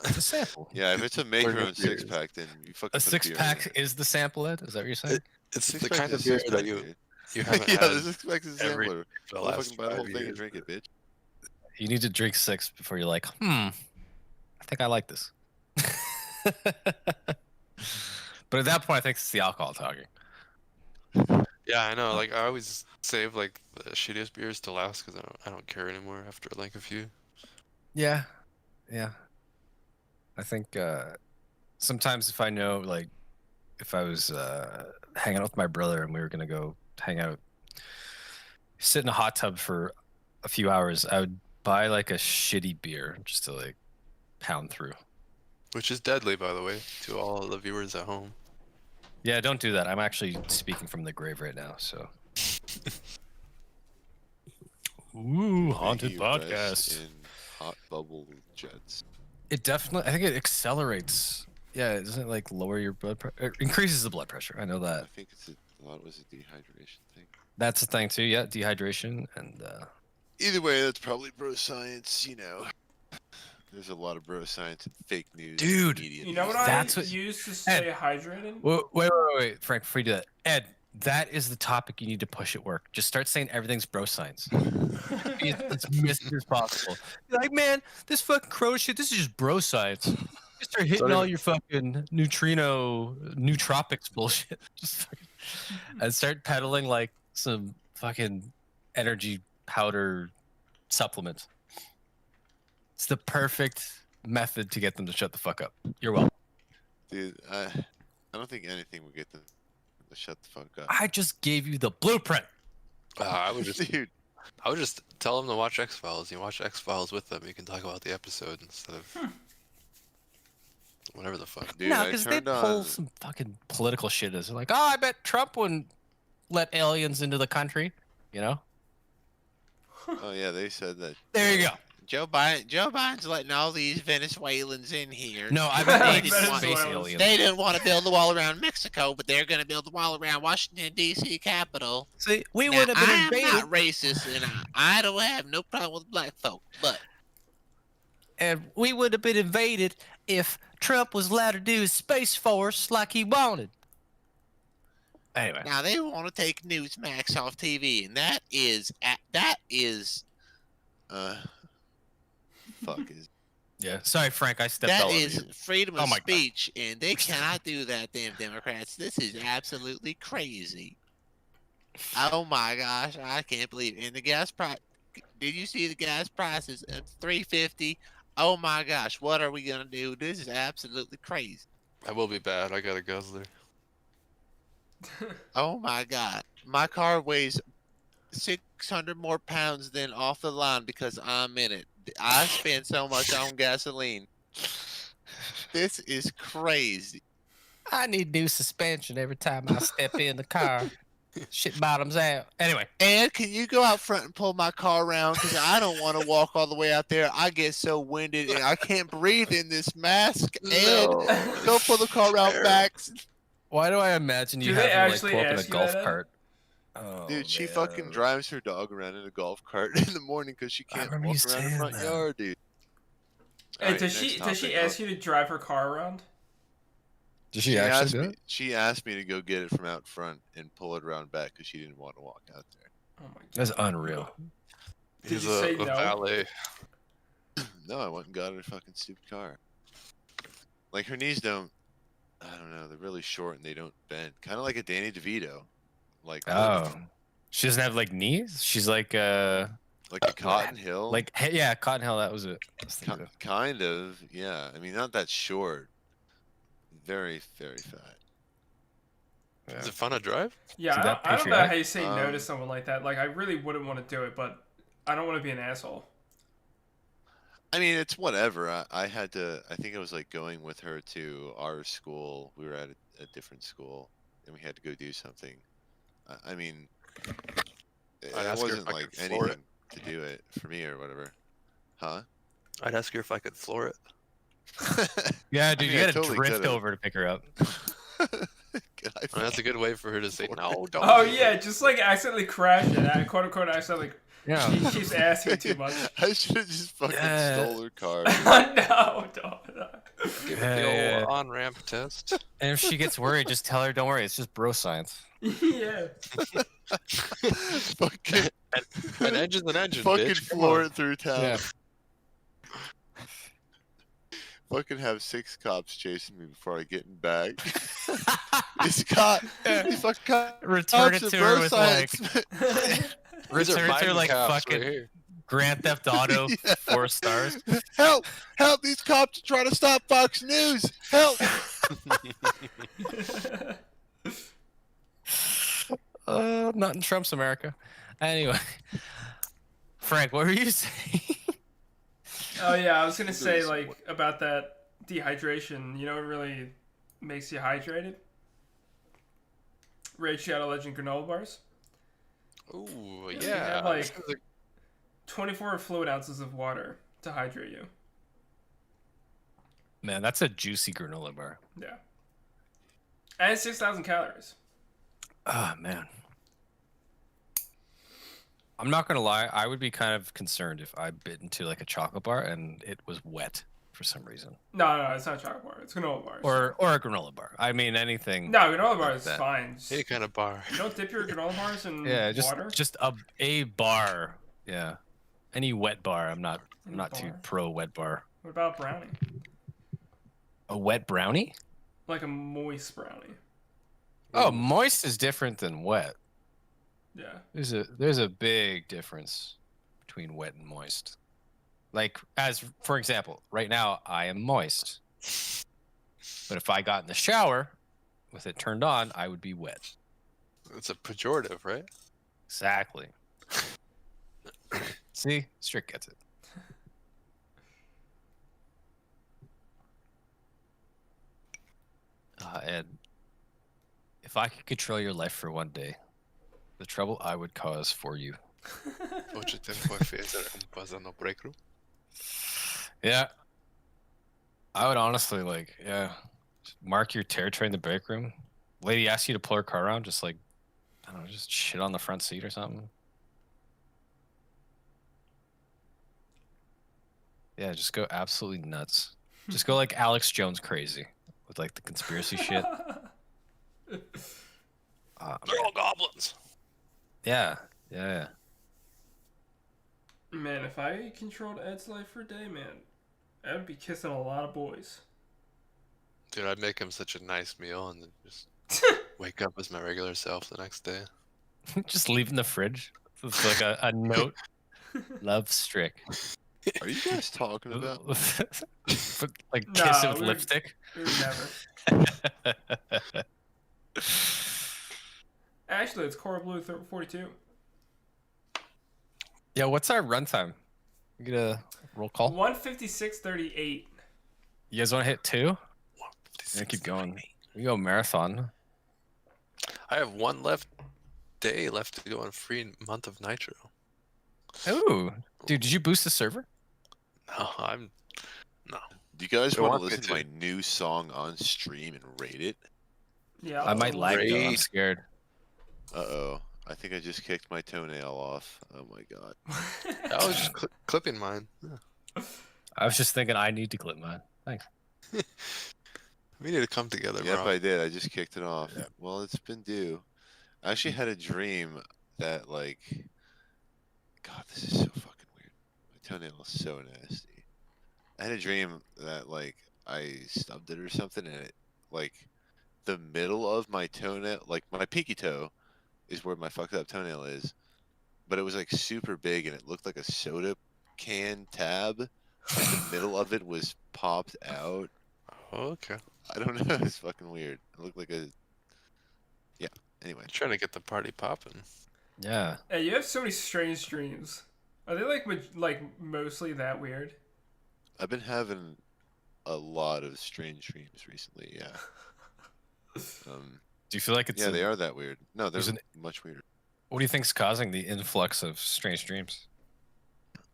It's a sample. Yeah, if it's a make your own beers. 6-pack, then you fucking A put beer in 6-pack there. is the sample, Ed? Is that what you're saying? It's the Six-pack kind is of a beer six-pack, that dude. you haven't Yeah, had the 6-pack is a every- sampler. for the I'll last fucking buy the whole 5 thing and years. drink it, bitch. You need to drink 6 before you're like, I think I like this. But at that point, I think it's the alcohol talking. Yeah, I know. Like I always save like the shittiest beers to last because I don't care anymore after like a few. Yeah. I think sometimes if I know, like, if I was hanging out with my brother and we were going to go hang out, sit in a hot tub for a few hours, I would buy like a shitty beer just to like pound through. Which is deadly, by the way, to all the viewers at home. Yeah, don't do that. I'm actually speaking from the grave right now, so. Ooh, haunted podcast. In hot bubble jets. It definitely, I think it accelerates. Yeah, it doesn't like lower your blood pressure. It increases the blood pressure. I know that. I think I thought it was a dehydration thing. That's the thing too. Yeah, dehydration and. Either way, that's probably bro science. You know, there's a lot of bro science and fake news. Dude, media You know what That's I what- use to stay hydrated? Wait, Frank, before you do that, Ed, that is the topic you need to push at work. Just start saying everything's bro science. Be as misty as possible. You're like, man, this fucking crow shit, this is just bro science. Just start hitting all your fucking nootropics bullshit. Just fucking, and start peddling like some fucking energy powder supplements. It's the perfect method to get them to shut the fuck up. You're welcome. Dude, I don't think anything would get them to shut the fuck up. I just gave you the blueprint. I would just Dude, tell them to watch X-Files. You watch X-Files with them. You can talk about the episode instead of whatever the fuck. dude, No, I because they turned pull on. some fucking political shit. As they're like, oh, I bet Trump wouldn't let aliens into the country. You know? Oh yeah, they said that. There you go. Joe Biden's letting all these Venezuelans in here. No, I bet they Venezuelans. space aliens. They didn't want to build the wall around Mexico, but they're going to build the wall around Washington, D.C. Capitol. See, we Now, would have been I'm invaded, not racist, and I don't have no problem with black folk, but and we would have been invaded if Trump was allowed to do his space force like he wanted. Anyway, now they want to take Newsmax off TV, and that is Fuck is. yeah. Sorry, Frank, I stepped all that over is you. freedom Oh of my God. speech, and they cannot do that, damn Democrats. This is absolutely crazy. Oh my gosh, I can't believe it. And the gas price. Did you see the gas prices at $3.50? Oh my gosh, what are we gonna do? This is absolutely crazy. I will be bad. I got a guzzler. Oh my god, my car weighs 600 more pounds than off the line because I'm in it. I spend so much on gasoline. This is crazy. I need new suspension every time I step in the car. Shit bottoms out. Anyway, And can you go out front and pull my car around? Because I don't want to walk all the way out there. I get so winded and I can't breathe in this mask. And go pull the car around back. why do I imagine you Do they have to like actually pull up in a ask you golf that, Ed? cart? Oh, Dude, she man. fucking drives her dog around in a golf cart in the morning because she I can't remember walk you around the saying front that. yard, dude. Hey, Alright, does she next topic, ask you to drive her car around? Did she actually do it? She asked me to go get it from out front and pull it around back because she didn't want to walk out there. Oh my god. That's unreal. Did He's you say a no? valet. No, I went and got her fucking stupid car. Like her knees don't. I don't know. They're really short and they don't bend. Kind of like a Danny DeVito. Like Oh, she doesn't have like knees. She's like like a Cotton Hill. like hey, yeah, Cotton Hill. That was it. I was thinking of. Kind of. Yeah. I mean, not that short. Very, very fat. Is it fun to drive? Yeah, See, I that don't know patriotic? how you say no to Um, someone like that. Like, I really wouldn't want to do it, but I don't want to be an asshole. I mean, it's whatever. I had to. I think I was like going with her to our school. We were at a different school, and we had to go do something. I mean, it I'd ask her if wasn't I like could floor anything to do it for me or whatever. Huh? I'd ask her if I could floor it. Yeah, dude, mean, you I gotta totally drift could've. over to to pick her up. That's a good way for her to say no. Don't. Oh yeah, just like accidentally crash it. Quote unquote, accidentally. Yeah. She keeps asking too much. I should have just fucking Yeah. stole her car. No, don't. Give it Yeah. the old on-ramp test. And if she gets worried, just tell her, don't worry, it's just bro science. Yeah. Fucking, An engine's an engine, fucking bitch. Come floor on. it through town. Yeah. Fucking have 6 cops chasing me before I get in bag. These fucking Return it cops to are her bro with like science. These are return it to her Biden like cops right fucking here. Grand Theft Auto Yeah. 4 stars. Help! Help! These cops are trying to stop Fox News. Help! Not in Trump's America. Anyway, Frank, what were you saying? Oh yeah, I was gonna say This- like about that dehydration, you know what really makes you hydrated? Raid Shadow Legend granola bars. Ooh, They yeah. have like 24 fluid ounces of water to hydrate you. Man, that's a juicy granola bar. Yeah. And 6,000 calories. Oh, man. I'm not going to lie. I would be kind of concerned if I bit into like a chocolate bar and it was wet for some reason. No, it's not a chocolate bar. It's granola bars. Or a granola bar. I mean, anything. No, granola bar like is that. fine. Any kind of bar. You don't dip your granola bars in water? Just a bar. Yeah. Any wet bar. I'm not too bar? pro wet bar. What about brownie? A wet brownie? Like a moist brownie. Oh, moist is different than wet. Yeah. There's a big difference between wet and moist. Like, as for example, right now I am moist. But if I got in the shower with it turned on, I would be wet. It's a pejorative, right? Exactly. See? Strych gets it. And if I could control your life for one day, the trouble I would cause for you. Yeah. I would honestly mark your territory in the break room. Lady asks you to pull her car around, just like, I don't know, just shit on the front seat or something. Yeah, just go absolutely nuts. Just go like Alex Jones crazy with like the conspiracy shit. They're all goblins. Yeah. Man, if I controlled Ed's life for a day, man, I would be kissing a lot of boys. Dude, I'd make him such a nice meal and then just wake up as my regular self the next day. Just leave in the fridge. It's like a note. Love Strych. Are you guys talking about? Like kiss it with lipstick? We would never. Actually, it's Core Blue 42. Yeah, what's our runtime? We get a roll call? 156.38. You guys want to hit 2? Yeah, keep going. We go marathon. I have one day left to go on free month of Nitro. Ooh. Dude, did you boost the server? No, no. Do you guys want to want me listen to my new song on stream and rate it? Yeah, I might lag though. I'm scared. Uh-oh. I think I just kicked my toenail off. Oh my god. I was just clipping mine. Yeah. I was just thinking I need to clip mine. Thanks. We need to come together, Yep, bro. I did. I just kicked it off. Yeah. Well, it's been due. I actually had a dream that, like... God, this is so fucking weird. My toenail is so nasty. I had a dream that, like, I stubbed it or something, and it, like, the middle of my toenail, like, my pinky toe is where my fucked up toenail is, but it was, like, super big, and it looked like a soda can tab. Like, the middle of it was popped out. Oh, okay. I don't know. It's fucking weird. It looked like a... Yeah, anyway. Trying to get the party popping. Yeah. Hey, you have so many strange dreams. Are they like mostly that weird? I've been having a lot of strange dreams recently, yeah. Do you feel like it's... Yeah, they are that weird. No, they're much weirder. What do you think's causing the influx of strange dreams?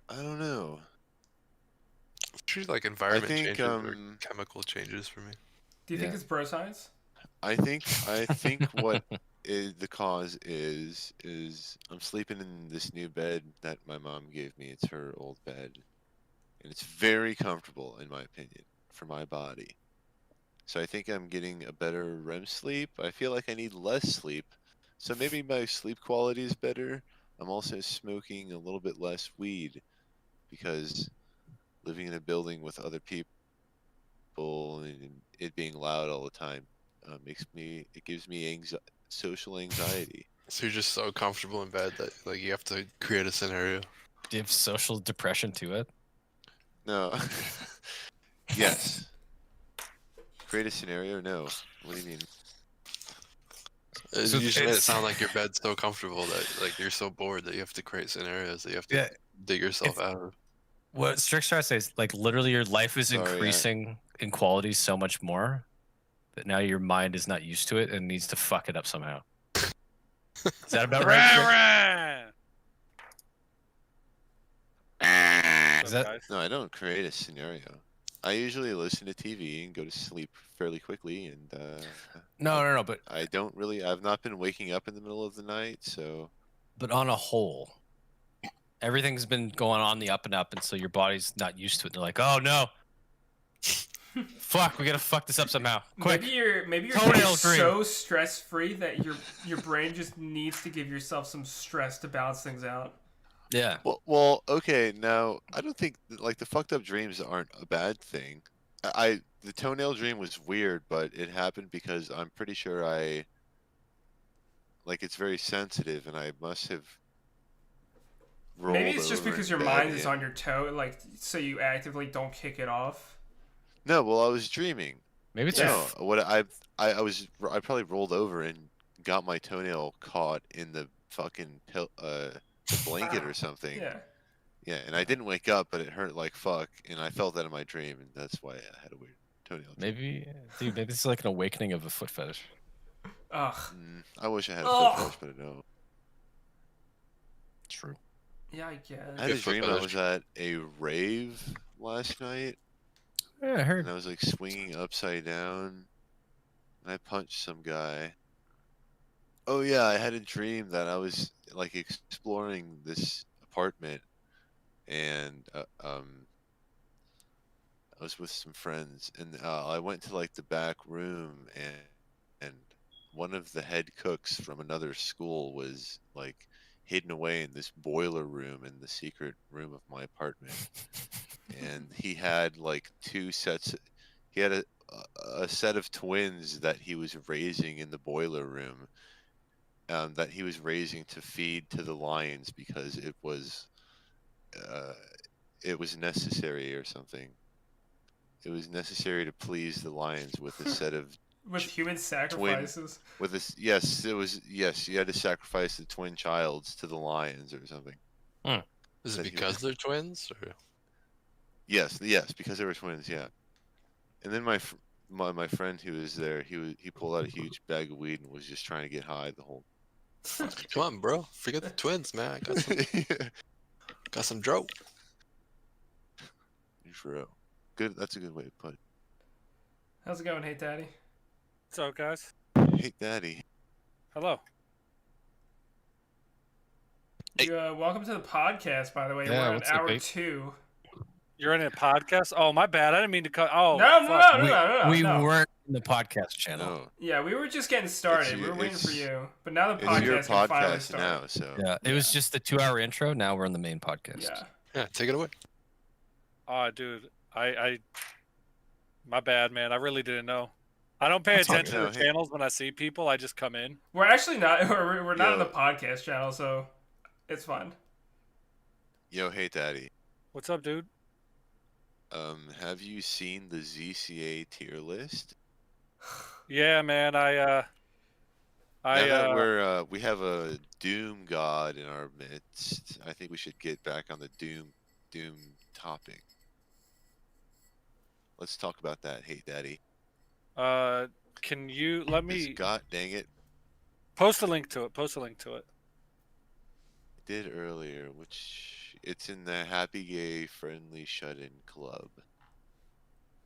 I don't know. It's usually like environment changes or chemical changes for me. Do you think it's bro science? I think what the cause is I'm sleeping in this new bed that my mom gave me. It's her old bed, and it's very comfortable in my opinion for my body. So I think I'm getting a better REM sleep. I feel like I need less sleep, so maybe my sleep quality is better. I'm also smoking a little bit less weed because living in a building with other people and it being loud all the time gives me social anxiety. So you're just so comfortable in bed that like you have to create a scenario. Do you have social depression to it? No. Yes. Create a scenario? No. What do you mean? You just made it sound like your bed's so comfortable that like you're so bored that you have to create scenarios that you have to dig yourself out of. What Strick's trying to say is like literally your life is increasing in quality so much more that now your mind is not used to it and needs to fuck it up somehow. Is that about right? Is that... No, I don't create a scenario. I usually listen to TV and go to sleep fairly quickly, and No, but I don't really. I've not been waking up in the middle of the night, so. But on a whole, everything's been going on the up and up, and so your body's not used to it. They're like, oh no, fuck, we gotta fuck this up somehow. Quick. Maybe you're so stress free that your brain just needs to give yourself some stress to balance things out. Yeah. Well, okay. Now, I don't think like the fucked up dreams aren't a bad thing. The toenail dream was weird, but it happened because I'm pretty sure it's very sensitive, and I must have rolled. Maybe it's just because your mind is on your toe, like so you actively don't kick it off. No, well, I was dreaming. Maybe it's what I probably rolled over and got my toenail caught in the fucking blanket or something. Yeah, and I didn't wake up, but it hurt like fuck, and I felt that in my dream, and that's why I had a weird toenail. Maybe it's like an awakening of a foot fetish. Ugh. I wish I had a foot fetish, but I don't. True. Yeah, I guess. I had a dream I was at a rave last night. Yeah, I heard. And I was like swinging upside down, and I punched some guy. Oh yeah, I had a dream that I was like exploring this apartment, and I was with some friends, and I went to like the back room, and one of the head cooks from another school was like hidden away in this boiler room in the secret room of my apartment, and he had like two sets. He had a set of twins that he was raising in the boiler room. That he was raising to feed to the lions because it was necessary or something. It was necessary to please the lions with a set of with human sacrifices. Yes, you had to sacrifice the twin childs to the lions or something. Is it because they're twins? Or? Yes, because they were twins. Yeah, and then my friend who was there, he pulled out a huge bag of weed and was just trying to get high the whole. Come on, bro. Forget the twins, man. I got some, got some dope. True. Good. That's a good way to put it. How's it going, Hey Daddy? What's up, guys? Hey Daddy. Hello. Welcome to the podcast, by the way. Yeah, we're on hour 2. You're in a podcast? Oh, my bad. I didn't mean to cut. Oh, no. We weren't in the podcast channel. No. Yeah, we were just getting started. We were waiting for you. But now the podcast can finally start. Now, so. Yeah, it was just the 2-hour intro. Now we're in the main podcast. Yeah, take it away. Oh, dude. My bad, man. I really didn't know. I don't pay attention to the channels when I see people. I just come in. We're actually not. We're not on the podcast channel, so it's fun. Yo, Hey Daddy. What's up, dude? Have you seen the ZCA tier list? Yeah, man. Now that we have a Doom god in our midst, I think we should get back on the Doom topic. Let's talk about that. Hey Daddy. Can you let me? God dang it! Post a link to it. I did earlier, which it's in the Happy Gay Friendly Shut-In Club,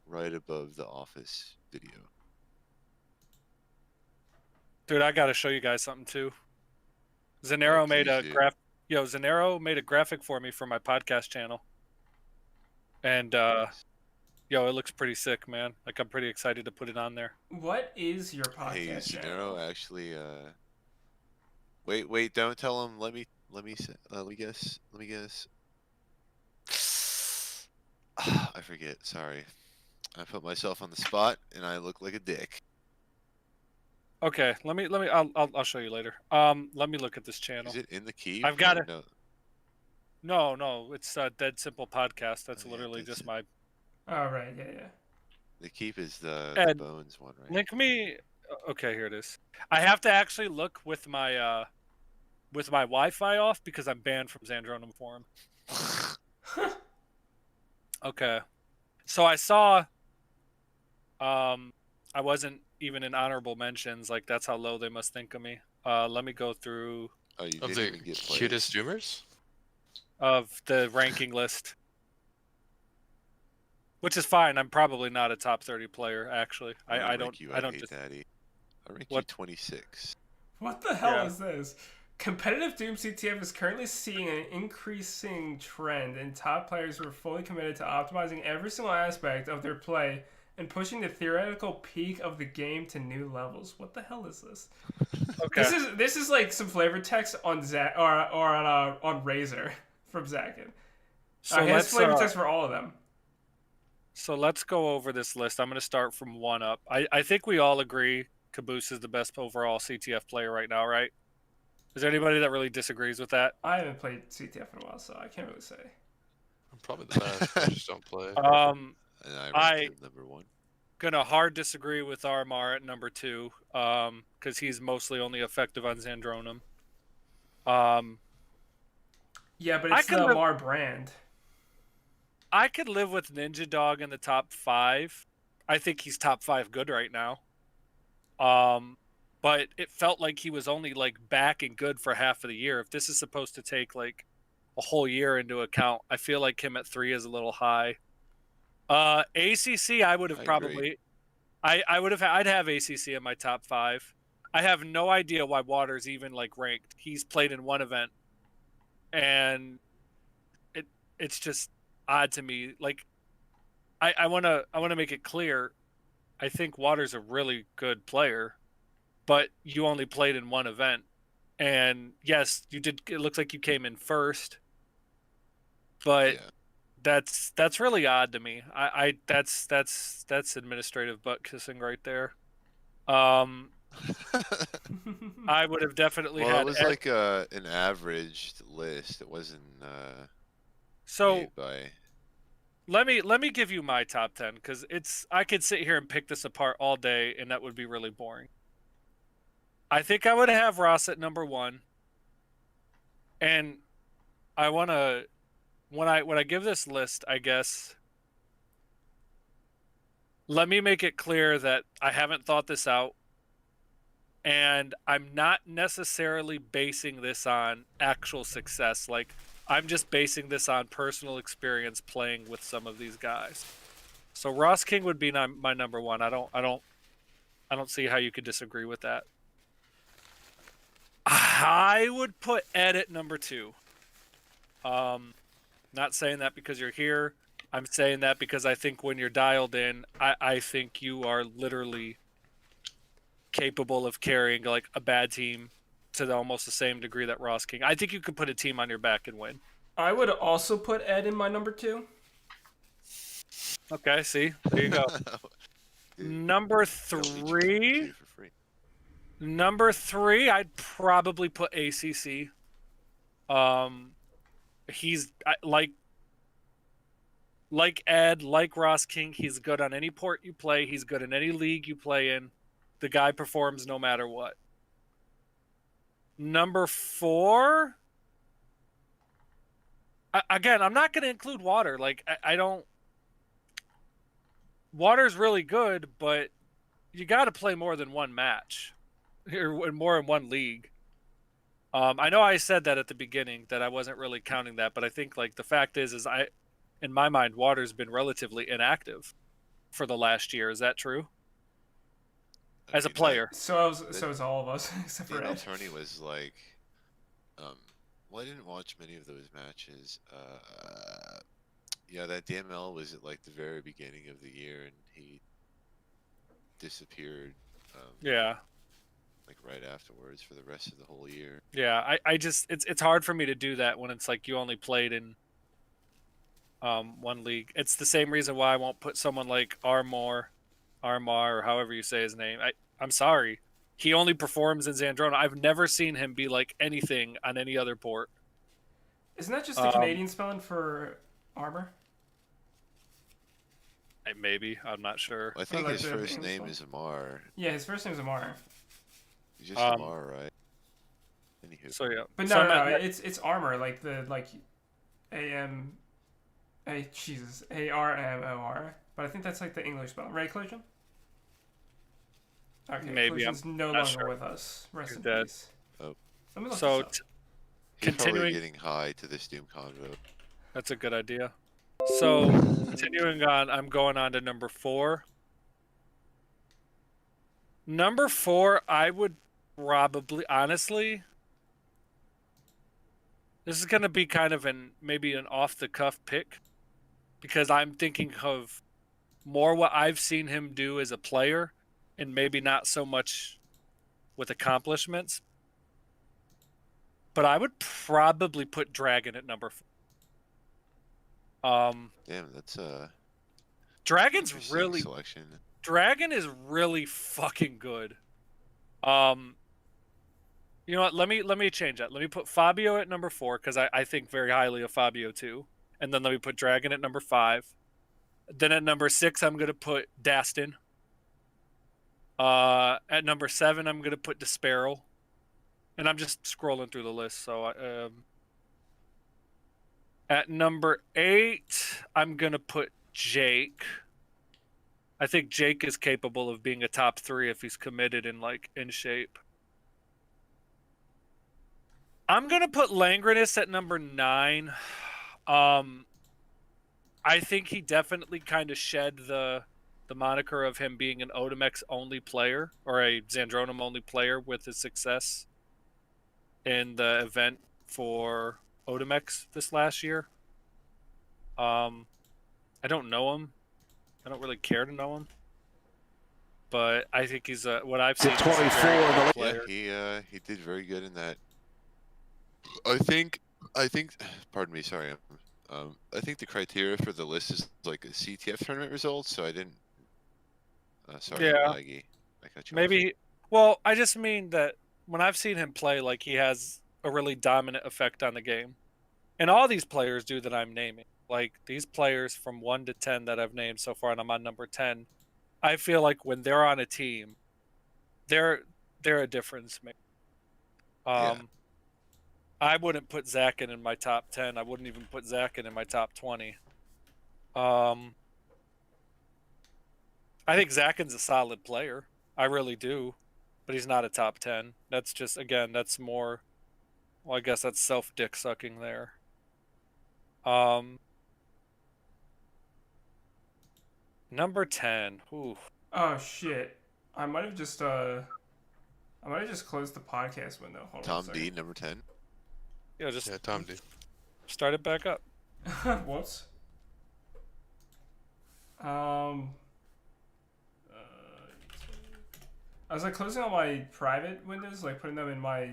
right above the Office video. Dude, I gotta show you guys something too. Zanero made a Zanero made a graphic for me for my podcast channel, and yo, it looks pretty sick, man. Like, I'm pretty excited to put it on there. What is your podcast channel? Zanero actually. Wait! Don't tell him. Let me guess. I forget. Sorry. I put myself on the spot, and I look like a dick. Okay, I'll show you later. Let me look at this channel. Is it in the key? I've got it. No, it's Dead Simple Podcast. That's literally just my. Oh right, yeah. The Keep is the Bones one, right? Link me. Okay, here it is. I have to actually look with my Wi-Fi off because I'm banned from Xandronum Forum. Okay, so I saw I wasn't even in honorable mentions. Like, that's how low they must think of me. Let me go through. Oh, you Of didn't the even get cutest streamers? Of the ranking list. Which is fine. I'm probably not a top 30 player, actually. I don't. You I don't Hate just. Daddy. I rank you What? 26. What the hell is this? Competitive Doom CTF is currently seeing an increasing trend in top players who are fully committed to optimizing every single aspect of their play and pushing the theoretical peak of the game to new levels. What the hell is this? Okay. This is like some flavor text on Zach or on Razor from Zakin. So he has let's flavor text for all of them. So let's go over this list. I'm going to start from 1 up. I think we all agree Caboose is the best overall CTF player right now, right? Is there anybody that really disagrees with that? I haven't played CTF in a while, so I can't really say. I'm probably the best. I just don't play. And I rank him number 1. Gonna hard disagree with Armar at number 2, because he's mostly only effective on Zandronum. Yeah, but it's the Mar brand. I could live with Ninja Dog in the top 5. I think he's top 5 good right now. But it felt like he was only like back and good for half of the year. If this is supposed to take like a whole year into account, I feel like him at 3 is a little high. ACC, I would have probably, I'd have ACC in my top 5. I have no idea why Waters even like ranked. He's played in one event, and it's just odd to me. Like, I wanna make it clear. I think Waters a really good player, but you only played in one event, and yes, you did. It looks like you came in first, but. Yeah. That's really odd to me. That's administrative butt kissing right there. I would have definitely had. It was like an averaged list. It wasn't. So made by... let me give you my top 10, because I could sit here and pick this apart all day, and that would be really boring. I think I would have Ross at number 1, and I want to. When I give this list, I guess, let me make it clear that I haven't thought this out, and I'm not necessarily basing this on actual success. Like, I'm just basing this on personal experience playing with some of these guys. So Ross King would be my number 1. I don't see how you could disagree with that. I would put Ed at number 2. Not saying that because you're here. I'm saying that because I think when you're dialed in, I think you are literally capable of carrying like a bad team to almost the same degree that Ross King. I think you could put a team on your back and win. I would also put Ed in my number 2. Okay, see? There you go. Number 3. Number 3, I'd probably put ACC. He's like Ed, like Ross King. He's good on any port you play. He's good in any league you play in. The guy performs no matter what. Number 4. Again, I'm not going to include Water. Like, I don't. Water's really good, but you got to play more than one match, or more in one league. I know I said that at the beginning that I wasn't really counting that, but I think like the fact is in my mind, Water's been relatively inactive for the last year. Is that true? As a player. So is all of us except for Ed. Attorney was like, well, I didn't watch many of those matches. Yeah, that DML was at like the very beginning of the year, and he disappeared. Yeah. Like right afterwards for the rest of the whole year. Yeah, I just it's hard for me to do that when it's like you only played in one league. It's the same reason why I won't put someone like Armar, or however you say his name. I'm sorry. He only performs in Zandrona. I've never seen him be like anything on any other port. Isn't that just the Canadian spelling for armor? Maybe. I'm not sure. Well, I think his first name is Amar. Yeah, his first name is Amar. He's just Amar, right? Anywho. So yeah. But no, it's armor, like the ARMOR. But I think that's like the English spelling, right, Clayton? Okay, Maybe Collusion's no not longer sure. with us. Rest He's in dead. peace. Oh. Let me look So this up. He's probably continuing, getting high to this DoomCon vote. that's a good idea. So continuing on, I'm going on to number 4. Number 4, I would probably, honestly, this is going to be kind of maybe an off the cuff pick, because I'm thinking of more what I've seen him do as a player and maybe not so much with accomplishments. But I would probably put Dragon at number 4. Damn, that's Dragon's interesting really selection. Dragon is really fucking good. You know what? Let me change that. Let me put Fabio at number 4 because I think very highly of Fabio too. And then let me put Dragon at number 5. Then at number 6, I'm gonna put Dastin. At number 7, I'm gonna put Desparrow. And I'm just scrolling through the list. So at number 8, I'm gonna put Jake. I think Jake is capable of being a top 3 if he's committed and like in shape. I'm gonna put Langrenus at number 9. I think he definitely kind of shed the moniker of him being an Odomex only player or a Zandronum only player with his success in the event for Odomex this last year. I don't know him. I don't really care to know him. But I think he's what I've seen. 24 in the player. Yeah, he did very good in that. I think. Pardon me. Sorry. I think the criteria for the list is like a CTF tournament result. So I didn't. Sorry, Yeah. Laggy. I cut you Maybe. off. Well, I just mean that when I've seen him play, like he has a really dominant effect on the game, and all these players do that I'm naming. Like these players from 1 to 10 that I've named so far, and I'm on number 10. I feel like when they're on a team, they're a difference maker. Yeah. I wouldn't put Zakin in my top 10. I wouldn't even put Zakin in my top 20. I think Zakin's a solid player. I really do. But he's not a top 10. That's just, again, that's more, well, I guess that's self-dick sucking there. Number 10. Ooh. Oh shit! I might have just closed the podcast window. Hold Tom on a second. D, number 10. Yeah, just Tom D. start it back up. Whoops. I was like closing all my private windows, like putting them in my.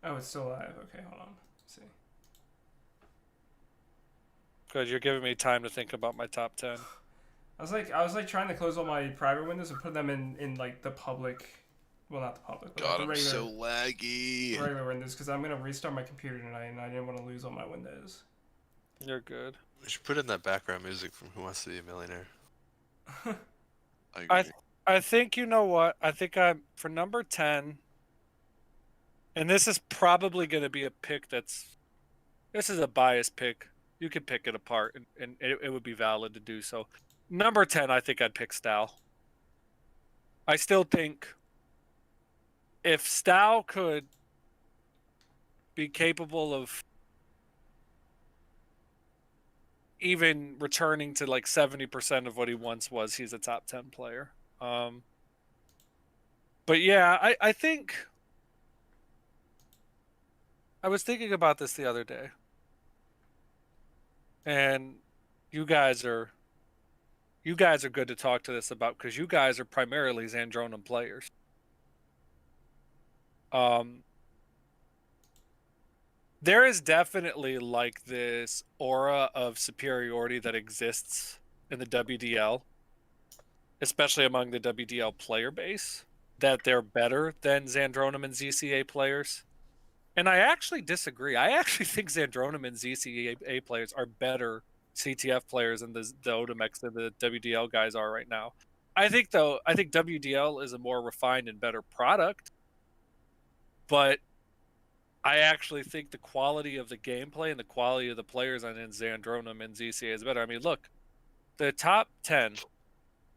Oh, it's still live. Okay, hold on. Let's see. Good, you're giving me time to think about my top 10. I was like trying to close all my private windows and put them in like the public. Well, not the public. But God, the I'm regular, so laggy. regular windows because I'm gonna restart my computer tonight and I didn't want to lose all my windows. You're good. We should put in that background music from Who Wants to Be a Millionaire. I agree. I think, you know what? I think I'm for number 10. And this is probably going to be a pick this is a biased pick. You could pick it apart and it would be valid to do so. Number 10, I think I'd pick Stow. I still think if Stow could be capable of even returning to like 70% of what he once was, he's a top 10 player. But yeah, I think I was thinking about this the other day, and you guys are good to talk to this about because you guys are primarily Zandronum players. There is definitely like this aura of superiority that exists in the WDL, especially among the WDL player base, that they're better than Zandronum and ZCA players. And I actually disagree. I actually think Zandronum and ZCA players are better CTF players than the Odomex than the WDL guys are right now. I think WDL is a more refined and better product, but I actually think the quality of the gameplay and the quality of the players on Zandronum and ZCA is better. I mean, look, the top 10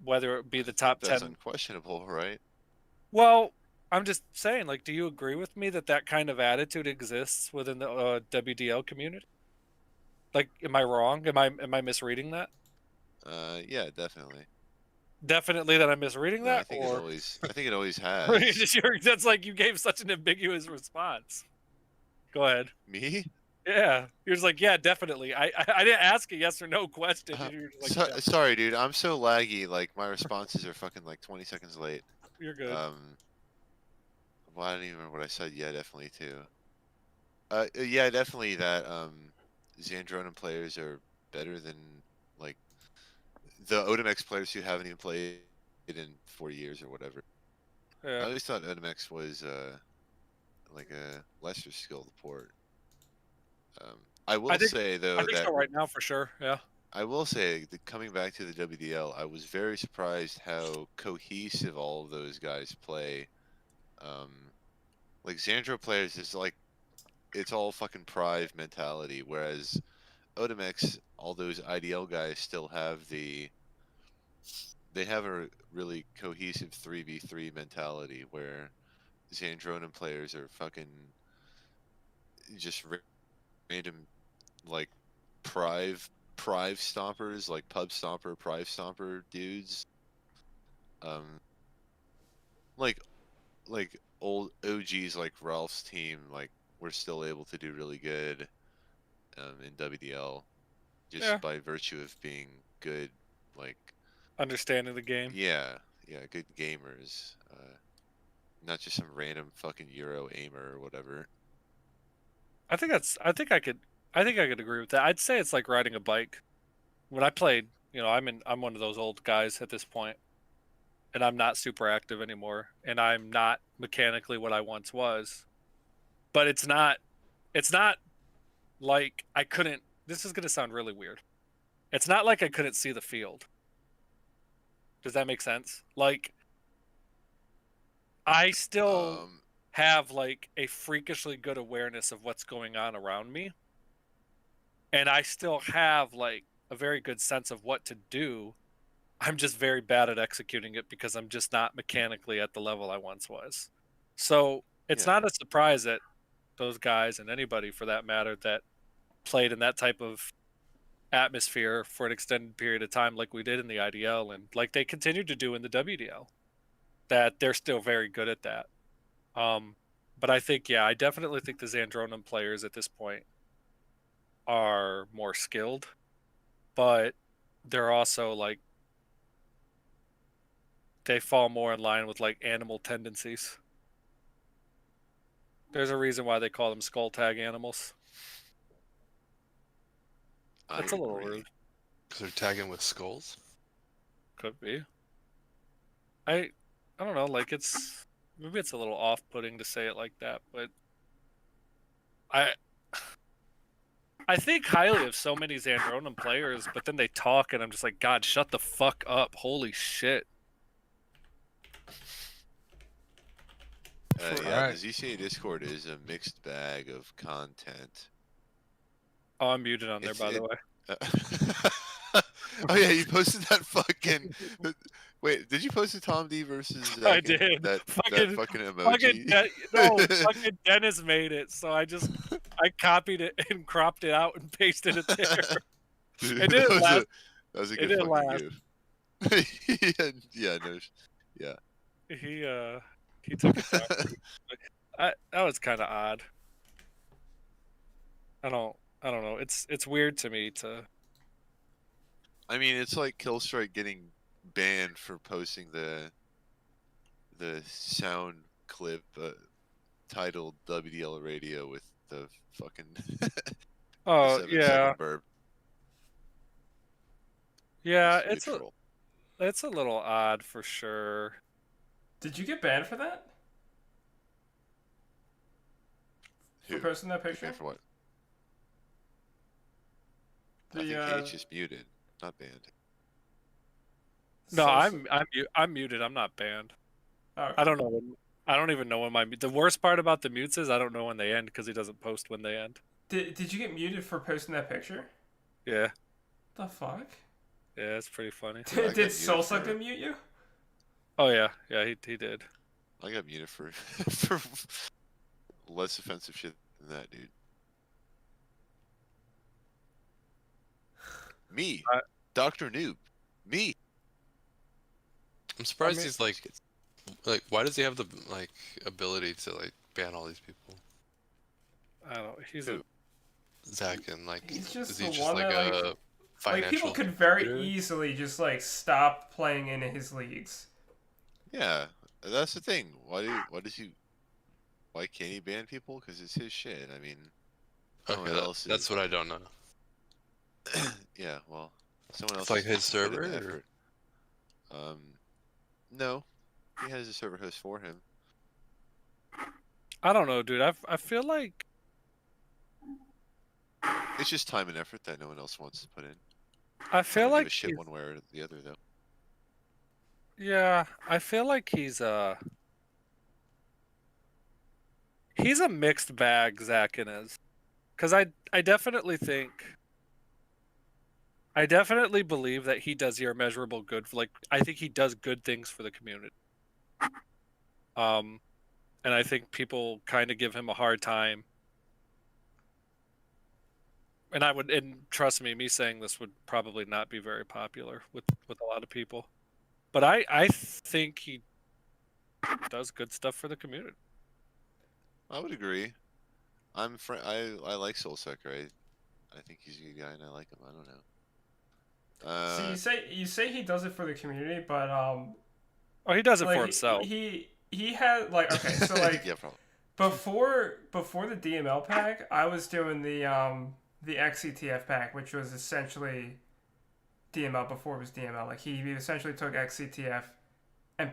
whether it be the top 10. That's unquestionable, right? Well, I'm just saying, like, do you agree with me that that kind of attitude exists within the WDL community? Like, am I wrong? Am I misreading that? Yeah, definitely. Definitely that I'm misreading No, that, I think or it always has. that's like you gave such an ambiguous response. Go ahead. Me? Yeah, you're just like, yeah, definitely. I didn't ask a yes or no question. You're just like, yeah. Sorry, dude. I'm so laggy. Like my responses are fucking like 20 seconds late. You're good. Well, I don't even remember what I said. Yeah, definitely too. Yeah, definitely that Xandronin players are better than like the Odomex players who haven't even played in 4 years or whatever. Yeah. I always thought Odomex was like a lesser skilled port. I will say though I think that so right now for sure. Yeah. I will say that coming back to the WDL, I was very surprised how cohesive all of those guys play. Like Xandro players is like it's all fucking Prive mentality, whereas Odomex, all those IDL guys still have they have a really cohesive 3v3 mentality where Xandronin players are fucking just random like Prive stompers, like pub stomper, Prive stomper dudes. Like old OGs like Ralph's team, like we're still able to do really good in WDL just by virtue of being good, like understanding the game. Yeah, good gamers. Not just some random fucking Euro aimer or whatever. I think I could agree with that. I'd say it's like riding a bike. When I played, I'm one of those old guys at this point, and I'm not super active anymore, and I'm not mechanically what I once was. But it's not like I couldn't. This is gonna sound really weird. It's not like I couldn't see the field. Does that make sense? Like, I still have like a freakishly good awareness of what's going on around me, and I still have like a very good sense of what to do. I'm just very bad at executing it because I'm just not mechanically at the level I once was. So it's not a surprise that those guys, and anybody for that matter, that played in that type of atmosphere for an extended period of time like we did in the IDL and like they continue to do in the WDL, that they're still very good at that. But I think, I definitely think the Xandronin players at this point are more skilled, but they're also like, they fall more in line with like animal tendencies. There's a reason why they call them skull tag animals. That's a little rude. Because they're tagging with skulls? Could be. I don't know, like maybe it's a little off-putting to say it like that, but I think highly of so many Xandronin players, but then they talk and I'm just like, God, shut the fuck up. Holy shit. The ZCA Discord is a mixed bag of content. Oh, I'm muted on there, by the way. Oh yeah, you posted that fucking. Wait, did you post the Tom D versus? I did. That fucking emoji. Fucking Dennis made it, so I copied it and cropped it out and pasted it there. Dude, it didn't last. That was a good fucking goof. Yeah. He took it down. That was kind of odd. I don't know. It's weird to me to. I mean, it's like Killstrike getting banned for posting the sound clip titled WDL Radio with the fucking. Oh the yeah. Burp. Yeah, it's a little odd for sure. Did you get banned for that? For posting that picture? Banned for what? I think H is muted, not banned. No, I'm muted. I'm not banned. Okay. I don't know. I don't even know when the worst part about the mutes is I don't know when they end because he doesn't post when they end. Did you get muted for posting that picture? Yeah. The fuck? Yeah, it's pretty funny. Did Soulsucker mute you? Oh yeah, he did. I got muted for for less offensive shit than that, dude. Me, Dr. Noob, me. I'm surprised he's like, why does he have the ability to like ban all these people? I don't know. He's Zach, and like, he's just is he the just one like that, a financial? people could very leader? easily just like stop playing in his leagues. Yeah, that's the thing. Why can't he ban people? Because it's his shit. I mean, Okay, that's what I don't know. Yeah, well, someone else. It's like his has put in server. the effort. No, he has a server host for him. I don't know, dude. I feel like It's just time and effort that no one else wants to put in. I feel don't like give a shit one way or the other, though. yeah, I feel like he's a mixed bag, Zach is, because I definitely believe that he does immeasurable good for, like, I think he does good things for the community. And I think people kind of give him a hard time. And trust me saying this would probably not be very popular with a lot of people. But I think he does good stuff for the community. I would agree. I like Soulsucker. I think he's a good guy and I like him. I don't know. So you say he does it for the community, but oh, he does it like, for himself. He had like, okay, so like yeah, probably. before the DML pack, I was doing the XCTF pack, which was essentially DML before it was DML. Like he essentially took XCTF and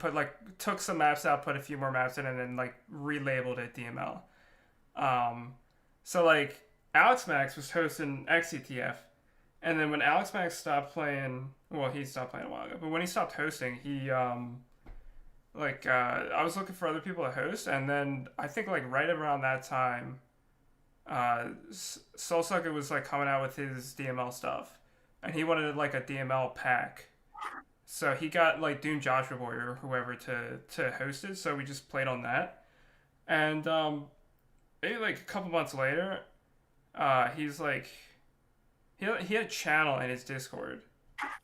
took some maps out, put a few more maps in, and then like relabeled it DML. So like Alex Max was hosting XCTF, and then when Alex Max stopped playing, well, he stopped playing a while ago, but when he stopped hosting, he I was looking for other people to host, and then I think like right around that time, Soulsucker was like coming out with his DML stuff, and he wanted like a DML pack. So he got like Doom Joshua Boy or whoever to host it. So we just played on that, and maybe like a couple months later, he's like, he had a channel in his Discord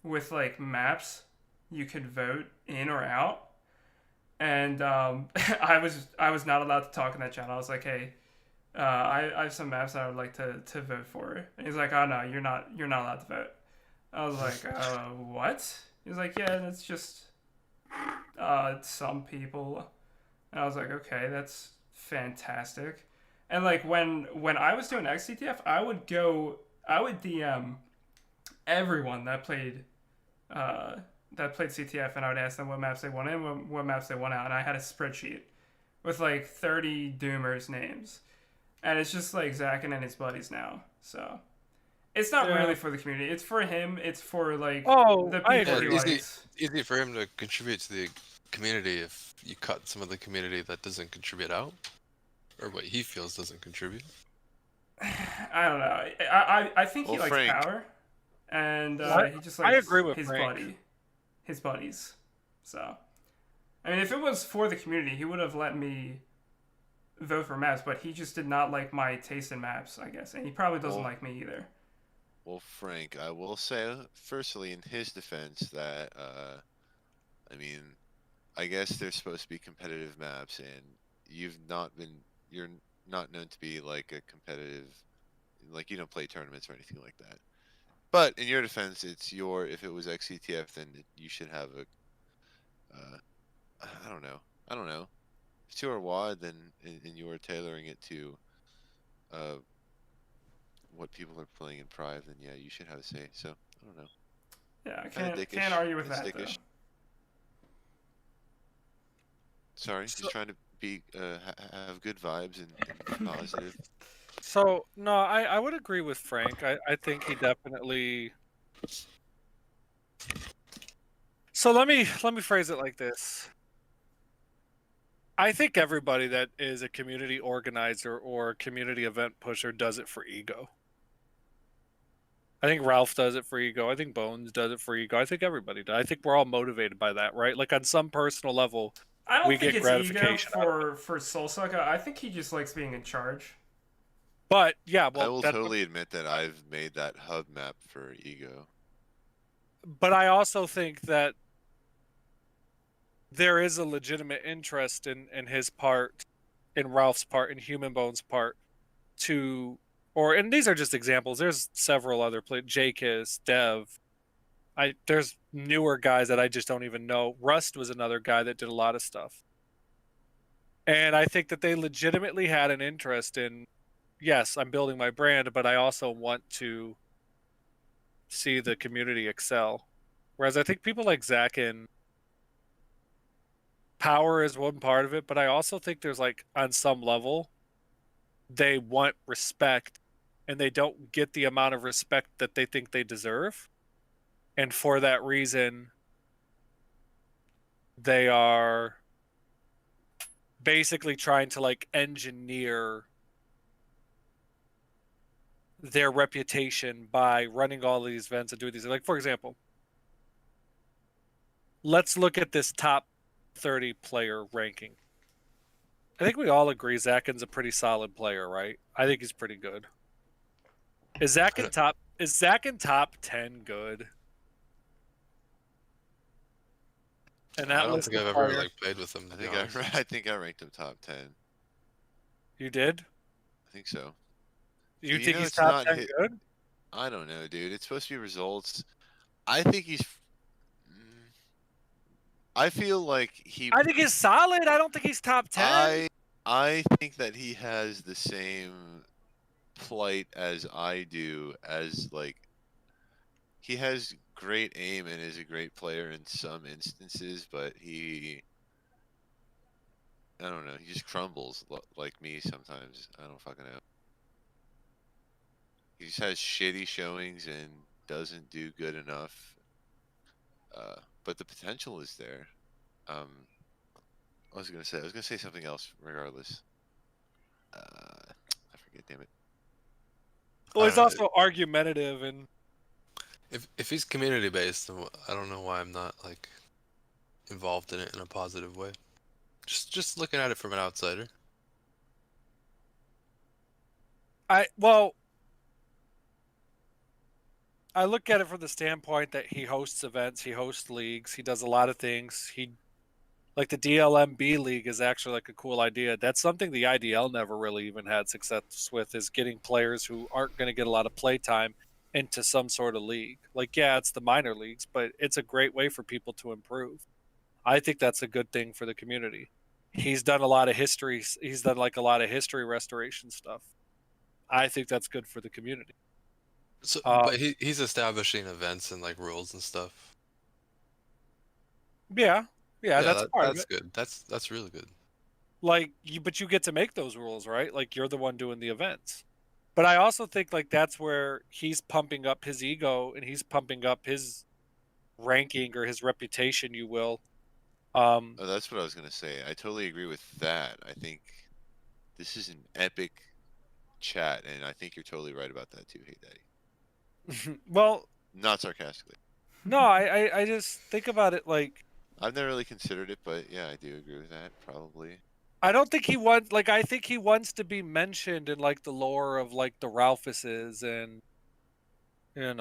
with like maps you could vote in or out, and I was not allowed to talk in that channel. I was like, hey, I have some maps that I would like to vote for, and he's like, oh no, you're not allowed to vote. I was like, what? He's like, yeah, that's just some people. And I was like, okay, that's fantastic. And like when I was doing XCTF, I would DM everyone that played CTF, and I would ask them what maps they want in, what maps they want out, and I had a spreadsheet with like 30 Doomers names, and it's just like Zach and his buddies now. So it's not really for the community. It's for him. It's for like the people he likes. Easy for him to contribute to the community if you cut some of the community that doesn't contribute out, or what he feels doesn't contribute. I don't know. I think he likes Frank. power, and he just likes I agree with his Frank. his buddies. So, I mean, if it was for the community, he would have let me vote for maps, but he just did not like my taste in maps, I guess, and he probably doesn't like me either. Well, Frank, I will say, firstly, in his defense, that I mean, I guess there's supposed to be competitive maps, and you're not known to be like a competitive, like you don't play tournaments or anything like that. But in your defense, if it was XCTF, then you should have I don't know. If it's your WAD, then and you are tailoring it to what people are playing in Prive, then yeah, you should have a say. So I don't know. Yeah, I can't argue with that though. Sorry, just trying to be have good vibes and be positive. So no, I would agree with Frank. I think he definitely. So let me phrase it like this. I think everybody that is a community organizer or community event pusher does it for ego. I think Ralph does it for ego. I think Bones does it for ego. I think everybody does. I think we're all motivated by that, right? Like on some personal level, I don't we think get it's ego gratification out of it. for Soulsucker. I think he just likes being in charge. But yeah, well, I will totally admit that I've made that hub map for ego. But I also think that there is a legitimate interest in his part, in Ralph's part, in Human Bones' part, and these are just examples. There's several other players, J-Kiss, Dev. There's newer guys that I just don't even know. Rust was another guy that did a lot of stuff. And I think that they legitimately had an interest in, yes, I'm building my brand, but I also want to see the community excel. Whereas I think people like Zach and power is one part of it, but I also think there's like on some level they want respect and they don't get the amount of respect that they think they deserve. And for that reason, they are basically trying to like engineer their reputation by running all these events and doing these. Like, for example, let's look at this top 30 player ranking. I think we all agree Zakin's a pretty solid player, right? I think he's pretty good. Is Zach in top 10 good? And that I don't think I've ever like played with him. I think I ranked him top 10. You did? I think so. You think he's top 10 good? I don't know, dude. It's supposed to be results. I think he's. I feel like he. I think he's solid. I don't think he's top 10. I think that he has the same plight as I do, as like he has great aim and is a great player in some instances, but I don't know, he just crumbles like me sometimes. I don't fucking know. He just has shitty showings and doesn't do good enough. But the potential is there. I was gonna say something else regardless. I forget, damn it. Well, he's also argumentative, and if he's community based, I don't know why I'm not like involved in it in a positive way. Just looking at it from an outsider. I look at it from the standpoint that he hosts events, he hosts leagues, he does a lot of things. Like the DLMB league is actually like a cool idea. That's something the IDL never really even had success with, is getting players who aren't going to get a lot of play time into some sort of league. Like, yeah, it's the minor leagues, but it's a great way for people to improve. I think that's a good thing for the community. He's done a lot of history. He's done like a lot of history restoration stuff. I think that's good for the community. So, but he's establishing events and like rules and stuff. Yeah, that's part of it. That's good. That's really good. Like, but you get to make those rules, right? Like, you're the one doing the events. But I also think like that's where he's pumping up his ego and he's pumping up his ranking or his reputation, you will. That's what I was gonna say. I totally agree with that. I think this is an epic chat, and I think you're totally right about that too, Hey Daddy. Well, not sarcastically. No, I just think about it like I've never really considered it, but yeah, I do agree with that. Probably. I don't think he wants I think he wants to be mentioned in like the lore of like the Ralphuses, and there's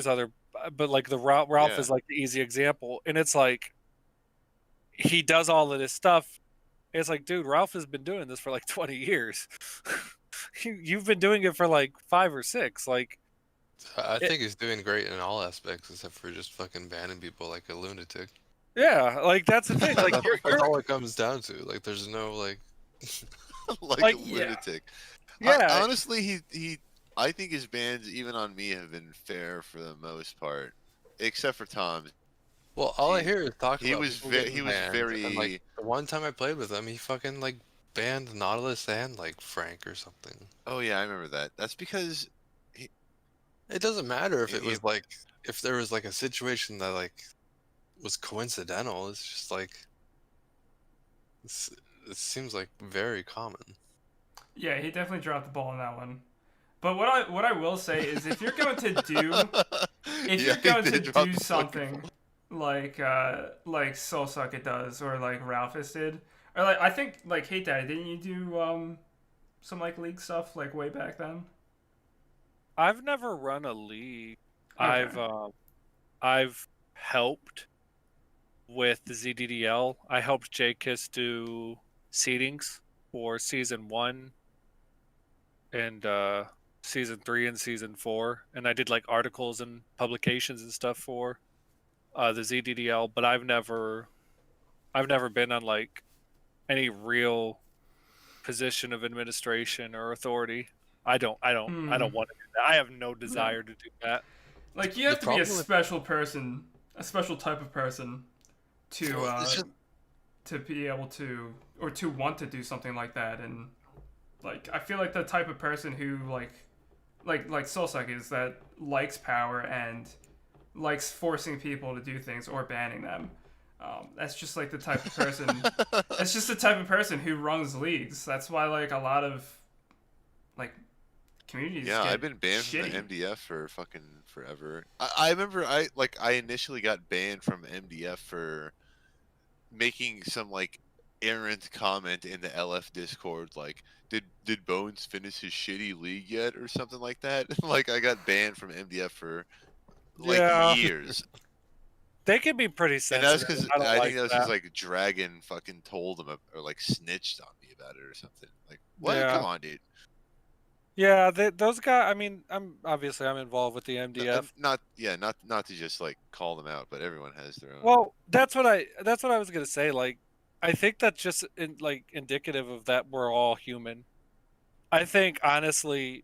other, but like the Ralph is like the easy example, and it's like he does all of this stuff. It's like, dude, Ralph has been doing this for like 20 years. You've been doing it for like 5 or 6. Like, I think he's doing great in all aspects except for just fucking banning people like a lunatic. Yeah, like that's the thing. Like, that's all it comes down to. Like, there's no like, like a lunatic. Yeah. Honestly, I think his bans, even on me, have been fair for the most part, except for Tom's. Well, all I hear is talk about. He was very. And, like, the one time I played with him, he fucking like banned Nautilus and like Frank or something. Oh yeah, I remember that. That's because. It doesn't matter if it was like, if there was like a situation that like was coincidental. It's just like it seems like very common. Yeah, he definitely dropped the ball on that one. But what I will say is, if you're going to do something like Soulsucker does, or like Ralphus did, or like I think like Hey Daddy, didn't you do some like league stuff like way back then? I've never run a league. Okay. I've helped with the ZDDL. I helped J-Kiss do seedings for season 1 and season 3 and season 4, and I did like articles and publications and stuff for the ZDDL. But I've never been on like any real position of administration or authority. I don't want to do that. I have no desire to do that. Like, you have to be a special person, a special type of person to be able to, or to want to do something like that. And like, I feel like the type of person who like Soulsuck is, that likes power and likes forcing people to do things or banning them. That's just like the type of person. That's just the type of person who runs leagues. That's why like a lot of like communities. Yeah, I've been banned from the MDF for fucking forever. I remember I initially got banned from MDF for making some like errant comment in the LF Discord, like did Bones finish his shitty league yet or something like that. Like I got banned from MDF for like years. They can be pretty sensitive. And that's because I think that was just like Dragon fucking told them or like snitched on me about it or something. Like, what? Yeah. Come on, dude. Yeah, those guys. I mean, I'm involved with the MDF. Not to just like call them out, but everyone has their own. Well, that's what I was gonna say. Like, I think that's just indicative of that we're all human. I think honestly,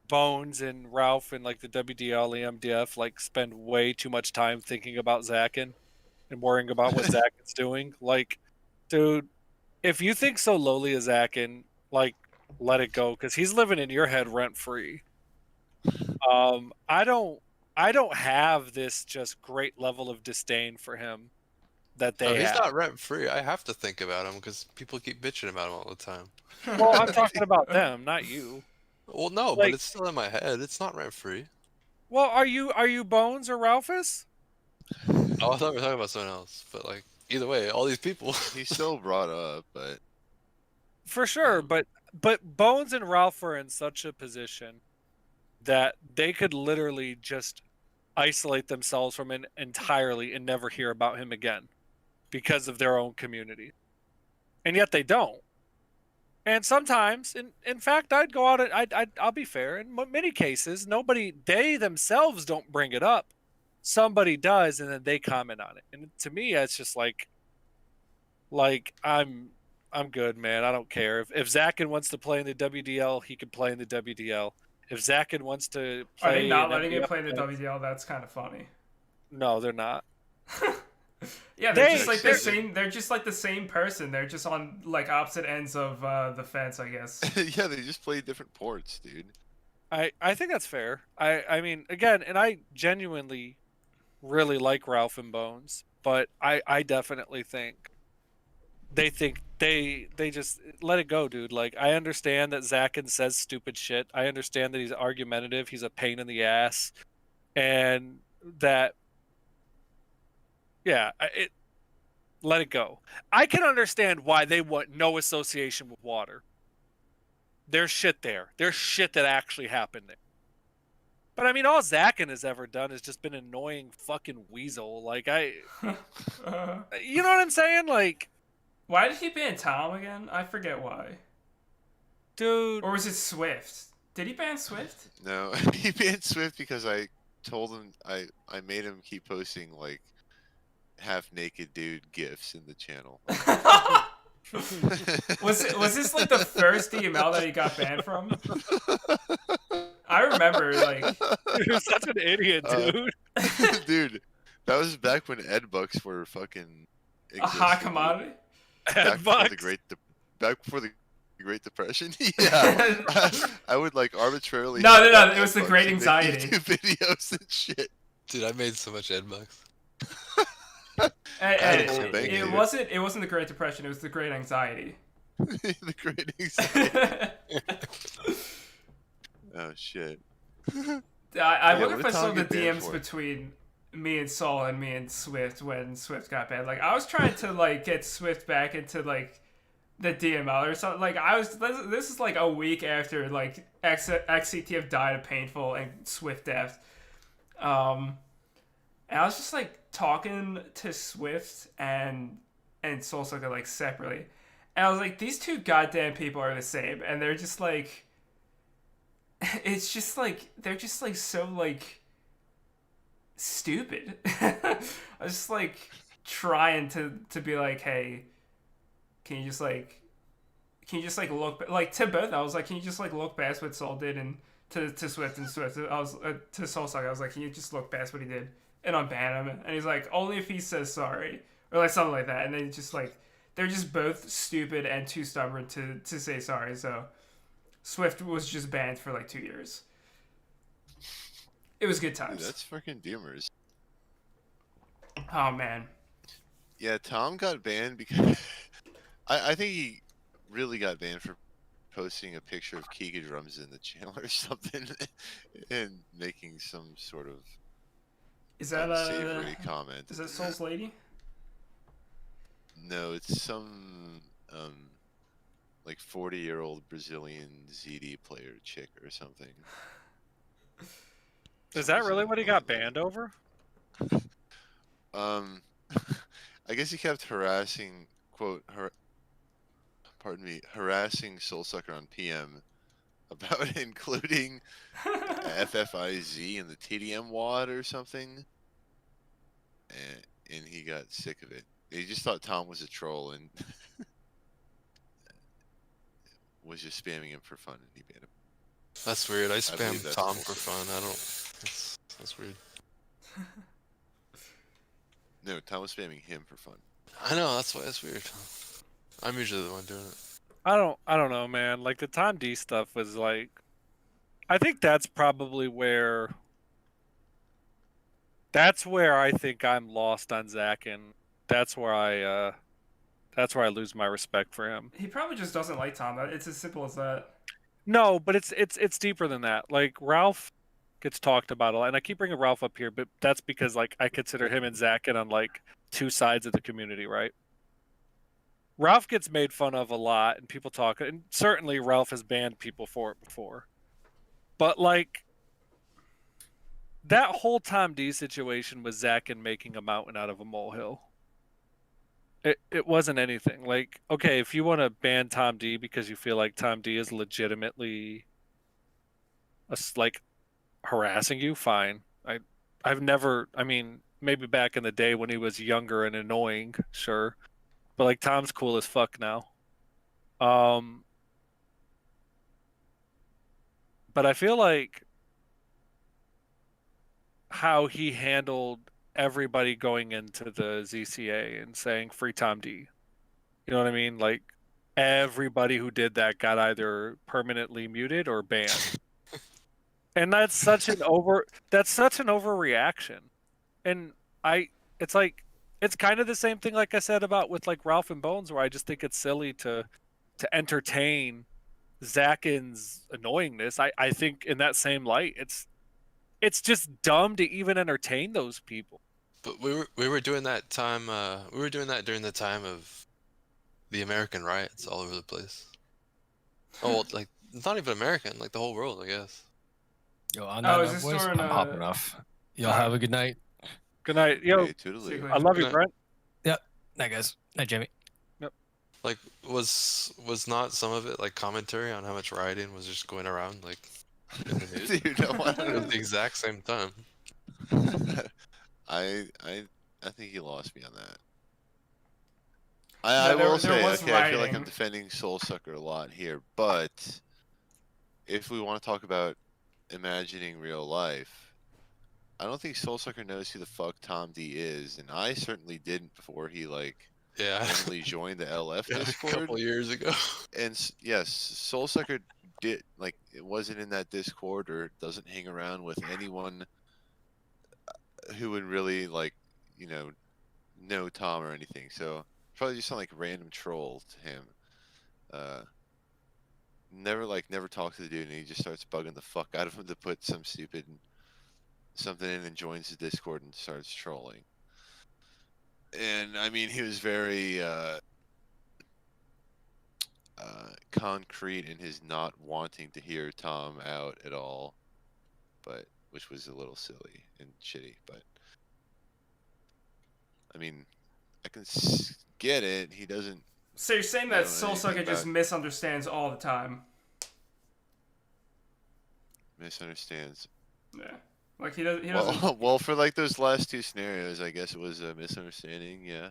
Bones and Ralph and like the WDL, and MDF like spend way too much time thinking about Zakin and worrying about what Zakin's doing. Like, dude, if you think so lowly of Zakin, like, let it go, because he's living in your head rent free. I don't have this just great level of disdain for him that they have. He's not rent free. I have to think about him because people keep bitching about him all the time. Well, I'm talking about them, not you. Well, no, Like, but it's still in my head. It's not rent free. Well, are you Bones or Ralphus? Oh, I thought we were talking about someone else. But like, either way, all these people. He's still brought up, but for sure. But Bones and Ralph are in such a position that they could literally just isolate themselves from him entirely and never hear about him again because of their own community, and yet they don't. And sometimes, in fact, I'd go out and I'll be fair. In many cases, they themselves don't bring it up. Somebody does, and then they comment on it. And to me, it's just like I'm good, man. I don't care. If Zakin wants to play in the WDL, he can play in the WDL. If Zakin wants to play, are they not letting him play in the WDL? That's kind of funny. No, they're not. Yeah, they're just like the same. They're just like the same person. They're just on like opposite ends of the fence, I guess. Yeah, they just play different ports, dude. I think that's fair. I mean, again, and I genuinely really like Ralph and Bones, but I definitely think they just let it go, dude. Like, I understand that Zakin says stupid shit. I understand that he's argumentative. He's a pain in the ass, and that. Yeah, let it go. I can understand why they want no association with water. There's shit there. There's shit that actually happened there. But I mean, all Zakin has ever done is just been an annoying fucking weasel. Like, you know what I'm saying? Like, why did he ban Tom again? I forget why. Dude. Or was it Swift? Did he ban Swift? No, he banned Swift because I told him I made him keep posting like half-naked dude gifs in the channel. was this like the first DML that he got banned from? I remember, like, you're such an idiot, dude. Dude, that was back when Ed Bucks were fucking a hot commodity. Ed Bucks. Back before the Great Depression. Yeah, I would like arbitrarily. No, it was the Great Anxiety. Videos and shit. Dude, I made so much Ed Bucks. It wasn't the Great Depression. It was the Great Anxiety. The Great Anxiety. Oh shit. I wonder what if did I saw Tom the get banned DMs for? between me and Saul and me and Swift when Swift got banned. Like I was trying to like get Swift back into like the DML or something. Like I was. This is like a week after like XCTF died of painful and Swift death. And I was just like talking to Swift and SoulSucker like separately, and I was like, these two goddamn people are the same, and they're just like, it's just like they're just like so like stupid. I was just like trying to be like, hey, can you just like look like to both? I was like, can you just like look past what Soul did and to Swift and Swift? I was to SoulSucker. I was like, can you just look past what he did and unban him? And he's like, only if he says sorry or like something like that. And then just like they're just both stupid and too stubborn to say sorry. So Swift was just banned for like 2 years. It was good times. Dude, that's freaking Doomers. Oh man. Yeah, Tom got banned because I think he really got banned for posting a picture of Kiga drums in the channel or something and making some sort of Is that unsavory comment. Is that Soul's lady? No, it's some like 40-year-old Brazilian ZD player chick or something. Is that really what he got banned over? I guess he kept harassing harassing SoulSucker on PM about including FFIZ in the TDM WAD or something, and he got sick of it. He just thought Tom was a troll and was just spamming him for fun, and he banned him. That's weird. I believe spam that's Tom bullshit. for fun. I don't. That's weird. No, Tom was spamming him for fun. I know. That's why it's weird. I'm usually the one doing it. I don't know, man. Like the Tom D stuff was like, I think that's probably where. That's where I think I'm lost on Zach, and that's where I lose my respect for him. He probably just doesn't like Tom. It's as simple as that. No, but it's deeper than that. Like Ralph gets talked about a lot, and I keep bringing Ralph up here, but that's because like I consider him and Zach on like two sides of the community, right? Ralph gets made fun of a lot, and people talk, and certainly Ralph has banned people for it before. But like that whole Tom D situation was Zach and making a mountain out of a molehill. It wasn't anything. Like, okay, if you want to ban Tom D because you feel like Tom D is legitimately like harassing you, fine. I've never, I mean, maybe back in the day when he was younger and annoying, sure. But like Tom's cool as fuck now. But I feel like how he handled everybody going into the ZCA and saying free Tom D. You know what I mean? Like everybody who did that got either permanently muted or banned. And that's such an overreaction. And it's like it's kind of the same thing like I said about with like Ralph and Bones, where I just think it's silly to entertain Zakin's annoyingness. I think in that same light, it's just dumb to even entertain those people. But we were doing that time. We were doing that during the time of the American riots all over the place. Oh, well, like it's not even American, like the whole world, I guess. Yo, on that is note, this boys, during, I'm hopping off. Y'all have a good night. Good night, yo. Hey, toodaloo. I love you, Good night. Brent. Yep. Night, guys. Night, Jamie. Like was not some of it like commentary on how much rioting was just going around like in the news? Dude, no, At the exact same time. I think he lost me on that. No, I there will say, was okay, I feel like I'm rioting. defending SoulSucker a lot here, but if we want to talk about imagining real life, I don't think SoulSucker knows who the fuck Tom D is, and I certainly didn't before he like Yeah. randomly joined the LF Yeah, a Discord. couple years ago. And yes, SoulSucker did like it wasn't in that Discord or doesn't hang around with anyone who would really like know Tom or anything. So probably just sound like a random troll to him. never talk to the dude, and he just starts bugging the fuck out of him to put some stupid something in and joins the Discord and starts trolling. And I mean, he was very concrete in his not wanting to hear Tom out at all, but which was a little silly and shitty. But I mean, I can get it. He doesn't. So you're saying that Soulsucker just misunderstands all the time? Misunderstands. Yeah. Like he doesn't. Well, for like those last two scenarios, I guess it was a misunderstanding. Yeah.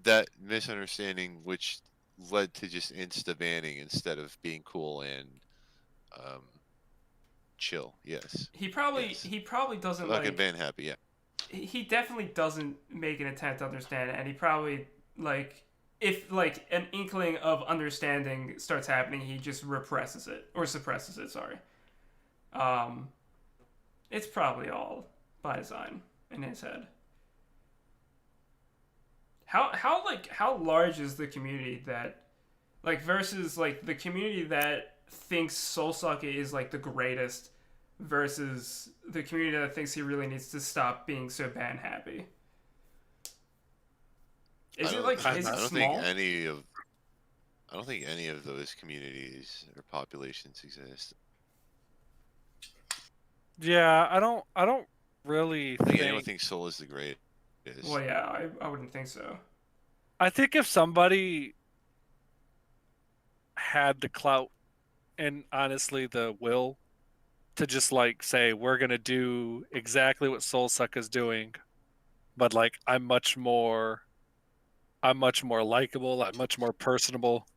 That misunderstanding, which led to just insta banning instead of being cool and chill. Yes. He probably doesn't like like ban happy. Yeah. He definitely doesn't make an attempt to understand it, and he probably like if like an inkling of understanding starts happening, he just represses it or suppresses it. Sorry. It's probably all by design in his head. How large is the community that like versus like the community that thinks Soulsucker is like the greatest versus the community that thinks he really needs to stop being so ban happy? Is it like is it small? I don't think any of those communities or populations exist. Yeah, I don't really I think anyone thinks Soul is the greatest. Well, yeah, I wouldn't think so. I think if somebody had the clout and honestly the will to just like say we're gonna do exactly what Soulsucker's doing, but like I'm much more likable, I'm much more personable,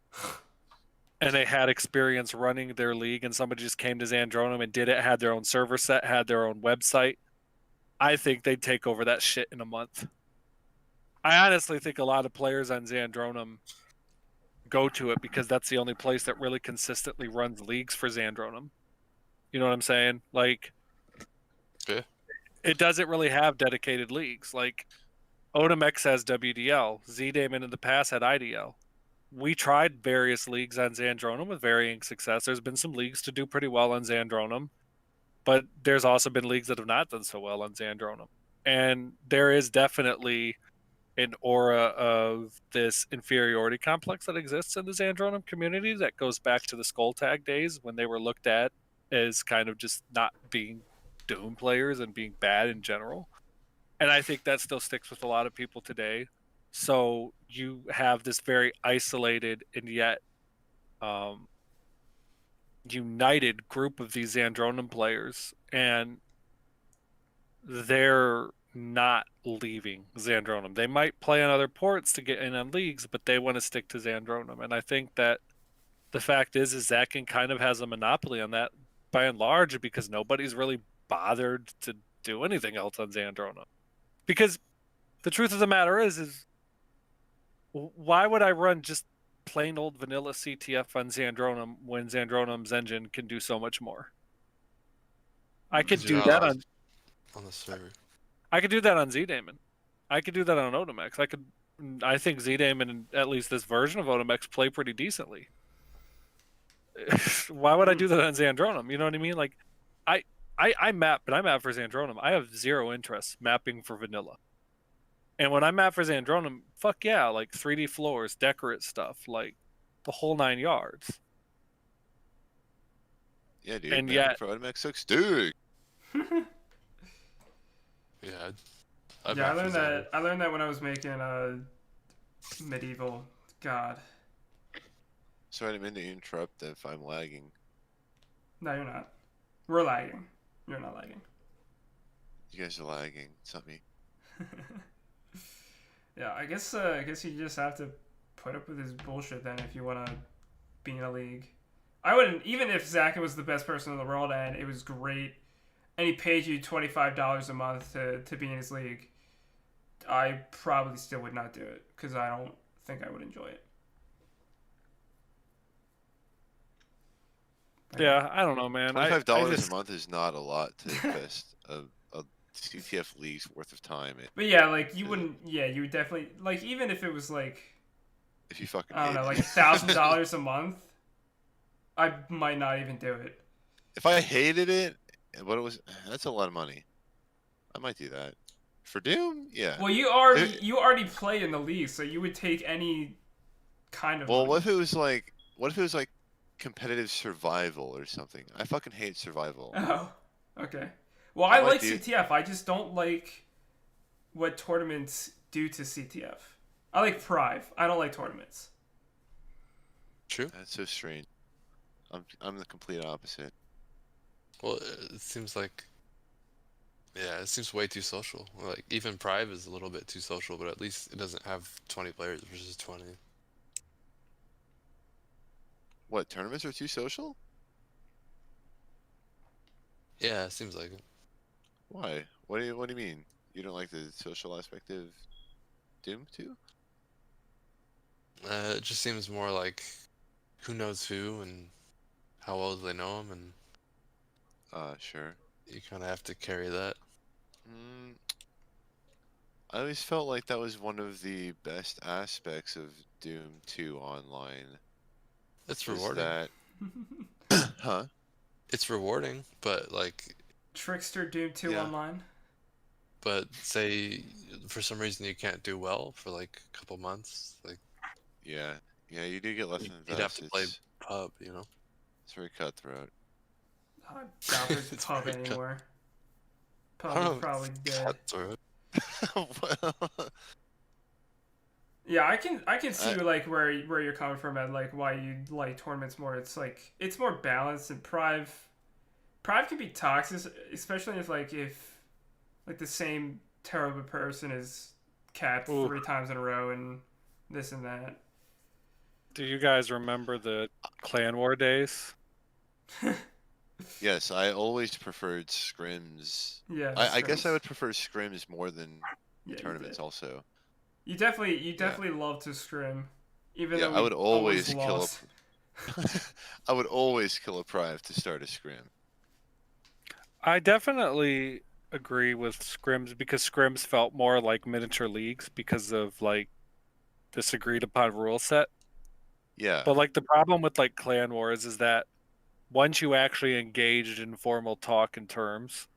and they had experience running their league, and somebody just came to Xandronum and did it, had their own server set, had their own website, I think they'd take over that shit in a month. I honestly think a lot of players on Xandronum go to it because that's the only place that really consistently runs leagues for Xandronum. You know what I'm saying? Like, yeah. It doesn't really have dedicated leagues. Like, Otomex has WDL. Z-Damon in the past had IDL. We tried various leagues on Xandronum with varying success. There's been some leagues to do pretty well on Xandronum, but there's also been leagues that have not done so well on Xandronum. And there is definitely an aura of this inferiority complex that exists in the Xandronum community that goes back to the Skull Tag days when they were looked at as kind of just not being Doom players and being bad in general. And I think that still sticks with a lot of people today. So you have this very isolated and yet united group of these Xandronum players, and they're not leaving Xandronum. They might play on other ports to get in on leagues, but they want to stick to Xandronum. And I think that the fact is Zakin kind of has a monopoly on that by and large because nobody's really bothered to do anything else on Xandronum. Because the truth of the matter is why would I run just plain old vanilla CTF on Xandronum when Xandronum's engine can do so much more? I could do that on the server. I could do that on Z-Damon. I could do that on Otomex. I think Z-Damon and at least this version of Otomex play pretty decently. Why would I do that on Xandronum? You know what I mean? Like, I map, but I map for Xandronum. I have zero interest mapping for vanilla. And when I map for Xandronum, fuck yeah, like 3D floors, decorate stuff, like the whole 9 yards. Yeah, dude. And yet, for Otomex sucks, dude. Yeah. I learned that when I was making Medieval. God. Sorry, I didn't mean to interrupt if I'm lagging. No, you're not. We're lagging. You're not lagging. You guys are lagging. It's not me. Yeah, I guess you just have to put up with his bullshit then if you want to be in a league. I wouldn't, even if Zakin was the best person in the world and it was great, and he paid you $25 a month to be in his league, I probably still would not do it because I don't think I would enjoy it. Yeah, I don't know, man. $25 a month is not a lot to invest a CTF league's worth of time. But yeah, like you wouldn't. Yeah, you would definitely like even if it was like If you fucking I don't know, hated like $1,000 a month, I might not even do it. If I hated it, that's a lot of money. I might do that. For Doom, yeah. Well, you already play in the league, so you would take any kind of. Well, money. what if it was like competitive survival or something? I fucking hate survival. Oh, okay. Well, I like CTF. I just don't like what tournaments do to CTF. I like Prive. I don't like tournaments. True. That's so strange. I'm the complete opposite. Well, it seems like, yeah, it seems way too social. Like even Prive is a little bit too social, but at least it doesn't have 20 players versus 20. What, tournaments are too social? Yeah, it seems like it. Why? What do you mean? You don't like the social aspect of Doom 2? It just seems more like who knows who and how well do they know them, and Sure. you kind of have to carry that. I always felt like that was one of the best aspects of Doom 2 online. It's rewarding. Huh? It's rewarding, but like Trickster Doom 2 online. But say for some reason you can't do well for like a couple months, like yeah, you do get less than that. You'd have to play pub, you know. It's very cutthroat. I doubt there's a pub anymore. Pub is probably dead. Cutthroat. Well, yeah, I can see like where you're coming from at like why you like tournaments more. It's like it's more balanced, and Prive can be toxic, especially if like the same terrible person is capped 3 times in a row and this and that. Do you guys remember the Clan War days? yes, I always preferred scrims. Yeah, I guess I would prefer scrims more than tournaments. You also, you definitely love to scrim, even though I would always kill I would always kill a Prive to start a scrim. I definitely agree with scrims because scrims felt more like miniature leagues because of like this agreed upon rule set. Yeah. But like the problem with like Clan Wars is that once you actually engaged in formal talk and terms,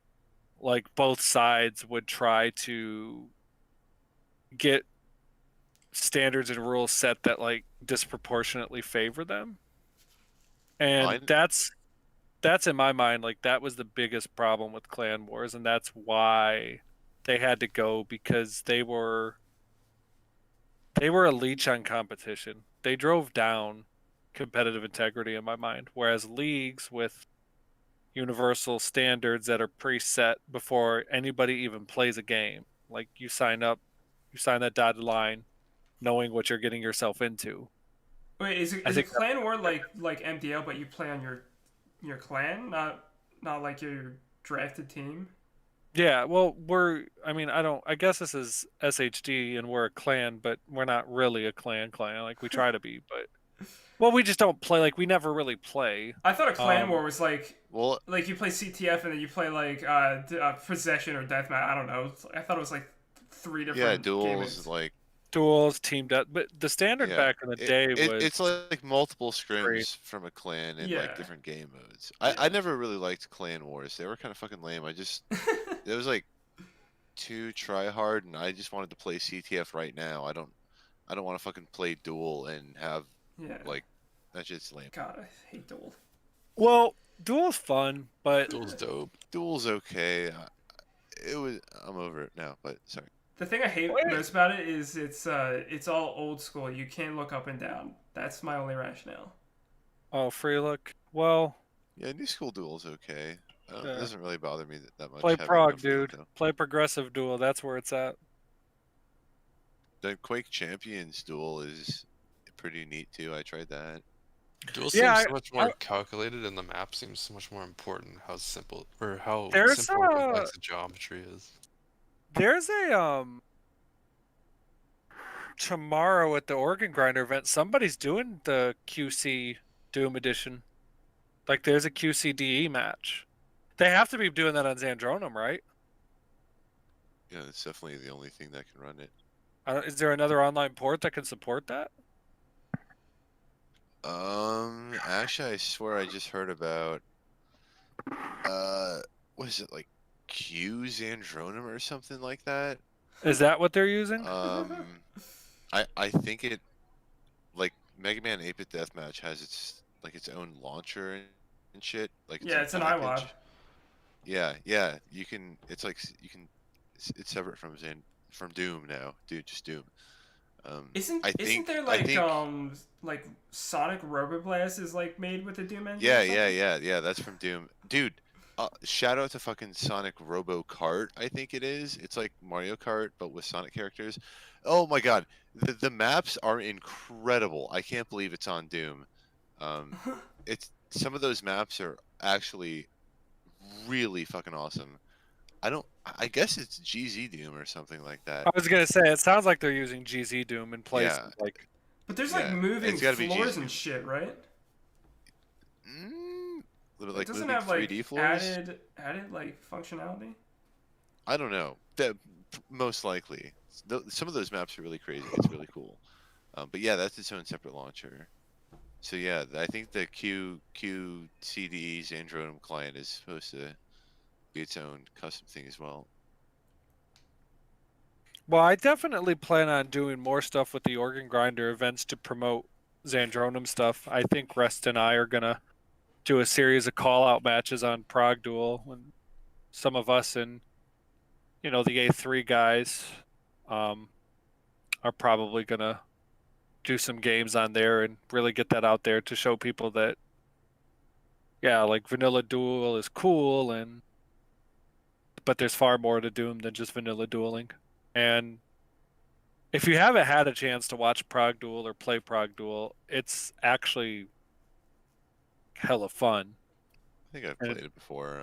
like both sides would try to get standards and rules set that like disproportionately favor them. And that's in my mind, like that was the biggest problem with Clan Wars, and that's why they had to go, because they were a leech on competition. They drove down competitive integrity in my mind, whereas leagues with universal standards that are preset before anybody even plays a game, like you sign up, you sign that dotted line knowing what you're getting yourself into. Wait, is it Clan War like MDL, but you play on your clan, not like your drafted team? Yeah, well, I guess this is SHD and we're a clan, but we're not really a clan. Like we try to be, but well, we just don't play. Like we never really play. I thought a Clan War was like you play CTF and then you play like possession or deathmatch. I don't know. I thought it was like 3 different duels, like duels, team death. But the standard back in the day was it's like multiple scrims from a clan and like different game modes. I never really liked Clan Wars. They were kind of fucking lame. It was like too try hard, and I just wanted to play CTF right now. I don't want to fucking play duel and have like that shit's lame. God, I hate duel. Well, duel's fun, but duel's dope. Duel's okay. I'm over it now, but sorry. The thing I hate most about it is it's all old school. You can't look up and down. That's my only rationale. Oh, free look. Well, yeah, new school duel's okay. It doesn't really bother me that much. Play Prague, dude. Play progressive duel. That's where it's at. The Quake Champions duel is pretty neat too. I tried that. Duel seems so much more calculated, and the map seems so much more important. How simple or complex the geometry is. There's a tomorrow at the Organ Grinder event, somebody's doing the QC Doom edition. Like there's a QCDE match. They have to be doing that on Xandronum, right? Yeah, it's definitely the only thing that can run it. Is there another online port that can support that? Actually, I swear I just heard about what is it, like Q Zandronum or something like that? Is that what they're using? I think it, like Mega Man 8-Bit Deathmatch has its own launcher and shit, like its Yeah, own it's an iWad. package. Yeah, you can. It's like you can. It's separate from Doom now, dude. Just Doom. Isn't there I think like Sonic Roboblast is like made with the Doom engine? yeah. That's from Doom, dude. Shout out to fucking Sonic Robo Kart. I think it is. It's like Mario Kart but with Sonic characters. Oh my god, the maps are incredible. I can't believe it's on Doom. It's some of those maps are actually really fucking awesome. I guess it's GZ Doom or something like that. I was gonna say it sounds like they're using GZ Doom in place. Yeah. Like, But there's like moving it's gotta be floors GZ. and shit, right? Like It doesn't moving have like 3D floors. added like functionality. I don't know. That most likely. Some of those maps are really crazy. It's really cool. But yeah, that's its own separate launcher. So yeah, I think the QCD's Android client is supposed to be its own custom thing as well. well, I definitely plan on doing more stuff with the Organ Grinder events to promote Zandronum stuff. I think Rest and I are gonna do a series of call-out matches on Prog Duel, and some of us and the A3 guys are probably gonna do some games on there and really get that out there to show people that like vanilla duel is cool, but there's far more to Doom than just vanilla dueling. And if you haven't had a chance to watch Prog Duel or play Prog Duel, it's actually hella fun. I think I've played it before.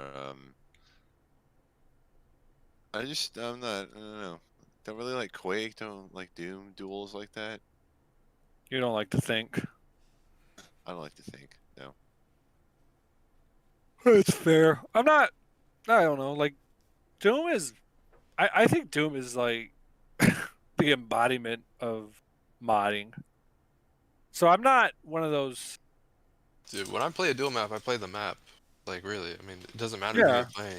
I'm not. I don't know. Don't really like Quake. Don't like Doom duels like that. You don't like to think. I don't like to think. No. It's fair. I don't know. Like, Doom is. I think Doom is like the embodiment of modding. So I'm not one of those. Dude, when I play a duel map, I play the map. Like, really. I mean, it doesn't matter who you're playing.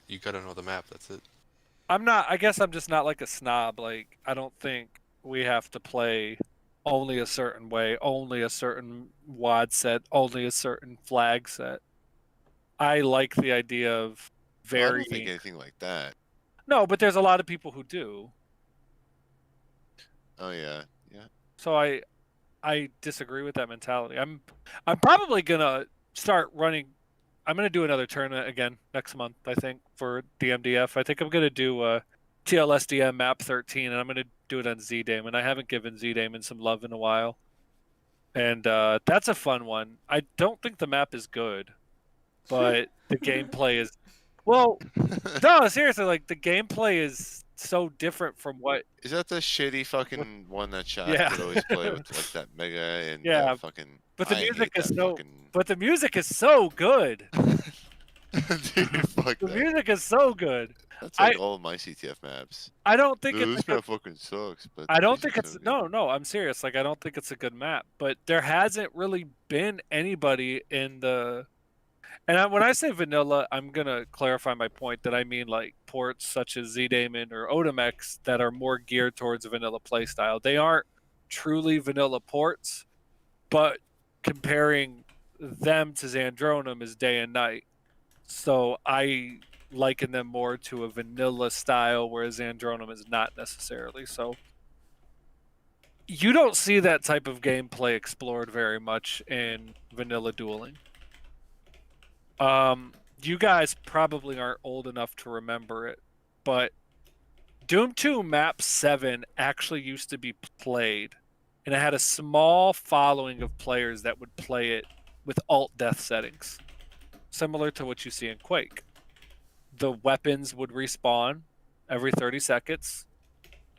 You gotta know the map. That's it. I guess I'm just not like a snob. Like, I don't think we have to play only a certain way, only a certain WAD set, only a certain flag set. I like the idea of varying. I don't think anything like that. No, but there's a lot of people who do. Oh yeah. So I disagree with that mentality. I'm probably gonna start running. I'm gonna do another tournament again next month. I think for the MDF. I think I'm gonna do a TLSDM map 13, and I'm gonna do it on Z-Damon. I haven't given Z-Damon some love in a while, and that's a fun one. I don't think the map is good, but the gameplay is. Well, no, seriously, like the gameplay is so different from what. Is that the shitty fucking one that Shaq would always play with, like that Mega and fucking? But the music is so. But the music is so good. Dude, fuck the music is so good. That's like all of my CTF maps. I don't think this map fucking sucks. But I don't think it's no. I'm serious. Like I don't think it's a good map. But there hasn't really been anybody in the. And when I say vanilla, I'm gonna clarify my point that I mean like ports such as Z-Damon or Otimex that are more geared towards a vanilla playstyle. They aren't truly vanilla ports, but comparing them to Zandronum is day and night. So I liken them more to a vanilla style, whereas Zandronum is not necessarily. So you don't see that type of gameplay explored very much in vanilla dueling. You guys probably aren't old enough to remember it, but Doom 2 Map 7 actually used to be played, and it had a small following of players that would play it with alt death settings, similar to what you see in Quake. The weapons would respawn every 30 seconds.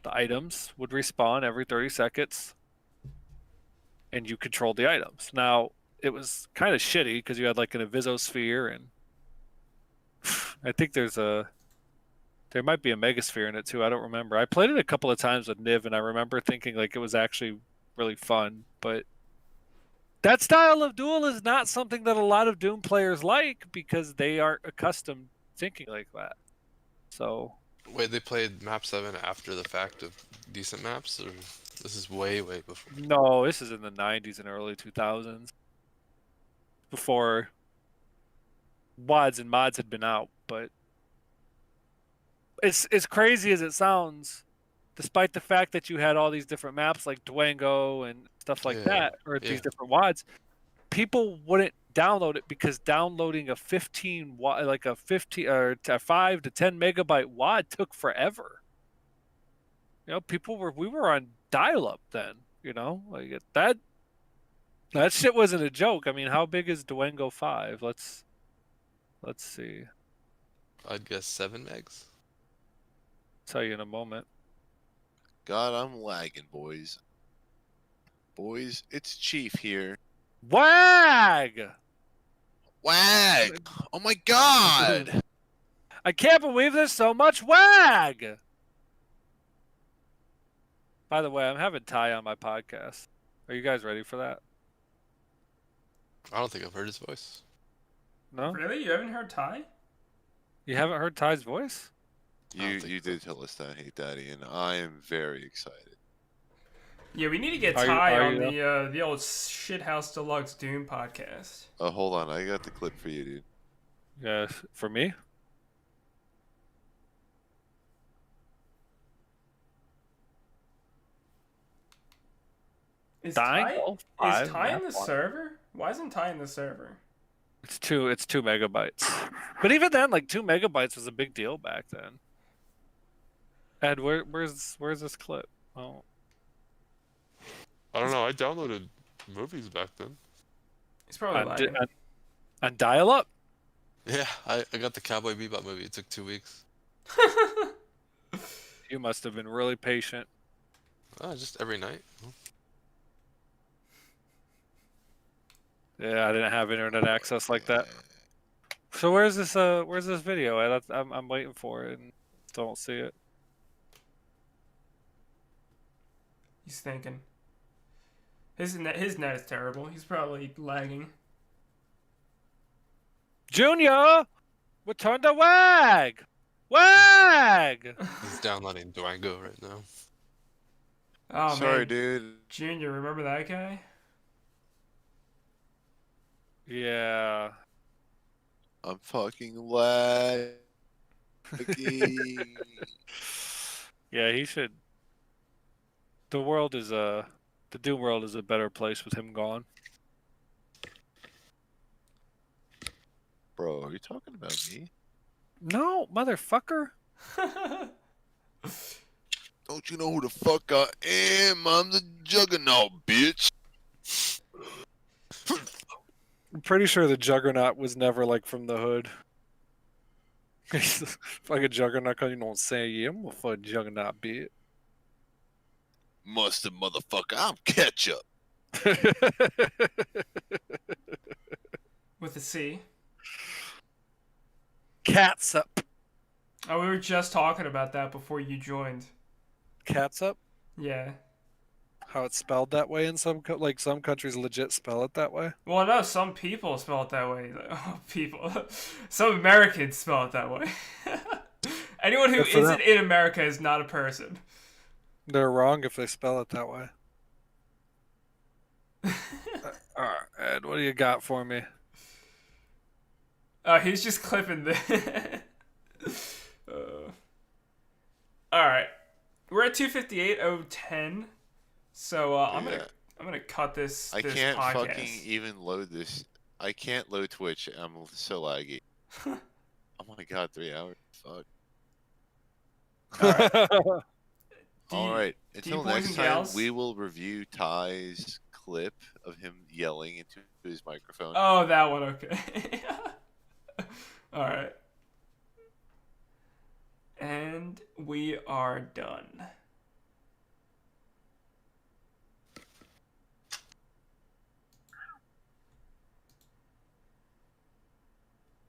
The items would respawn every 30 seconds, and you controlled the items. Now, it was kind of shitty because you had like an Avisosphere, and I think there might be a Megasphere in it too. I don't remember. I played it a couple of times with Niv, and I remember thinking like it was actually really fun, but That style of duel is not something that a lot of Doom players like because they aren't accustomed thinking like that. So Wait, they played map 7 after the fact of decent maps, or this is way before? no, this is in the 90s and early 2000s, before WODs and mods had been out. But it's as crazy as it sounds, despite the fact that you had all these different maps like Dwango and stuff like that, or these different WODs, people wouldn't download it because downloading a 15 like a 15 or a 5 to 10 megabyte WOD took forever. You know, we were on dial-up then. You know, like that shit wasn't a joke. I mean, how big is Dwango 5? Let's see. I'd guess 7 megs. Tell you in a moment. God, I'm lagging, boys. Boys, it's Chief here. WAG! WAG! Oh my god! I can't believe there's so much WAG! By the way, I'm having Ty on my podcast. Are you guys ready for that? I don't think I've heard his voice. No? Really? You haven't heard Ty? You haven't heard Ty's voice? You did tell us that, Hey Daddy, and I am very excited. Yeah, we need to get Ty on the old Shithouse Deluxe Doom podcast. Oh, hold on. I got the clip for you, dude. Yeah, for me? Is Ty in the server? Why isn't Ty in the server? It's 2 megabytes. But even then, like 2 megabytes was a big deal back then. Ed, where's this clip? Oh. I don't know. I downloaded movies back then. He's probably lying. On dial-up? Yeah, I got the Cowboy Bebop movie. It took 2 weeks. You must have been really patient. Just every night. Yeah, I didn't have internet access like that. So where's this video at? I'm waiting for it and don't see it. He's thinking. His net is terrible. He's probably lagging. Junior, return to WAG. WAG. He's downloading Dwango right now. Oh Sorry, man. dude. Junior, remember that guy? Yeah. I'm fucking lagging. Yeah, he should. The Doom world is a better place with him gone. Bro, are you talking about me? No, motherfucker. Don't you know who the fuck I am? I'm the Juggernaut, bitch. I'm pretty sure the Juggernaut was never like from the hood. Like a Juggernaut, cause you know what I'm saying? Yeah, I'm a fucking Juggernaut, bitch. Mustard motherfucker, I'm Ketchup. With a C. Catsup. Oh, we were just talking about that before you joined. Catsup? Yeah. How it's spelled that way in some some countries legit spell it that way. Well, no, some people spell it that way. Oh, people. Some Americans spell it that way. Anyone who isn't in America is not a person. They're wrong if they spell it that way. Alright, Ed, what do you got for me? He's just clipping the... Alright. We're at 2:58:10. So I'm gonna cut this. I can't podcast. fucking even load this. I can't load Twitch. I'm so laggy. Oh my god, 3 hours. Fuck. All right. Until next time, we will review Ty's clip of him yelling into his microphone. Oh, that one. Okay. All right. And we are done.